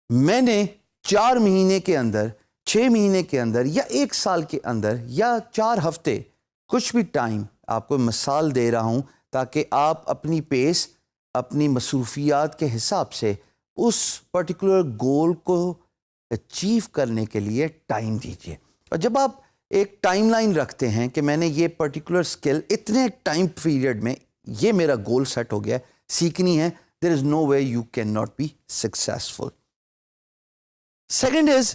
میں نے 4 مہینے کے اندر 6 مہینے کے اندر یا 1 سال کے اندر یا 4 ہفتے کچھ بھی ٹائم آپ کو مثال دے رہا ہوں تاکہ آپ اپنی پیس اپنی مصروفیات کے حساب سے اس پرٹیکولر گول کو اچیو کرنے کے لیے ٹائم دیجیے. اور جب آپ ایک ٹائم لائن رکھتے ہیں کہ میں نے یہ پرٹیکولر اسکل اتنے ٹائم پیریڈ میں یہ میرا گول سیٹ ہو گیا ہے سیکھنی ہے, there is no way you cannot be successful. Second is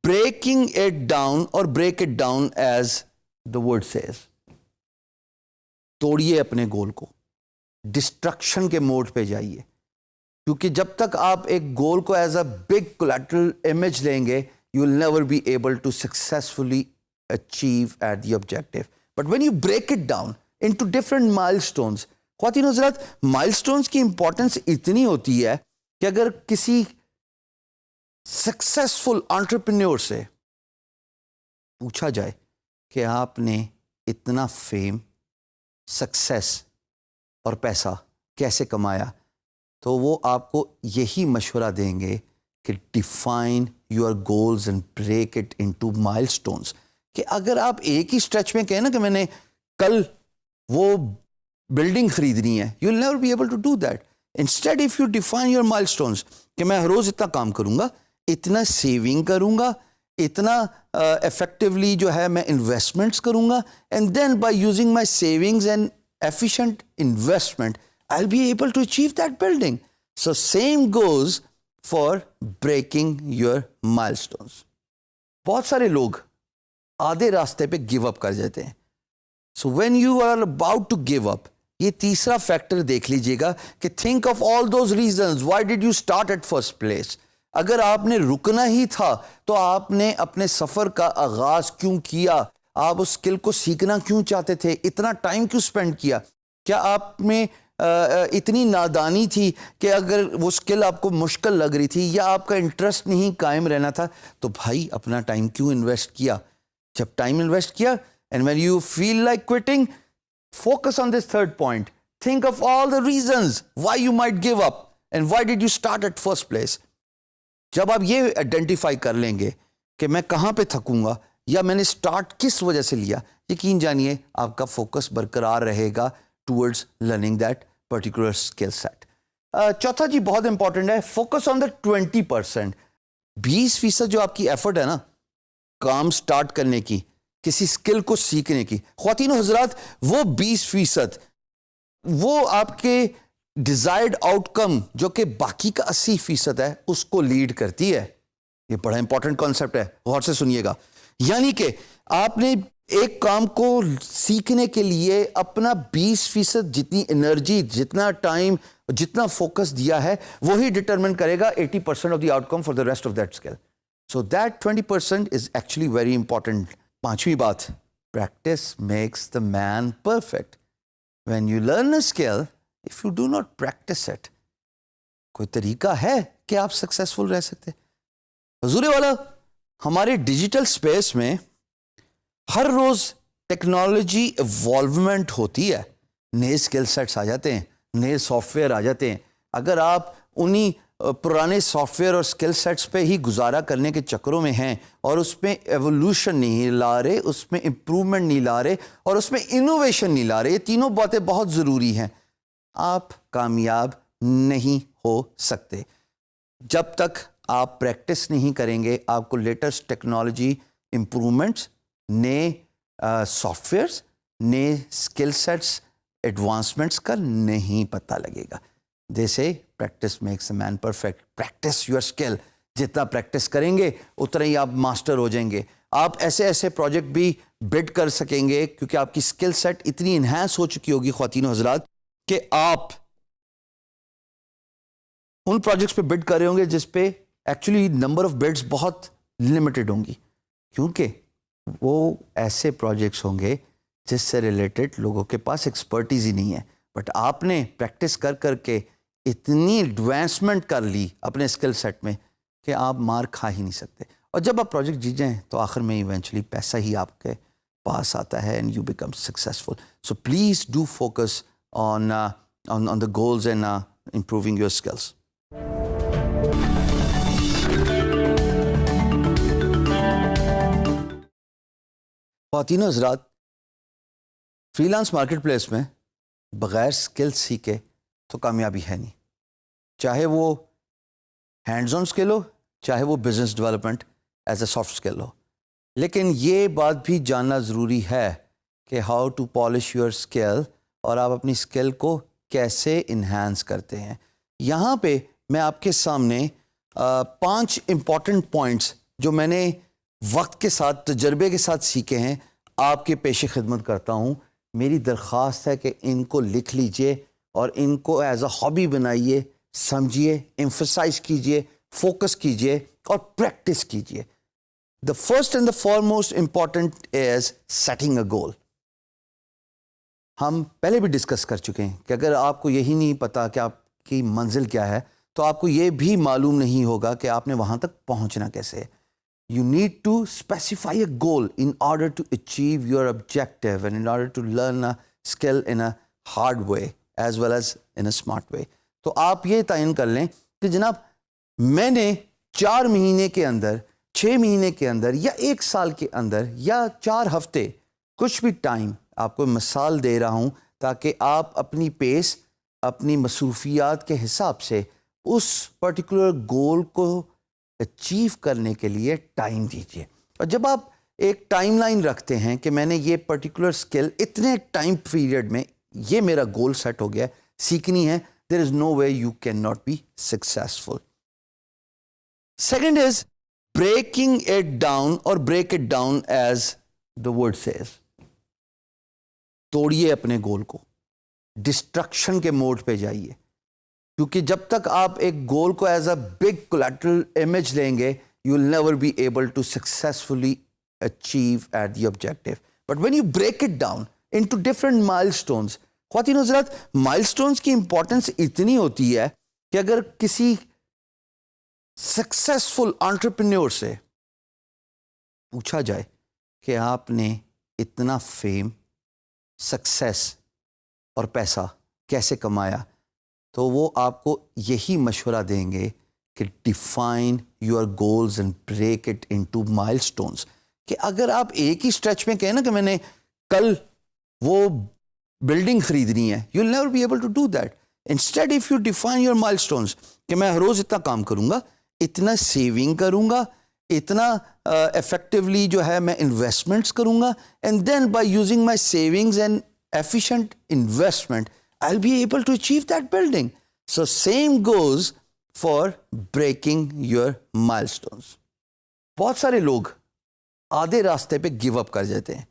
breaking it down or break it down as the word says. توڑیے اپنے گول کو, ڈسٹرکشن کے موڈ پہ جائیے, کیونکہ جب تک آپ ایک گول کو as a big collateral image لیں گے you will never be able to successfully achieve at the objective. But when you break it down into different milestones, خواتین و حضرات milestones کی امپورٹنس اتنی ہوتی ہے کہ اگر کسی سکسیسفل انٹرپرینور سے پوچھا جائے کہ آپ نے اتنا فیم سکسیس اور پیسہ کیسے کمایا تو وہ آپ کو یہی مشورہ دیں گے کہ define your goals and break it into milestones. کہ اگر آپ ایک ہی اسٹریچ میں کہیں نا کہ میں نے کل وہ بلڈنگ خریدنی ہے, you will never be able to do that. Instead of you define your milestones کہ میں ہر روز اتنا کام کروں گا, اتنا سیونگ کروں گا, اتنا افیکٹولی جو ہے میں انویسٹمنٹس کروں گا, and then by using my savings and efficient investment I will be able to achieve that building. So same goes for breaking your milestones. بہت سارے لوگ آدھے راستے پہ گیو اپ کر جاتے ہیں. So when you are about to give up, یہ تیسرا فیکٹر دیکھ لیجئے گا کہ think of all those reasons why did you start at first place. اگر آپ نے رکنا ہی تھا تو آپ نے اپنے سفر کا آغاز کیوں کیا؟ آپ اس اسکل کو سیکھنا کیوں چاہتے تھے؟ اتنا ٹائم کیوں سپینڈ کیا؟ کیا آپ میں اتنی نادانی تھی کہ اگر وہ اسکل آپ کو مشکل لگ رہی تھی یا آپ کا انٹرسٹ نہیں قائم رہنا تھا تو بھائی اپنا ٹائم کیوں انویسٹ کیا؟ جب ٹائم انویسٹ کیا and when you feel like quitting, focus on this third point. Think of all the reasons why you might give up and why did you start at first place. جب آپ یہ identify کر لیں گے کہ میں کہاں پہ تھکوں گا یا میں نے سٹارٹ کس وجہ سے لیا, یقین جانیے آپ کا فوکس برقرار رہے گا towards learning that particular skill set. چوتھا جی بہت امپورٹنٹ ہے, فوکس آن دا 20%. 20% جو آپ کی ایفرٹ ہے نا کام سٹارٹ کرنے کی, کسی اسکل کو سیکھنے کی, خواتین و حضرات وہ 20% وہ آپ کے ڈیزائرڈ آؤٹ کم جو کہ باقی کا 80% ہے اس کو لیڈ کرتی ہے. یہ بڑا امپورٹنٹ کانسیپٹ ہے, غور سے سنیے گا. یعنی کہ آپ نے ایک کام کو سیکھنے کے لیے اپنا 20% جتنی انرجی, جتنا ٹائم, جتنا فوکس دیا ہے وہی ڈٹرمن کرے گا 80% of the out come for the rest of that skill. So that 20% is actually very important. پانچویں بات, practice makes the man perfect. When you learn a skill if you do not practice it, کوئی طریقہ ہے کہ آپ successful رہ سکتے؟ حضور والا ہمارے ڈیجیٹل اسپیس میں ہر روز ٹیکنالوجی ایوالومنٹ ہوتی ہے, نئے اسکل سیٹس آ جاتے ہیں, نئے سافٹ ویئر آ جاتے ہیں. اگر آپ انہی پرانے سافٹ ویئر اور اسکل سیٹس پہ ہی گزارا کرنے کے چکروں میں ہیں اور اس میں ایولیوشن نہیں لا رہے, اس میں امپرومنٹ نہیں لا رہے اور اس میں انوویشن نہیں لا رہے, یہ تینوں باتیں بہت ضروری ہیں, آپ کامیاب نہیں ہو سکتے. جب تک آپ پریکٹس نہیں کریں گے آپ کو لیٹسٹ ٹیکنالوجی امپرومنٹس, نئے سافٹ ویئرس, نئے اسکل سیٹس, ایڈوانسمنٹس کا نہیں پتہ لگے گا. دے سے practice makes a man perfect. Practice your skill, جتنا پریکٹس کریں گے اتنا ہی آپ ماسٹر ہو جائیں گے. آپ ایسے ایسے پروجیکٹ بھی بڈ کر سکیں گے کیونکہ آپ کی اسکل سیٹ اتنی انہینس ہو چکی ہوگی خواتین و حضرات کہ آپ ان پروجیکٹس پہ بڈ کر رہے ہوں گے جس پہ ایکچولی نمبر آف بڈس بہت لمیٹڈ ہوں گی. کیونکہ وہ ایسے پروجیکٹس ہوں گے جس سے ریلیٹڈ لوگوں کے پاس ایکسپرٹیز ہی نہیں ہے، بٹ آپ نے پریکٹس کر کر کے اتنی ایڈوانسمنٹ کر لی اپنے اسکل سیٹ میں کہ آپ مار کھا ہی نہیں سکتے. اور جب آپ پروجیکٹ جیت جائیں تو آخر میں ایونچولی پیسہ ہی آپ کے پاس آتا ہے and you become successful. So please do focus on the goals and improving your skills. خواتین و حضرات، فری لانس مارکیٹ پلیس میں بغیر اسکل سیکھے تو کامیابی ہے نہیں، چاہے وہ ہینڈز آن اسکل ہو، چاہے وہ business development as a soft skill ہو. لیکن یہ بات بھی جاننا ضروری ہے کہ how to polish your skill, اور آپ اپنی اسکل کو کیسے انہینس کرتے ہیں. یہاں پہ میں آپ کے سامنے 5 امپورٹنٹ پوائنٹس جو میں نے وقت کے ساتھ تجربے کے ساتھ سیکھے ہیں آپ کے پیش خدمت کرتا ہوں. میری درخواست ہے کہ ان کو لکھ لیجئے اور ان کو ایز اے ہابی بنائیے، سمجھیے، ایمفسائز کیجئے، فوکس کیجئے اور پریکٹس کیجئے. The first and the foremost important is setting a goal. ہم پہلے بھی ڈسکس کر چکے ہیں کہ اگر آپ کو یہی نہیں پتا کہ آپ کی منزل کیا ہے تو آپ کو یہ بھی معلوم نہیں ہوگا کہ آپ نے وہاں تک پہنچنا کیسے ہے. You need to specify a goal in order to achieve your objective and in order to learn a skill in a hard way as well as in a smart way. تو آپ یہ تعین کر لیں کہ جناب میں نے 4 مہینے کے اندر، 6 مہینے کے اندر یا 1 سال کے اندر یا 4 ہفتے، کچھ بھی ٹائم آپ کو مثال دے رہا ہوں تاکہ آپ اپنی پیس، اپنی مصروفیات کے حساب سے اس پرٹیکولر گول کو اچیو کرنے کے لیے ٹائم دیجیے. اور جب آپ ایک ٹائم لائن رکھتے ہیں کہ میں نے یہ پرٹیکولر اسکل اتنے ٹائم پیریڈ میں یہ میرا گول سیٹ ہو گیا، سیکھنی ہے، there is no way you can not be successful. Second is breaking it down, اور break it down as the word says. توڑیے اپنے گول کو، ڈسٹرکشن کے موڈ پہ جائیے، کیونکہ جب تک آپ ایک گول کو as a big collateral image لیں گے you will never be able to successfully achieve at the objective. But when you break it down into different milestones, خواتین و حضرات مائل اسٹونس کی امپورٹنس اتنی ہوتی ہے کہ اگر کسی سکسیزفل انٹرپرینور سے پوچھا جائے کہ آپ نے اتنا فیم، سکسیس اور پیسہ کیسے کمایا، تو وہ آپ کو یہی مشورہ دیں گے کہ define your goals and break it into مائل اسٹونس. کہ اگر آپ ایک ہی اسٹریچ میں کہیں نا کہ میں نے کل وہ بلڈنگ خریدنی ہے، you will never be able to do that. Instead of you define your milestones کہ میں ہر روز اتنا کام کروں گا، اتنا سیونگ کروں گا، اتنا افیکٹولی جو ہے میں انویسٹمنٹس کروں گا، and then by using my savings and efficient investment I'll be able to achieve that building. So same goes for breaking your milestones. بہت سارے لوگ آدھے راستے پہ گیو اپ کر جاتے ہیں.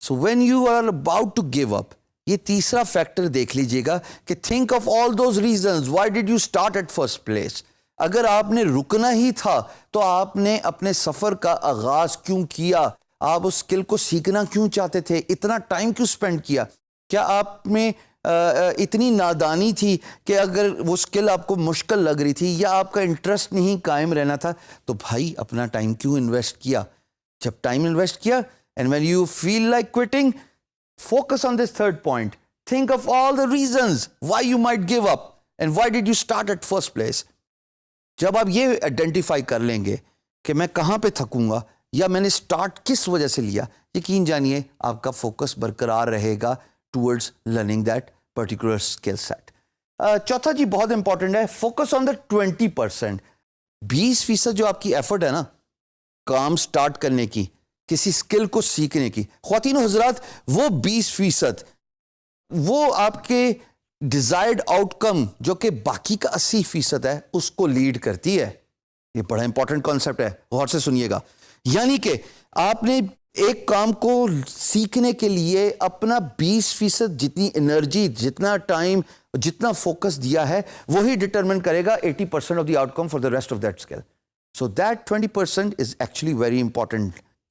So when you are about to give up، یہ تیسرا فیکٹر دیکھ لیجئے گا کہ think of all those reasons why did you start at first place. اگر آپ نے رکنا ہی تھا تو آپ نے اپنے سفر کا آغاز کیوں کیا؟ آپ اس اسکل کو سیکھنا کیوں چاہتے تھے؟ اتنا ٹائم کیوں اسپینڈ کیا؟ کیا آپ میں اتنی نادانی تھی کہ اگر وہ اسکل آپ کو مشکل لگ رہی تھی یا آپ کا انٹرسٹ نہیں قائم رہنا تھا تو بھائی اپنا ٹائم کیوں انویسٹ کیا؟ جب ٹائم انویسٹ کیا and when you feel like quitting, focus on this third point, think of all the reasons why you might give up and why did you start at first place. جب آپ یہ identify کر لیں گے کہ میں کہاں پہ تھکوں گا یا میں نے اسٹارٹ کس وجہ سے لیا، یقین جانیے آپ کا فوکس برقرار رہے گا towards learning that particular skill set. چوتھا جی بہت امپورٹنٹ ہے، فوکس آن دا 20%. 20% جو آپ کی ایفرٹ ہے نا کام سٹارٹ کرنے کی، کسی اسکل کو سیکھنے کی، خواتین و حضرات وہ 20% وہ آپ کے ڈیزائرڈ آؤٹ کم جو کہ باقی کا 80% ہے اس کو لیڈ کرتی ہے. یہ بڑا امپورٹنٹ کانسیپٹ ہے، غور سے سنیے گا. یعنی کہ آپ نے ایک کام کو سیکھنے کے لیے اپنا 20% جتنی انرجی، جتنا ٹائم، جتنا فوکس دیا ہے وہی ڈٹرمن کرے گا 80% of the out come for the rest of that skill. So that 20% is actually very important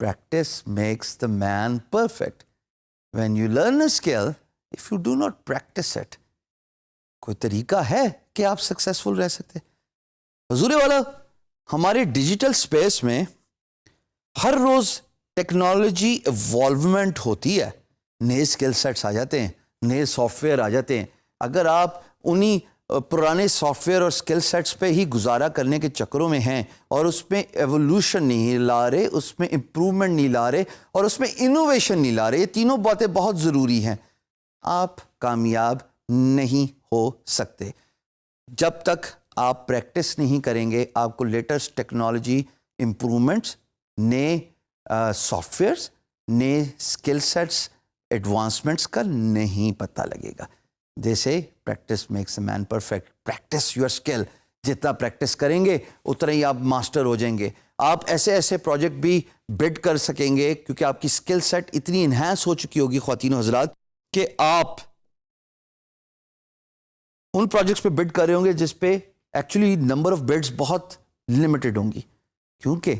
practice makes the man perfect. When you learn a skill, if you do not practice it, کوئی طریقہ ہے کہ آپ successful رہ سکتے؟ حضور والا, ہمارے ڈیجیٹل سپیس میں ہر روز ٹیکنالوجی ایوالومنٹ ہوتی ہے, نئے سکل سیٹس آ جاتے ہیں, نئے سافٹ ویئر آ جاتے ہیں. اگر آپ انہی پرانے سافٹ ویئر اور سکل سیٹس پہ ہی گزارا کرنے کے چکروں میں ہیں اور اس میں ایولیوشن نہیں لا رہے, اس میں امپرومنٹ نہیں لا رہے اور اس میں انوویشن نہیں لا رہے, یہ تینوں باتیں بہت ضروری ہیں, آپ کامیاب نہیں ہو سکتے. جب تک آپ پریکٹس نہیں کریں گے, آپ کو لیٹسٹ ٹیکنالوجی امپرومنٹس, نئے سافٹ ویئرس, نئے اسکل سیٹس, ایڈوانسمنٹس کا نہیں پتہ لگے گا. جیسے practice makes a man perfect. Practice your skill, جتنا پریکٹس کریں گے اتنا ہی آپ ماسٹر ہو جائیں گے. آپ ایسے ایسے پروجیکٹ بھی بڈ کر سکیں گے کیونکہ آپ کی اسکل سیٹ اتنی انہینس ہو چکی ہوگی خواتین و حضرات کہ آپ ان پروجیکٹس پہ بڈ کر رہے ہوں گے جس پہ ایکچولی نمبر آف بڈس بہت لمیٹڈ ہوں گی, کیونکہ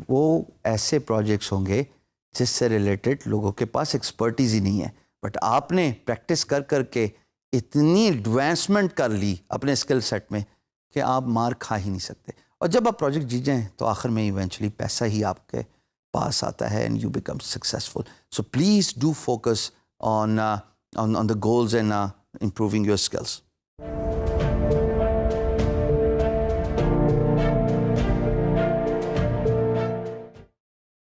وہ ایسے پروجیکٹس ہوں گے جس سے ریلیٹڈ لوگوں کے پاس ایکسپرٹیز ہی نہیں ہے. بٹ آپ نے پریکٹس کر کر کے اتنی ایڈوانسمنٹ کر لی اپنے اسکل سیٹ میں کہ آپ مار کھا ہی نہیں سکتے. اور جب آپ پروجیکٹ جیت جائیں تو آخر میں ایونچولی پیسہ ہی آپ کے پاس آتا ہے and you become successful. So please do focus on the goals and improving your skills.